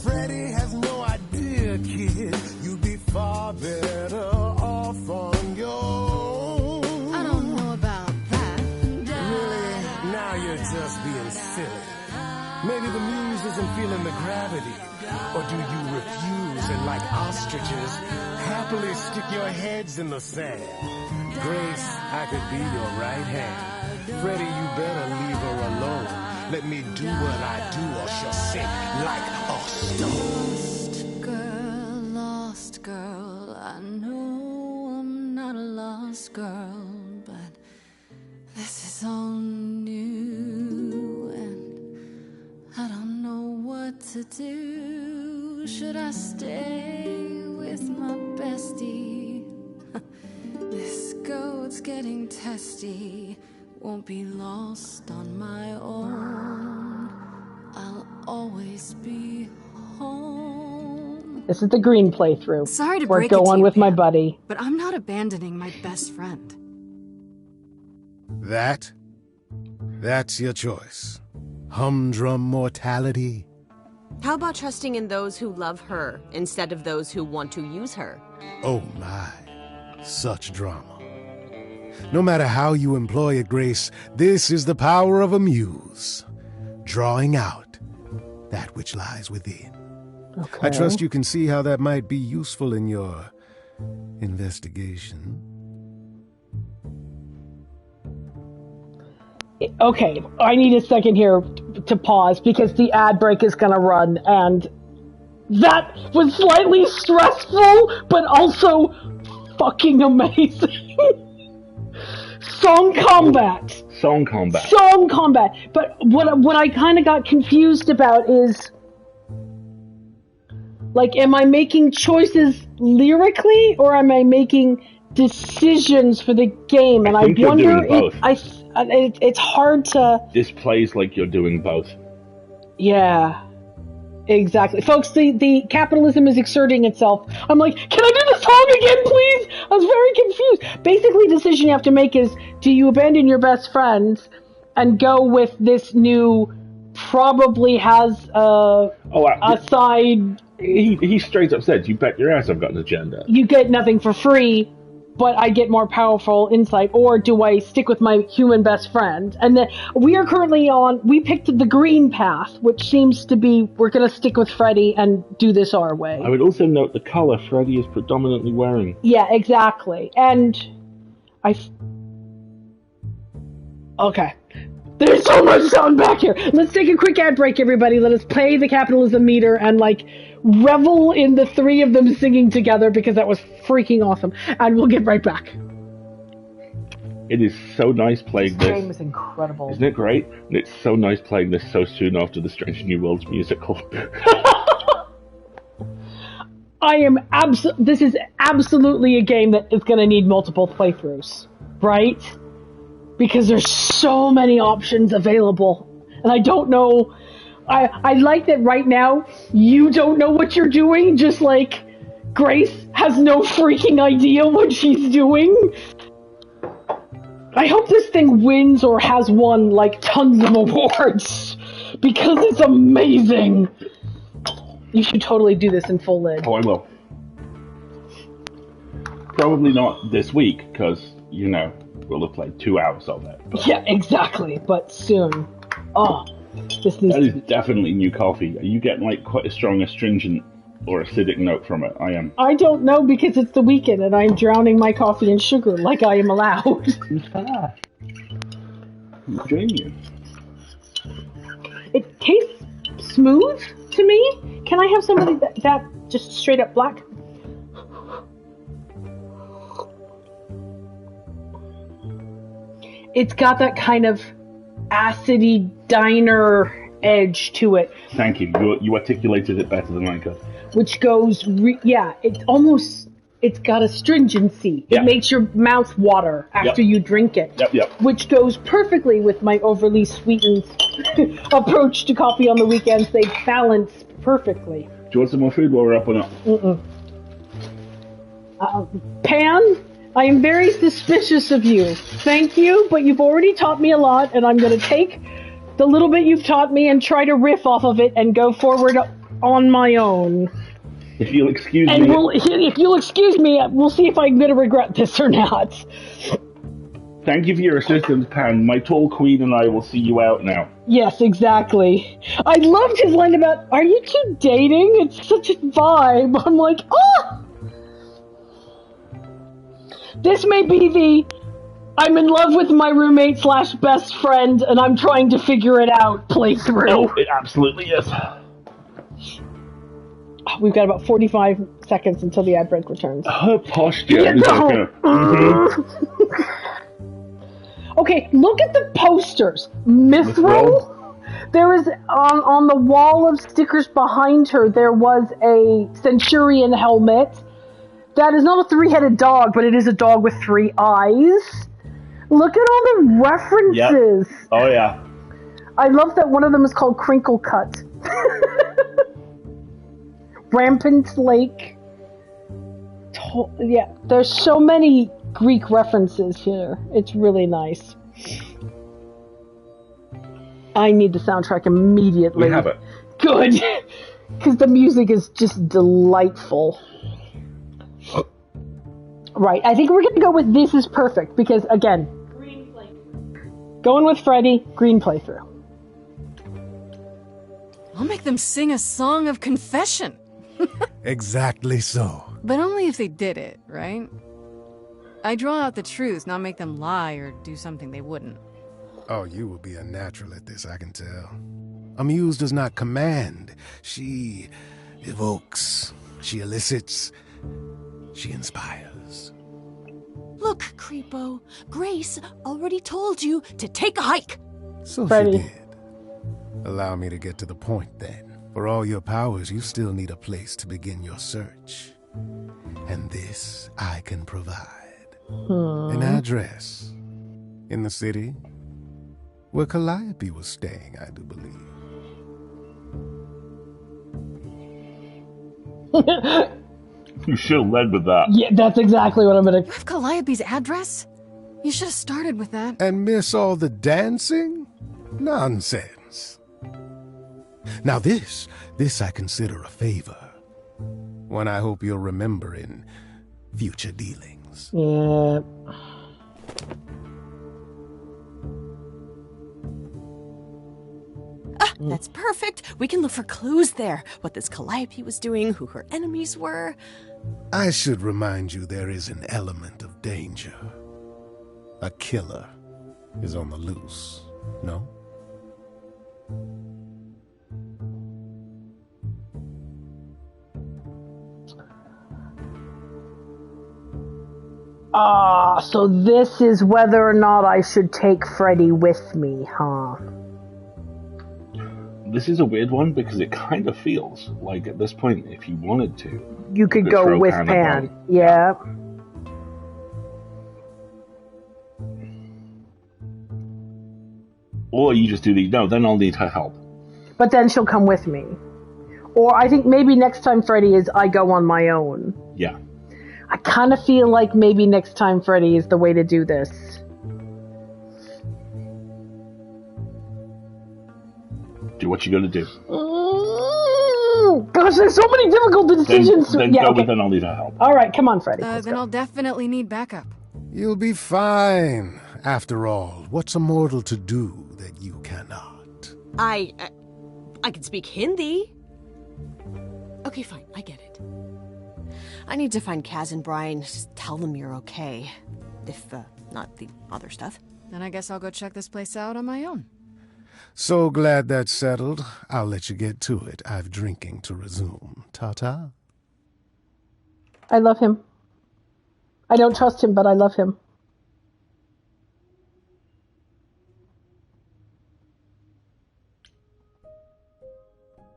Speaker 12: Freddy has no idea, kid. You'd be far better off on your own.
Speaker 8: I don't know about that.
Speaker 12: Really? Now you're just being silly. Maybe the muse isn't feeling the gravity. Or do you refuse and, like ostriches, happily stick your heads in the sand? Grace, I could be your right hand. Freddy, you better leave her alone. Let me do what I do or she'll sink like a stone.
Speaker 8: Lost girl, I know I'm not a lost girl, but this is all new and I don't know what to do. Should I stay with my bestie? This goat's getting testy. Won't be lost on my own. I'll always be home.
Speaker 1: This is the green playthrough.
Speaker 3: Sorry to
Speaker 1: We're
Speaker 3: break it to
Speaker 1: going
Speaker 3: you,
Speaker 1: with my
Speaker 3: Pam,
Speaker 1: buddy.
Speaker 3: but I'm not abandoning my best friend.
Speaker 12: That's your choice. Humdrum mortality.
Speaker 4: How about trusting in those who love her instead of those who want to use her?
Speaker 12: Oh my, such drama. No matter how you employ it, Grace, this is the power of a muse. Drawing out that which lies within.
Speaker 1: Okay.
Speaker 12: I trust you can see how that might be useful in your investigation.
Speaker 1: Okay, I need a second here to pause because the ad break is going to run, and that was slightly stressful, but also fucking amazing. Song combat. But what I kind of got confused about is, like, am I making choices lyrically, or am I making decisions for the game? And I
Speaker 2: think you're
Speaker 1: wonder
Speaker 2: doing
Speaker 1: if it's hard to.
Speaker 2: This plays like you're doing both.
Speaker 1: Yeah, exactly, folks. The capitalism is exerting itself. I'm like, can I do the song again, please? I was very confused. Basically, the decision you have to make is: do you abandon your best friends and go with this new probably has a side.
Speaker 2: He straight up said, "You bet your ass I've got an agenda."
Speaker 1: You get nothing for free, but I get more powerful insight. Or do I stick with my human best friend? And then we are currently we picked the green path, which seems to be, we're going to stick with Freddy and do this our way.
Speaker 2: I would also note the color Freddy is predominantly wearing.
Speaker 1: Yeah, exactly. And okay. There's so much sound back here. Let's take a quick ad break, everybody. Let us play the capitalism meter and, revel in the three of them singing together, because that was freaking awesome. And we'll get right back.
Speaker 2: It is so nice playing this.
Speaker 1: This game is incredible.
Speaker 2: Isn't it great? And it's so nice playing this so soon after the Strange New Worlds musical. This is absolutely a game that is going to need multiple playthroughs, right? Because there's so many options available. And I don't know. I like that right now you don't know what you're doing, just like Grace has no freaking idea what she's doing. I hope this thing wins or has won tons of awards, because it's amazing. You should totally do this in full lid. Oh, I will. Probably not this week, because, we'll have played 2 hours of it.
Speaker 1: But... Yeah, exactly, but soon. Oh, this needs
Speaker 2: That is definitely new coffee. Are you getting, quite a strong astringent or acidic note from it? I am.
Speaker 1: I don't know, because it's the weekend and I'm drowning my coffee in sugar like I am allowed.
Speaker 2: Enjoying you.
Speaker 1: It tastes smooth to me. Can I have somebody that just straight up black? It's got that kind of acidy diner edge to it.
Speaker 2: Thank you. You articulated it better than I could.
Speaker 1: Which goes, it's got astringency.
Speaker 2: Yeah.
Speaker 1: It makes your mouth water after you drink it.
Speaker 2: Yep.
Speaker 1: Which goes perfectly with my overly sweetened approach to coffee on the weekends. They balance perfectly.
Speaker 2: Do you want some more food while we're up or not?
Speaker 1: Pan, I am very suspicious of you. Thank you, but you've already taught me a lot, and I'm going to take the little bit you've taught me and try to riff off of it and go forward on my own.
Speaker 2: If you'll excuse me...
Speaker 1: If you'll excuse me, we'll see if I'm going to regret this or not.
Speaker 2: Thank you for your assistance, Pan. My tall queen and I will see you out now.
Speaker 1: Yes, exactly. I loved his line about, are you two dating? It's such a vibe. I'm like, oh! This may be I'm in love with my roommate / best friend and I'm trying to figure it out playthrough.
Speaker 2: Oh, it absolutely is.
Speaker 1: We've got about 45 seconds until the ad break returns.
Speaker 2: Her posture is
Speaker 1: Okay, look at the posters. Mithril? There is, on the wall of stickers behind her, there was a Centurion helmet. That is not a 3-headed dog, but it is a dog with 3 eyes. Look at all the references.
Speaker 2: Yep. Oh, yeah.
Speaker 1: I love that one of them is called Crinkle Cut. Rampant Lake. Yeah, there's so many Greek references here. It's really nice. I need the soundtrack immediately.
Speaker 2: We have it.
Speaker 1: Good. Because the music is just delightful. Right, I think we're going to go with This Is Perfect, because, again, green playthrough. Going with Freddy, green playthrough.
Speaker 3: I'll make them sing a song of confession.
Speaker 12: Exactly so.
Speaker 3: But only if they did it, right? I draw out the truth, not make them lie or do something they wouldn't.
Speaker 12: Oh, you will be a natural at this, I can tell. A muse does not command. She evokes. She elicits. She inspires.
Speaker 4: Look, Creepo, Grace already told you to take a hike.
Speaker 12: So
Speaker 1: Freddy.
Speaker 12: she did. Allow me to get to the point then. For all your powers, you still need a place to begin your search. And this I can provide. An address. In the city. Where Calliope was staying, I do believe.
Speaker 2: You should have led with that.
Speaker 1: Yeah, that's exactly what I'm going to...
Speaker 3: You have Calliope's address? You should have started with that.
Speaker 12: And miss all the dancing? Nonsense. Now this I consider a favor. One I hope you'll remember in future dealings.
Speaker 1: Yeah.
Speaker 4: That's perfect. We can look for clues there. What this Calliope was doing, who her enemies were.
Speaker 12: I should remind you there is an element of danger. A killer is on the loose, no?
Speaker 1: So this is whether or not I should take Freddy with me, huh?
Speaker 2: This is a weird one because it kind of feels like at this point, if you wanted to,
Speaker 1: you could go
Speaker 2: throw
Speaker 1: with Pan. Yeah.
Speaker 2: Or you just do the, no, then I'll need her help.
Speaker 1: But then she'll come with me. Or I think maybe next time Freddy is I go on my own.
Speaker 2: Yeah.
Speaker 1: I kind of feel like maybe next time Freddy is the way to do this.
Speaker 2: Do what you gotta do.
Speaker 1: Gosh, there's so many difficult decisions.
Speaker 2: Then
Speaker 1: yeah,
Speaker 2: go
Speaker 1: okay.
Speaker 2: with then I'll need her help.
Speaker 1: All right, come on, Freddy.
Speaker 3: Then I'll definitely need backup.
Speaker 12: You'll be fine. After all, what's a mortal to do that you cannot?
Speaker 4: I can speak Hindi. Okay, fine, I get it. I need to find Kaz and Brian. Just tell them you're okay. If, not the other stuff.
Speaker 3: Then I guess I'll go check this place out on my own.
Speaker 12: So glad that's settled. I'll let you get to it. I've drinking to resume. Ta-ta.
Speaker 1: I love him. I don't trust him, but I love him.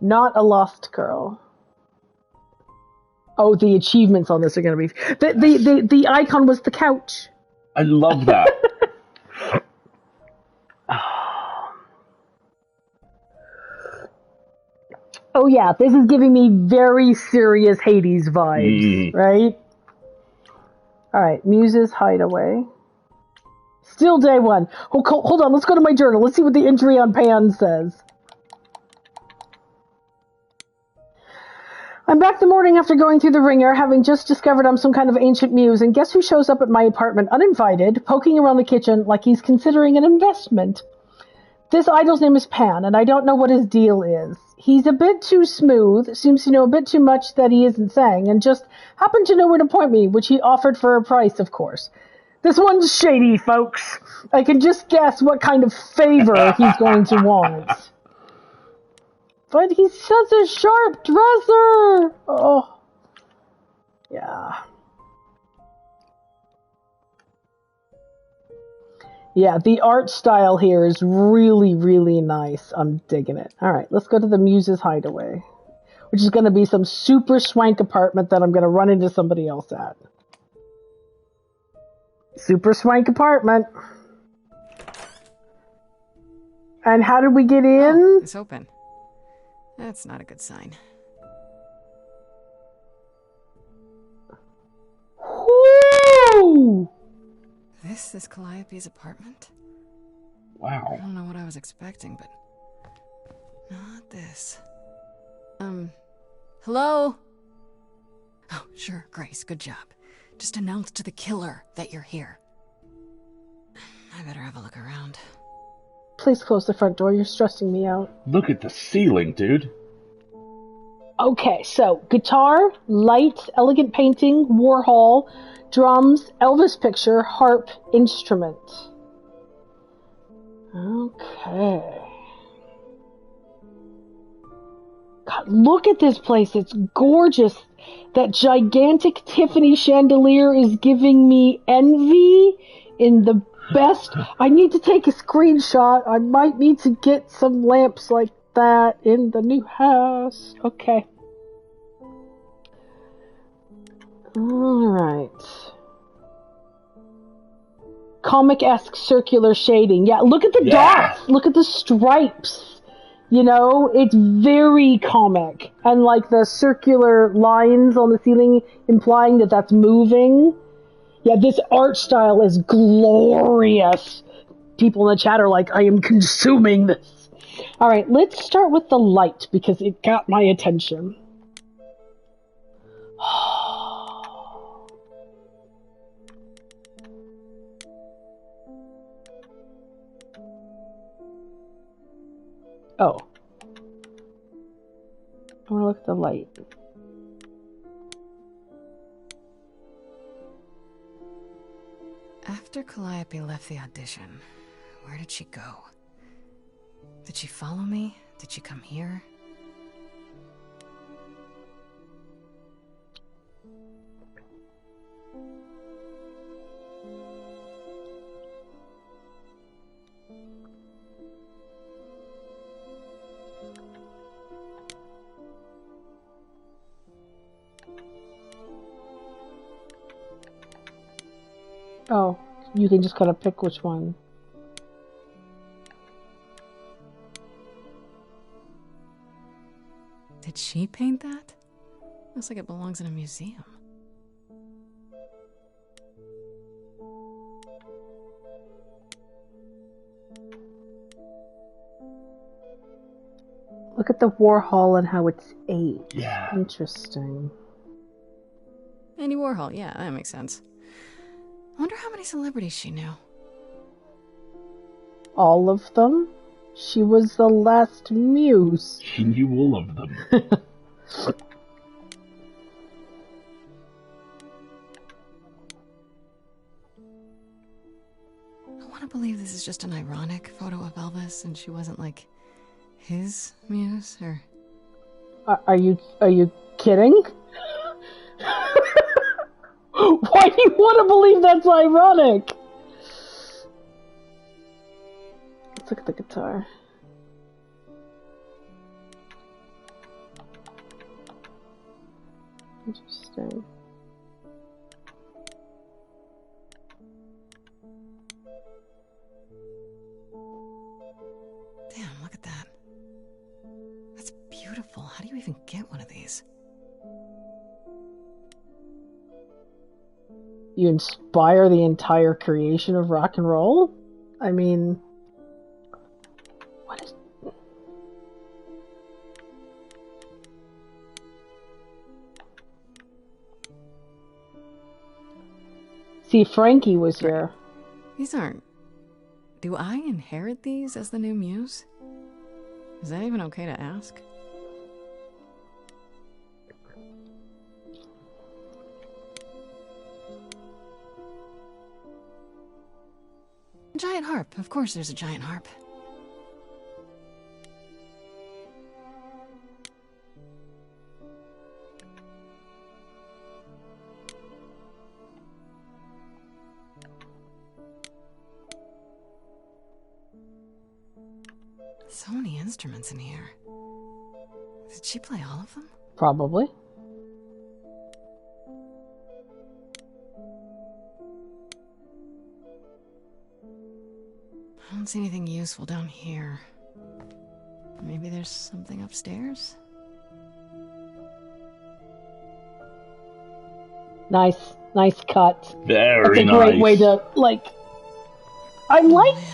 Speaker 1: Not a lost girl. Oh, the achievements on this are going to be... The icon was the couch.
Speaker 2: I love that.
Speaker 1: Oh yeah, this is giving me very serious Hades vibes, right? Alright, Muse's Hideaway. Still day one. Oh, hold on, let's go to my journal. Let's see what the entry on Pan says. I'm back the morning after going through the ringer, having just discovered I'm some kind of ancient muse, and guess who shows up at my apartment uninvited, poking around the kitchen like he's considering an investment. This idol's name is Pan, and I don't know what his deal is. He's a bit too smooth, seems to know a bit too much that he isn't saying, and just happened to know where to point me, which he offered for a price, of course. This one's shady, folks. I can just guess what kind of favor he's going to want. But he's such a sharp dresser! Oh. Yeah. Yeah, the art style here is really, really nice. I'm digging it. Alright, let's go to the Muse's Hideaway. Which is going to be some super swank apartment that I'm going to run into somebody else at. Super swank apartment. And how did we get in?
Speaker 3: Oh, it's open. That's not a good sign.
Speaker 1: Woo!
Speaker 3: This is Calliope's apartment?
Speaker 2: Wow.
Speaker 3: I don't know what I was expecting, but not this. Hello? Oh, sure, Grace, good job. Just announce to the killer that you're here. I better have a look around.
Speaker 1: Please close the front door, you're stressing me out.
Speaker 2: Look at the ceiling, dude.
Speaker 1: Okay, so guitar, lights, elegant painting, Warhol, drums, Elvis picture, harp, instrument. Okay. God, look at this place. It's gorgeous. That gigantic Tiffany chandelier is giving me envy in the best. I need to take a screenshot. I might need to get some lamps like that in the new house. Okay. Alright. Comic-esque circular shading. Yeah, look at the dots. Look at the stripes. You know, it's very comic. And like the circular lines on the ceiling implying that that's moving. Yeah, this art style is glorious. People in the chat are like, I am consuming this. All right, let's start with the light because it got my attention. Oh. I want to look at the light.
Speaker 3: After Calliope left the audition, where did she go? Did she follow me? Did she come here?
Speaker 1: Oh, you can just kind of pick which one.
Speaker 3: Did she paint that? Looks like it belongs in a museum.
Speaker 1: Look at the Warhol and how it's aged.
Speaker 2: Yeah.
Speaker 1: Interesting.
Speaker 3: Andy Warhol, yeah, that makes sense. I wonder how many celebrities she knew.
Speaker 1: All of them? She was the last muse.
Speaker 2: She knew all of them.
Speaker 3: I want to believe this is just an ironic photo of Elvis and she wasn't like his muse or...
Speaker 1: Are you kidding? Why do you want to believe that's ironic? Let's look at the guitar. Interesting.
Speaker 3: Damn, look at that. That's beautiful. How do you even get one of these?
Speaker 1: You inspire the entire creation of rock and roll? I mean, what is... See, Frankie was here.
Speaker 3: These aren't... Do I inherit these as the new muse? Is that even okay to ask? A giant harp. Of course there's a giant harp. So many instruments in here. Did she play all of them?
Speaker 1: Probably.
Speaker 3: I don't see anything useful down here. Maybe there's something upstairs?
Speaker 1: Nice cut.
Speaker 2: Very
Speaker 1: That's a
Speaker 2: nice.
Speaker 1: great way to, like... I like...
Speaker 3: Man.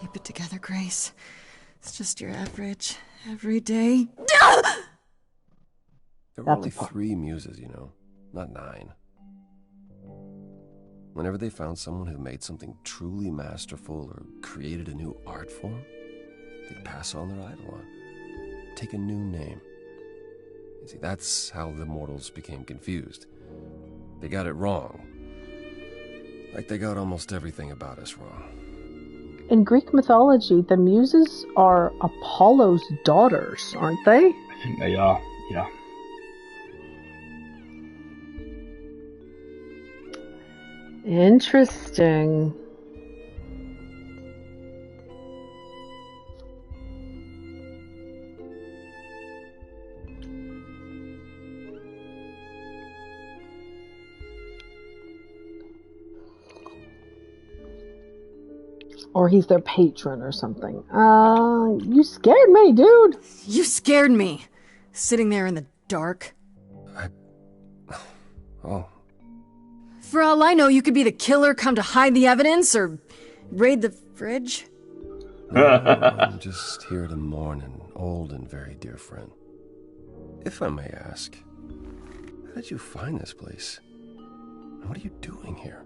Speaker 3: Keep it together, Grace. It's just your average, everyday...
Speaker 14: There were only 3 muses, you know, not 9. Whenever they found someone who made something truly masterful or created a new art form, they'd pass on their idol on, take a new name. You see, that's how the mortals became confused. They got it wrong. Like they got almost everything about us wrong.
Speaker 1: In Greek mythology, the muses are Apollo's daughters, aren't they?
Speaker 2: I think they are, yeah.
Speaker 1: Interesting. Or he's their patron or something. You scared me, dude.
Speaker 3: You scared me. Sitting there in the dark.
Speaker 14: Oh.
Speaker 3: For all I know, you could be the killer come to hide the evidence or raid the fridge.
Speaker 14: I'm just here to mourn an old and very dear friend. If I may ask, how did you find this place? And what are you doing here?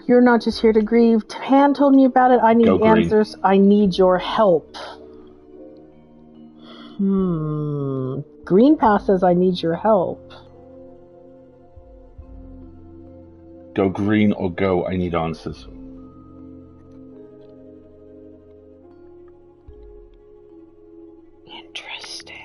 Speaker 1: You're not just here to grieve. Pan told me about it. I need answers. I need your help. Green Pass says I need your help.
Speaker 2: Go green or go, I need answers.
Speaker 1: Interesting.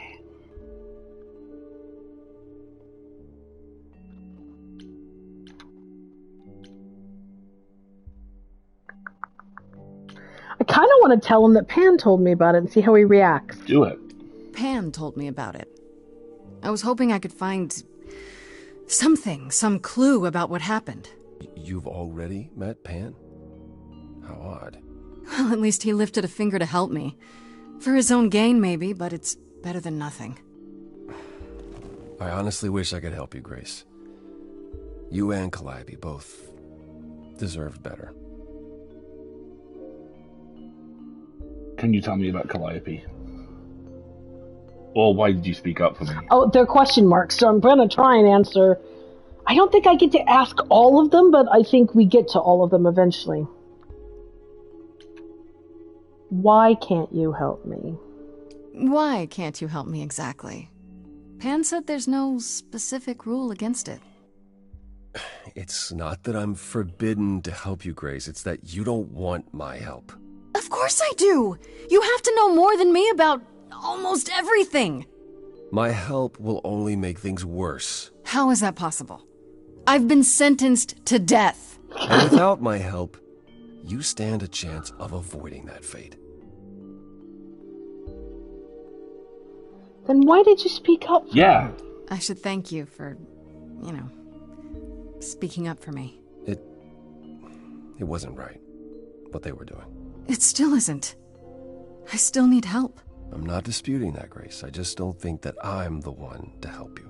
Speaker 1: I kind of want to tell him that Pan told me about it and see how he reacts.
Speaker 2: Do it.
Speaker 3: Pan told me about it. I was hoping I could find something, some clue about what happened.
Speaker 14: You've already met Pan? How odd.
Speaker 3: Well, at least he lifted a finger to help me. For his own gain, maybe, but it's better than nothing.
Speaker 14: I honestly wish I could help you, Grace. You and Calliope both deserved better.
Speaker 2: Can you tell me about Calliope? Or why did you speak up for me?
Speaker 1: Oh, they're question marks, so I'm going to try and answer. I don't think I get to ask all of them, but I think we get to all of them eventually. Why can't you help me?
Speaker 3: Why can't you help me exactly? Pan said there's no specific rule against it.
Speaker 14: It's not that I'm forbidden to help you, Grace. It's that you don't want my help.
Speaker 3: Of course I do! You have to know more than me about almost everything!
Speaker 14: My help will only make things worse.
Speaker 3: How is that possible? I've been sentenced to death.
Speaker 14: And without my help, you stand a chance of avoiding that fate.
Speaker 1: Then why did you speak up?
Speaker 2: Yeah.
Speaker 3: I should thank you for, speaking up for me.
Speaker 14: It wasn't right, what they were doing.
Speaker 3: It still isn't. I still need help.
Speaker 14: I'm not disputing that, Grace. I just don't think that I'm the one to help you.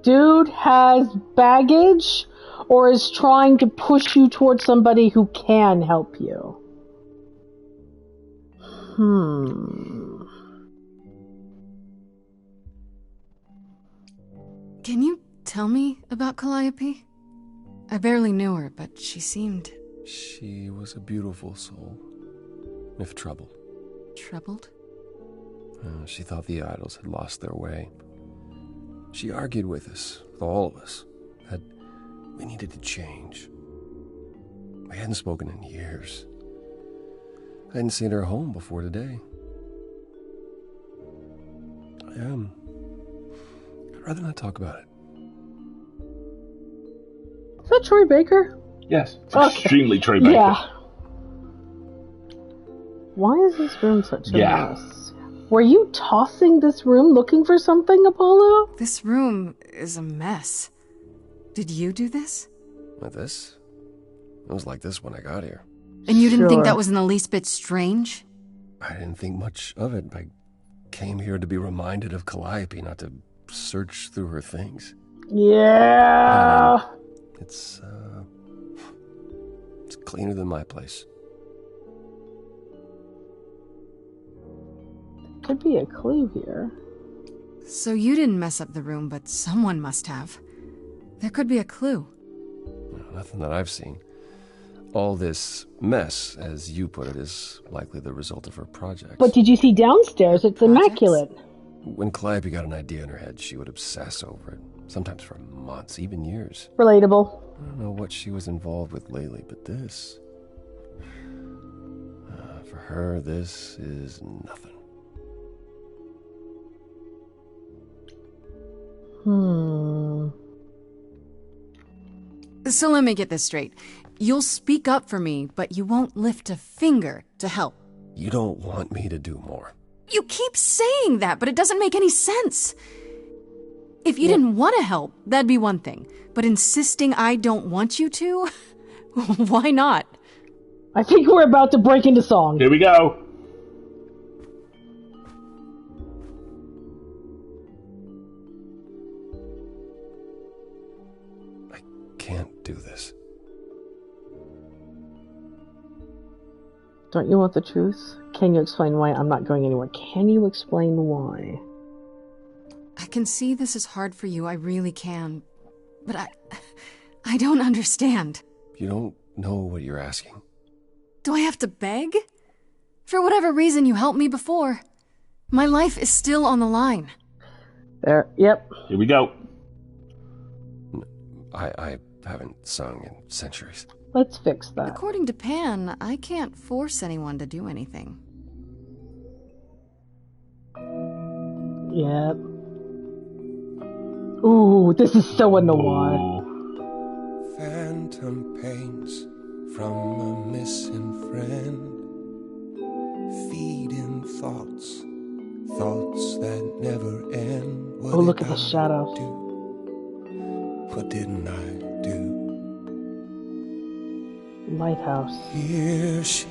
Speaker 1: Dude has baggage or is trying to push you towards somebody who can help you.
Speaker 3: Can you tell me about Calliope? I barely knew her, but she seemed...
Speaker 14: She was a beautiful soul, if troubled.
Speaker 3: Troubled?
Speaker 14: She thought the idols had lost their way. She argued with us, with all of us, that we needed to change. We hadn't spoken in years. I hadn't seen her home before today. I'd rather not talk about it.
Speaker 1: Is that Troy Baker?
Speaker 2: Yes, it's extremely Troy Baker.
Speaker 1: Yeah. Why is this room such a mess? Were you tossing this room looking for something, Apollo?
Speaker 3: This room is a mess. Did you do this?
Speaker 14: With this? It was like this when I got here.
Speaker 3: And you didn't think that was in the least bit strange?
Speaker 14: I didn't think much of it. I came here to be reminded of Calliope, not to search through her things.
Speaker 1: Yeah.
Speaker 14: It's cleaner than my place.
Speaker 1: Could be a clue here.
Speaker 3: So you didn't mess up the room, but someone must have. There could be a clue.
Speaker 14: Nothing that I've seen. All this mess, as you put it, is likely the result of her project.
Speaker 1: But did you see downstairs? It's immaculate.
Speaker 14: When Calliope got an idea in her head, she would obsess over it, sometimes for months, even years.
Speaker 1: Relatable.
Speaker 14: I don't know what she was involved with lately, but this... for her, this is nothing.
Speaker 3: So let me get this straight. You'll speak up for me, but you won't lift a finger to help.
Speaker 14: You don't want me to do more.
Speaker 3: You keep saying that, but it doesn't make any sense. If you didn't want to help, that'd be one thing. But insisting I don't want you to? Why not?
Speaker 1: I think we're about to break into song.
Speaker 2: Here we go.
Speaker 14: Can't do this.
Speaker 1: Don't you want the truth? Can you explain why I'm not going anywhere? Can you explain why?
Speaker 3: I can see this is hard for you, I really can. But I don't understand.
Speaker 14: You don't know what you're asking.
Speaker 3: Do I have to beg? For whatever reason you helped me before. My life is still on the line.
Speaker 1: There, yep.
Speaker 2: Here we go.
Speaker 14: I haven't sung in centuries.
Speaker 1: Let's fix that.
Speaker 3: According to Pan, I can't force anyone to do anything.
Speaker 1: Yep. Ooh, this is so annoying.
Speaker 15: Phantom pains from a missing friend, feeding thoughts that never end.
Speaker 1: Oh, look at the shadows.
Speaker 15: What didn't I do?
Speaker 1: Lighthouse.
Speaker 15: Here she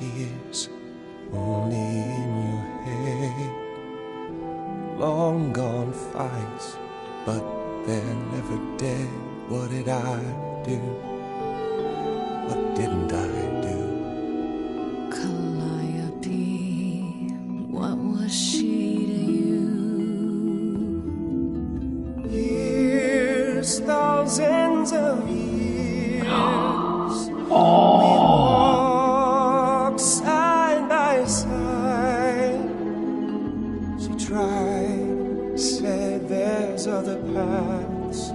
Speaker 15: is, only in your head. Long gone fights, but they're never dead. What did I do? What didn't I do?
Speaker 8: Calliope, what was she to you?
Speaker 15: Years, thousands of years.
Speaker 1: Oh.
Speaker 15: We walked side by side. She tried, said there's other paths.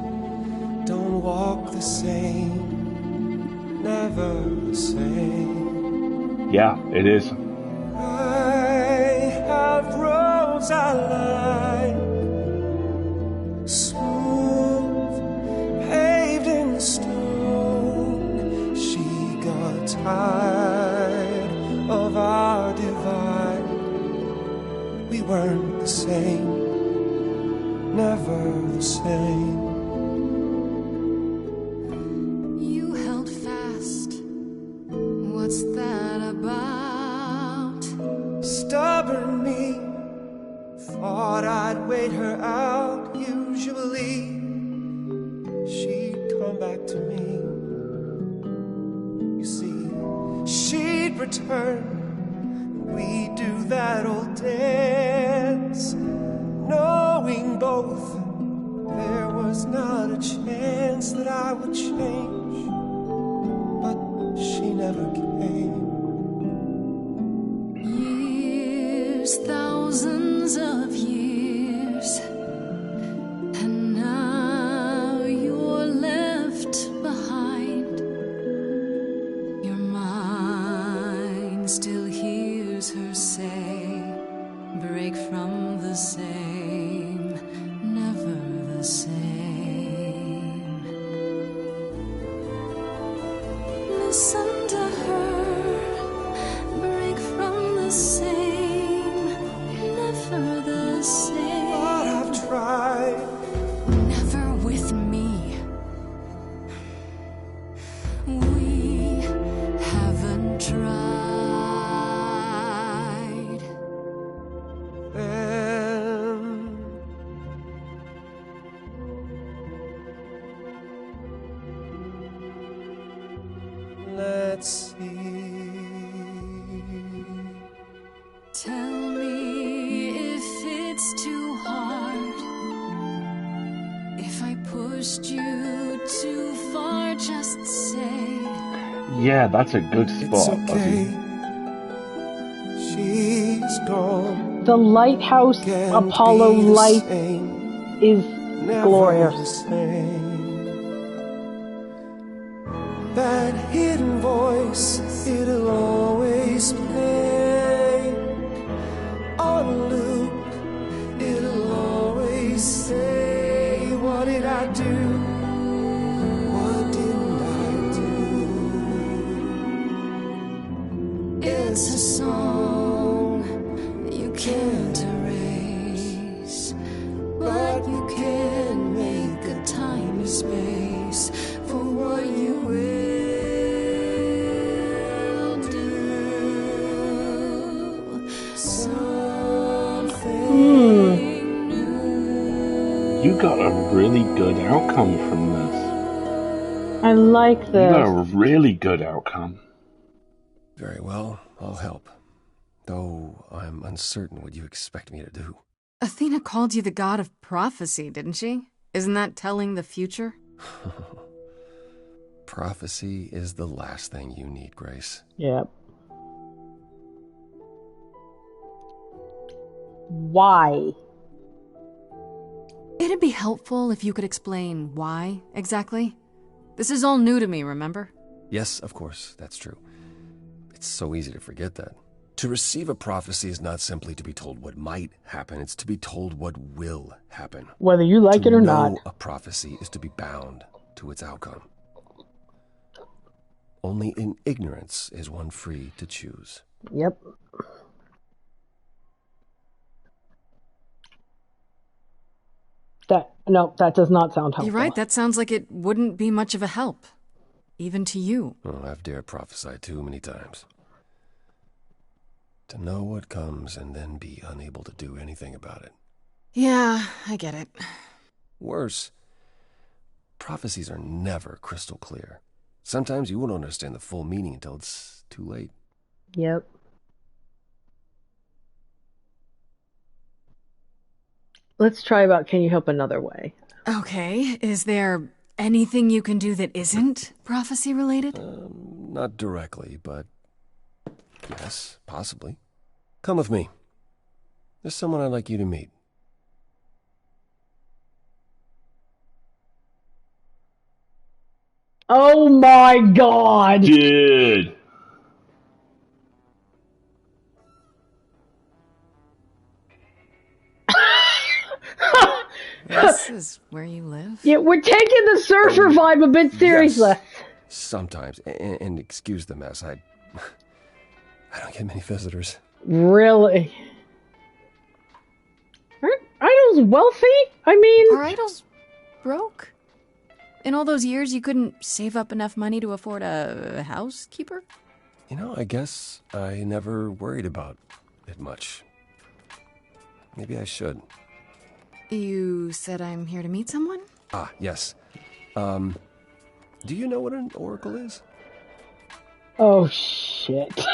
Speaker 15: Don't walk the same, never the same.
Speaker 2: Yeah, it is.
Speaker 15: I have roads I like, smooth, paved in stone. She got tired of our divide. We weren't the same, never the same.
Speaker 8: You held fast. What's that about?
Speaker 15: Stubborn me, thought I'd wait her out. Usually she'd come back to me. You see, she'd return. We'd do that old dance, knowing both there was not a chance that I would change. But she never came.
Speaker 8: Years, thousands of years, and now you're left behind. Your mind still hears her say, break from the same, never the same. Listen to her, break from the same, never the same.
Speaker 15: But I've tried.
Speaker 8: Never with me. We haven't tried.
Speaker 15: Then let's see.
Speaker 8: Tell me if it's too hard. If I pushed you too far, just say.
Speaker 2: Yeah, that's a good spot.
Speaker 15: It's okay. She's gone.
Speaker 1: The lighthouse Apollo light is glorious.
Speaker 15: That hidden voice, it'll always play on a loop. It'll always say, what did I do? What didn't I do?
Speaker 8: It's a song you can't erase, but you can make a tiny space for what you will do. Something new.
Speaker 2: You got a really good outcome from this.
Speaker 1: I like
Speaker 2: You
Speaker 1: this.
Speaker 2: got a really good outcome.
Speaker 14: Very well, I'll help. Though I'm uncertain what you expect me to do.
Speaker 3: Athena called you the god of prophecy, didn't she? Isn't that telling the future?
Speaker 14: Prophecy is the last thing you need, Grace.
Speaker 1: Yep. Why?
Speaker 3: It'd be helpful if you could explain why, exactly. This is all new to me, remember?
Speaker 14: Yes, of course, that's true. It's so easy to forget that. To receive a prophecy is not simply to be told what might happen, it's to be told what will happen.
Speaker 1: Whether you like it or not.
Speaker 14: To know a prophecy is to be bound to its outcome. Only in ignorance is one free to choose.
Speaker 1: Yep. That does not sound helpful.
Speaker 3: You're right, that sounds like it wouldn't be much of a help. Even to you.
Speaker 14: Oh, I've dared prophesy too many times. To know what comes and then be unable to do anything about it.
Speaker 3: Yeah, I get it.
Speaker 14: Worse, prophecies are never crystal clear. Sometimes you won't understand the full meaning until it's too late.
Speaker 1: Yep. Let's try about can you help another way?
Speaker 3: Okay, is there anything you can do that isn't prophecy related?
Speaker 14: Not directly, but yes, possibly. Come with me. There's someone I'd like you to meet.
Speaker 1: Oh my god!
Speaker 2: Dude!
Speaker 3: This is where you live?
Speaker 1: Yeah, we're taking the surfer vibe a bit seriously.
Speaker 14: Yes, sometimes. And excuse the mess. I don't get many visitors.
Speaker 1: Really? Aren't idols wealthy? I mean...
Speaker 3: Are idols broke? In all those years, you couldn't save up enough money to afford a housekeeper?
Speaker 14: You know, I guess I never worried about it much. Maybe I should.
Speaker 3: You said I'm here to meet someone?
Speaker 14: Ah, yes. Do you know what an oracle is?
Speaker 1: Oh, shit.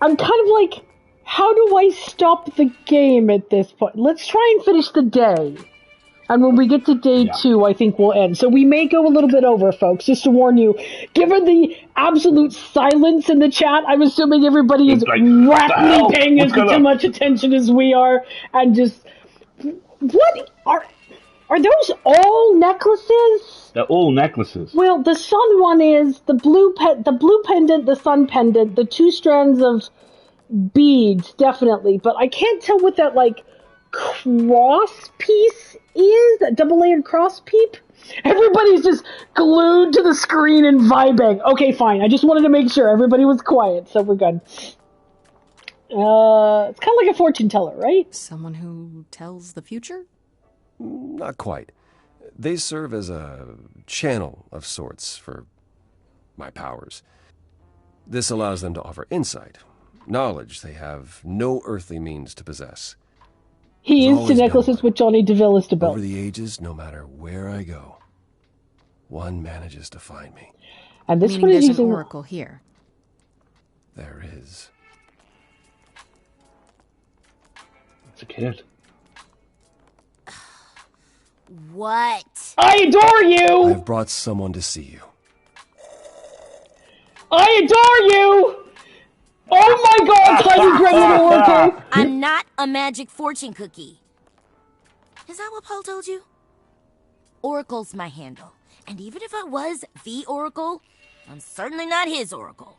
Speaker 1: I'm kind of like, how do I stop the game at this point? Let's try and finish the day. And when we get to day 2, I think we'll end. So we may go a little bit over, folks, just to warn you. Given the absolute silence in the chat, I'm assuming everybody is
Speaker 2: like,
Speaker 1: rapidly paying as much attention as we are. And just, what are those all necklaces?
Speaker 2: They're all necklaces.
Speaker 1: Well, the sun one is the blue pendant, the sun pendant, the 2 strands of beads, definitely. But I can't tell what that, like, cross piece is, that double-layered cross peep. Everybody's just glued to the screen and vibing. Okay, fine. I just wanted to make sure everybody was quiet, so we're good. It's kind of like a fortune teller, right?
Speaker 3: Someone who tells the future?
Speaker 14: Not quite. They serve as a channel of sorts for my powers. This allows them to offer insight, knowledge they have no earthly means to possess.
Speaker 1: He is to necklaces what Johnny DeVille is to belts.
Speaker 14: Over the ages, no matter where I go, one manages to find me.
Speaker 1: And this
Speaker 3: Meaning
Speaker 1: one is
Speaker 3: there's
Speaker 1: using
Speaker 3: an oracle here.
Speaker 14: There is.
Speaker 2: It's a kid.
Speaker 9: What?
Speaker 1: I adore you!
Speaker 14: I've brought someone to see you.
Speaker 1: I adore you! Oh my god, Tiny Gremlin Oracle!
Speaker 9: I'm not a magic fortune cookie. Is that what Paul told you? Oracle's my handle. And even if I was the Oracle, I'm certainly not his Oracle.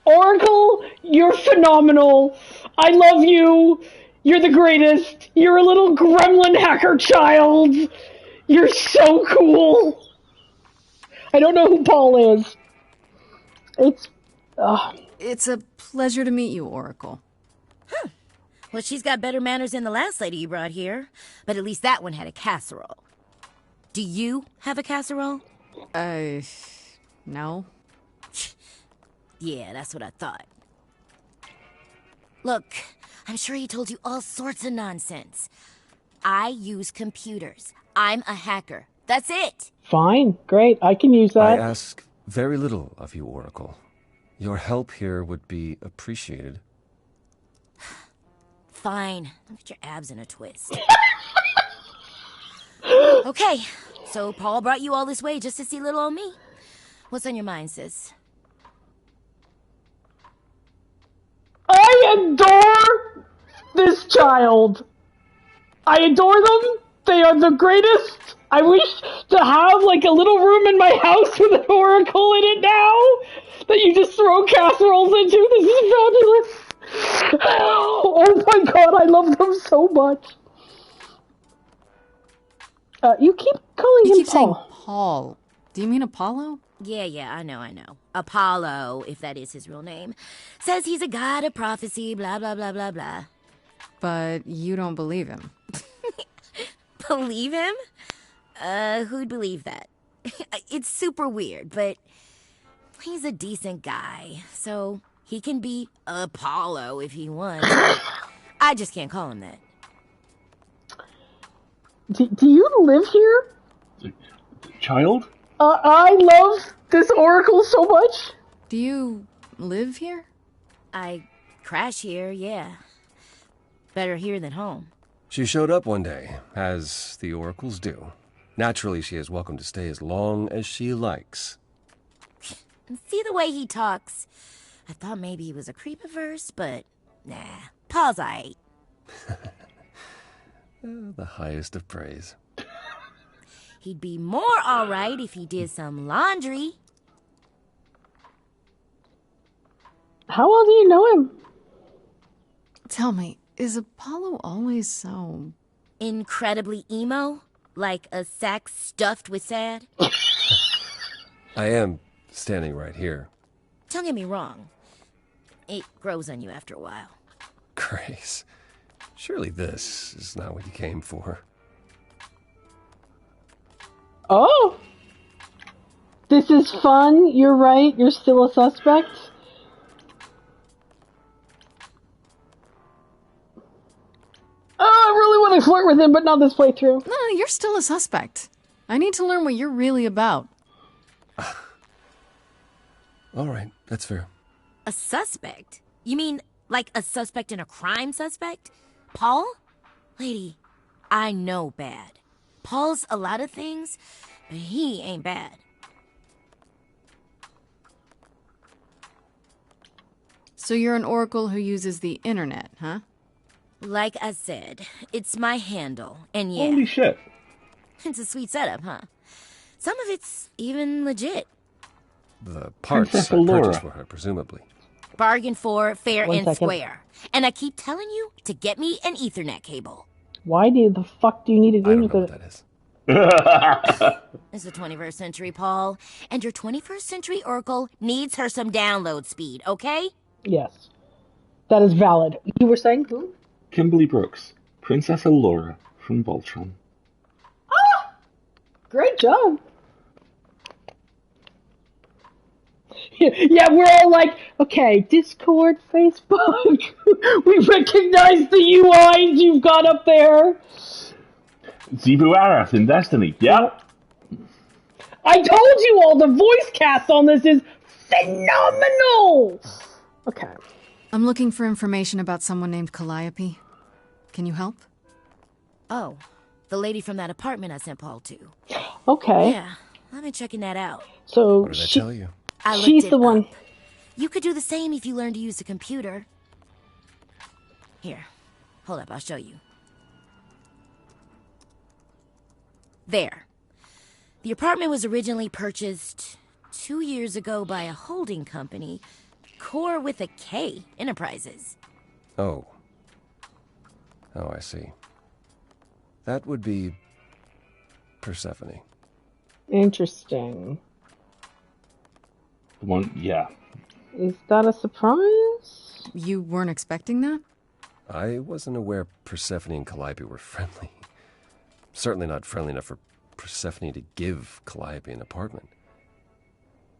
Speaker 1: Oracle, you're phenomenal. I love you. You're the greatest. You're a little gremlin hacker child. You're so cool. I don't know who Paul is.
Speaker 3: It's a pleasure to meet you, Oracle.
Speaker 9: Huh. Well, she's got better manners than the last lady you brought here. But at least that one had a casserole. Do you have a casserole?
Speaker 3: No.
Speaker 9: Yeah, that's what I thought. Look, I'm sure he told you all sorts of nonsense. I use computers. I'm a hacker. That's it.
Speaker 1: Fine, great, I can use
Speaker 14: I
Speaker 1: that.
Speaker 14: ask very little of you, Oracle. Your help here would be appreciated.
Speaker 9: Fine. Look at your abs in a twist. Okay, so Paul brought you all this way just to see little old me. What's on your mind, sis?
Speaker 1: I adore this child. I adore them. They are the greatest. I wish to have like a little room in my house with an oracle in it now that you just throw casseroles into. This is fabulous. Oh my god, I love them so much. You keep calling him
Speaker 3: You keep saying
Speaker 1: Paul.
Speaker 3: Paul. Do you mean Apollo?
Speaker 9: Yeah, I know. Apollo, if that is his real name, says he's a god of prophecy, blah, blah, blah, blah, blah.
Speaker 3: But you don't believe him.
Speaker 9: Believe him? Who'd believe that? It's super weird, but he's a decent guy, so he can be Apollo if he wants. I just can't call him that.
Speaker 1: Do you live here?
Speaker 2: Child?
Speaker 1: I love this oracle so much.
Speaker 3: Do you live here?
Speaker 9: I crash here, yeah. Better here than home.
Speaker 14: She showed up one day, as the oracles do. Naturally, she is welcome to stay as long as she likes.
Speaker 9: And see the way he talks. I thought maybe he was a creep at first, but nah. Paul's aight.
Speaker 14: The highest of praise.
Speaker 9: He'd be more alright if he did some laundry.
Speaker 1: How well do you know him?
Speaker 3: Tell me, is Apollo always so...
Speaker 9: incredibly emo? Like a sack stuffed with sad?
Speaker 14: I am standing right here.
Speaker 9: Don't get me wrong. It grows on you after a while.
Speaker 14: Grace, surely this is not what you came for.
Speaker 1: Oh! This is fun. You're right. You're still a suspect. Oh, I really want to flirt with him, but not this playthrough.
Speaker 3: No, you're still a suspect. I need to learn what you're really about.
Speaker 14: All right, that's fair.
Speaker 9: A suspect? You mean like a suspect in a crime suspect? Paul? Lady, I know bad. Paul's a lot of things, but he ain't bad.
Speaker 3: So you're an oracle who uses the internet, huh?
Speaker 9: Like I said, it's my handle, and yeah.
Speaker 2: Holy shit.
Speaker 9: It's a sweet setup, huh? Some of it's even legit.
Speaker 14: The parts
Speaker 2: Princess
Speaker 14: I
Speaker 2: Allura.
Speaker 14: purchased for her, presumably.
Speaker 9: Bargain for, fair
Speaker 1: One
Speaker 9: and
Speaker 1: second.
Speaker 9: square. And I keep telling you to get me an Ethernet cable.
Speaker 1: Why the fuck do you need to do
Speaker 14: I don't know what that is.
Speaker 9: It's the 21st century, Paul. And your 21st century Oracle needs her some download speed, okay?
Speaker 1: Yes. That is valid. You were saying who?
Speaker 2: Kimberly Brooks, Princess Allura from Voltron.
Speaker 1: Great job. Yeah, we're all like, okay, Discord, Facebook. We recognize the UIs you've got up there.
Speaker 2: Zebu Arath in Destiny. Yep.
Speaker 1: I told you all, the voice cast on this is phenomenal. Okay.
Speaker 3: I'm looking for information about someone named Calliope. Can you help?
Speaker 9: Oh, the lady from that apartment I sent Paul to.
Speaker 1: Okay.
Speaker 9: Yeah, I've been checking that out.
Speaker 1: So
Speaker 14: What did I tell you?
Speaker 9: I looked
Speaker 1: she's
Speaker 9: it
Speaker 1: the one.
Speaker 9: up. You could do the same if you learned to use a computer. Here, hold up, I'll show you. There. The apartment was originally purchased 2 years ago by a holding company, Core with a K Enterprises.
Speaker 14: Oh. Oh, I see. That would be Persephone.
Speaker 1: Interesting.
Speaker 2: The one, yeah.
Speaker 1: Is that a surprise?
Speaker 3: You weren't expecting that?
Speaker 14: I wasn't aware Persephone and Calliope were friendly. Certainly not friendly enough for Persephone to give Calliope an apartment.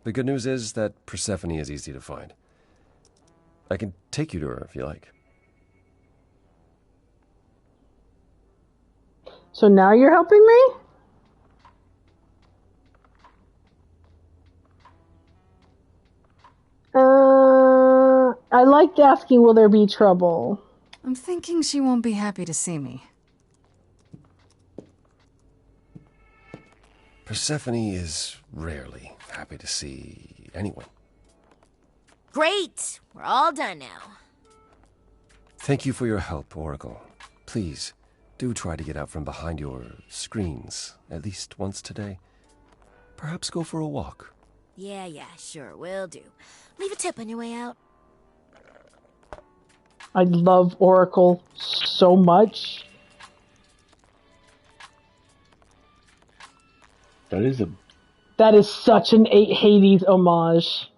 Speaker 14: The good news is that Persephone is easy to find. I can take you to her if you like.
Speaker 1: So now you're helping me? I liked asking, will there be trouble?
Speaker 3: I'm thinking she won't be happy to see me.
Speaker 14: Persephone is rarely happy to see anyone.
Speaker 9: Great! We're all done now.
Speaker 14: Thank you for your help, Oracle. Please, do try to get out from behind your screens at least once today. Perhaps go for a walk.
Speaker 9: Yeah, sure, will do. Leave a tip on your way out.
Speaker 1: I love Oracle so much.
Speaker 2: That
Speaker 1: is such an Hades homage.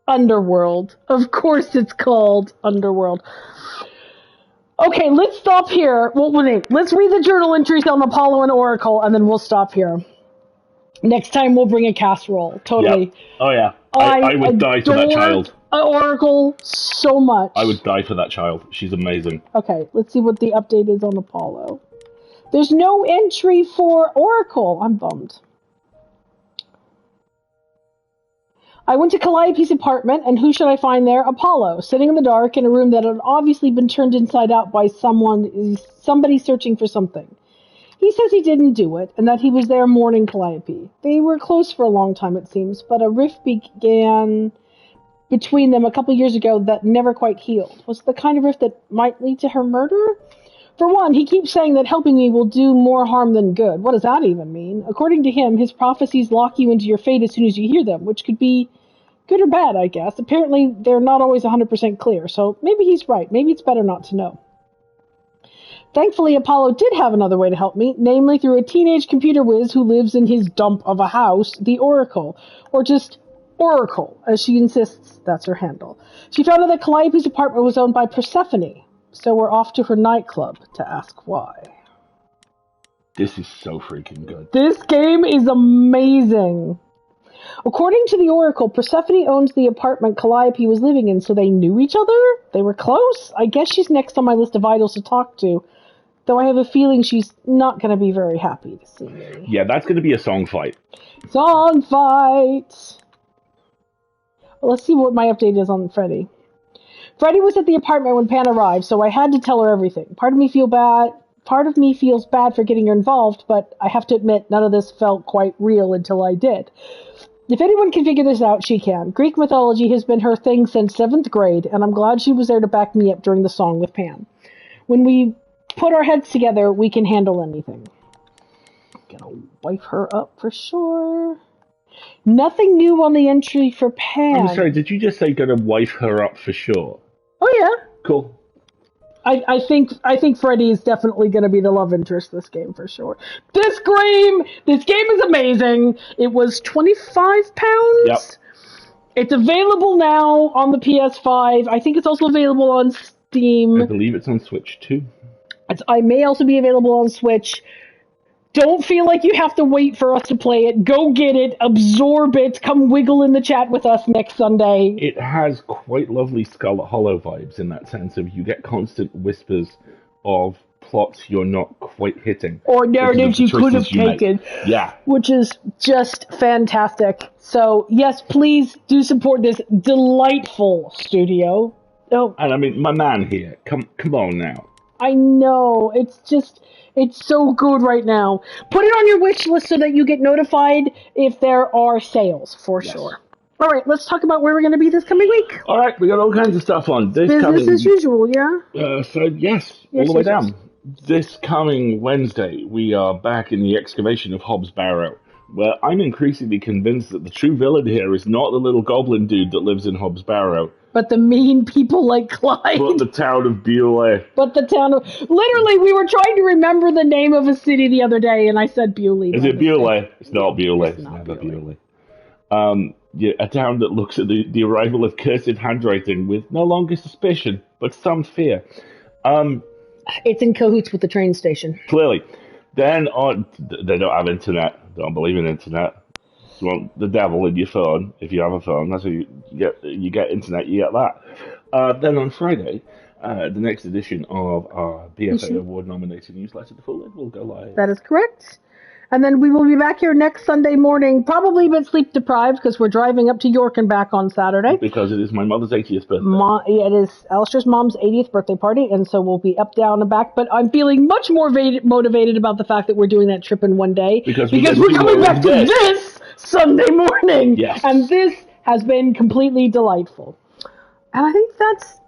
Speaker 1: Underworld. Of course it's called Underworld. Okay, let's stop here. Well, wait. Let's read the journal entries on Apollo and Oracle, and then we'll stop here. Next time we'll bring a casserole. Totally.
Speaker 2: Yep. Oh yeah. I would die for that child.
Speaker 1: Oracle so much.
Speaker 2: I would die for that child. She's amazing.
Speaker 1: Okay, let's see what the update is on Apollo. There's no entry for Oracle. I'm bummed. I went to Calliope's apartment, and who should I find there? Apollo, sitting in the dark in a room that had obviously been turned inside out by somebody searching for something. He says he didn't do it, and that he was there mourning Calliope. They were close for a long time, it seems, but a rift began between them a couple years ago that never quite healed. Was it the kind of rift that might lead to her murder? For one, he keeps saying that helping me will do more harm than good. What does that even mean? According to him, his prophecies lock you into your fate as soon as you hear them, which could be good or bad, I guess. Apparently, they're not always 100% clear, so maybe he's right. Maybe it's better not to know. Thankfully, Apollo did have another way to help me, namely through a teenage computer whiz who lives in his dump of a house, the Oracle, or just Oracle, as she insists that's her handle. She found out that Calliope's apartment was owned by Persephone, so we're off to her nightclub to ask why.
Speaker 2: This is so freaking good.
Speaker 1: This game is amazing. According to the Oracle, Persephone owns the apartment Calliope was living in, so they knew each other? They were close? I guess she's next on my list of idols to talk to, though I have a feeling she's not going to be very happy to see me.
Speaker 2: Yeah, that's going to be a song fight.
Speaker 1: Song fight! Well, let's see what my update is on Freddy. Freddy was at the apartment when Pan arrived, so I had to tell her everything. Part of me feels bad for getting her involved, but I have to admit none of this felt quite real until I did. If anyone can figure this out, she can. Greek mythology has been her thing since 7th grade, and I'm glad she was there to back me up during the song with Pan. When we put our heads together, we can handle anything. Gonna wipe her up for sure. Nothing new on the entry for Pan.
Speaker 2: I'm sorry, did you just say gonna wife her up for sure?
Speaker 1: Oh yeah.
Speaker 2: Cool.
Speaker 1: I think Freddy is definitely going to be the love interest this game for sure. This game is amazing. It was £25.
Speaker 2: Yep.
Speaker 1: It's available now on the PS5. I think it's also available on Steam.
Speaker 2: I believe it's on Switch too.
Speaker 1: I may also be available on Switch. Don't feel like you have to wait for us to play it. Go get it, absorb it, come wiggle in the chat with us next Sunday.
Speaker 2: It has quite lovely Scarlet Hollow vibes in that sense of you get constant whispers of plots you're not quite hitting.
Speaker 1: Or narratives you could have taken.
Speaker 2: Yeah.
Speaker 1: Which is just fantastic. So, yes, please do support this delightful studio. Oh.
Speaker 2: And I mean, my man here, come on now.
Speaker 1: I know, it's so good right now. Put it on your wish list so that you get notified if there are sales, for sure. All right, let's talk about where we're going to be this coming week.
Speaker 2: All right, we got all kinds of stuff on.
Speaker 1: Business as usual, yeah?
Speaker 2: All the way down. This coming Wednesday, we are back in the excavation of Hobbs Barrow, where I'm increasingly convinced that the true villain here is not the little goblin dude that lives in Hobbs Barrow,
Speaker 1: but the mean people like Clyde.
Speaker 2: But the town of Bewley.
Speaker 1: Literally, we were trying to remember the name of a city the other day, and I said Bewley.
Speaker 2: Is it Bewley? It's not Bewley. It's never Bewley. A town that looks at the arrival of cursive handwriting with no longer suspicion, but some fear.
Speaker 1: It's in cahoots with the train station.
Speaker 2: Clearly. Then they don't have internet. They don't believe in internet. You want the devil in your phone, if you have a phone. That's how you get internet, you get that. Then on Friday, the next edition of our BFA Award-nominated newsletter, The Full Lid, will go live.
Speaker 1: That is correct. And then we will be back here next Sunday morning, probably a bit sleep-deprived because we're driving up to York and back on Saturday.
Speaker 2: Because it is my mother's 80th birthday.
Speaker 1: It is Alistair's mom's 80th birthday party, and so we'll be up, down, and back. But I'm feeling much more motivated about the fact that we're doing that trip in one day.
Speaker 2: Because
Speaker 1: we're coming back to this Sunday morning.
Speaker 2: Yes.
Speaker 1: And this has been completely delightful. And I think that's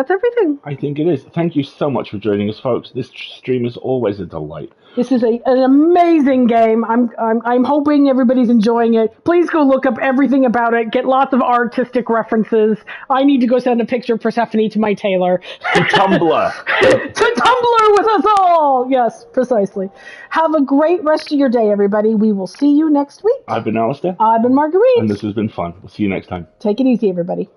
Speaker 1: everything.
Speaker 2: I think it is. Thank you so much for joining us, folks. This stream is always a delight.
Speaker 1: This is an amazing game. I'm hoping everybody's enjoying it. Please go look up everything about it. Get lots of artistic references. I need to go send a picture of Persephone to my tailor.
Speaker 2: To Tumblr.
Speaker 1: To Tumblr with us all. Yes, precisely. Have a great rest of your day, everybody. We will see you next week.
Speaker 2: I've been Alistair.
Speaker 1: I've been Marguerite.
Speaker 2: And this has been fun. We'll see you next time.
Speaker 1: Take it easy, everybody.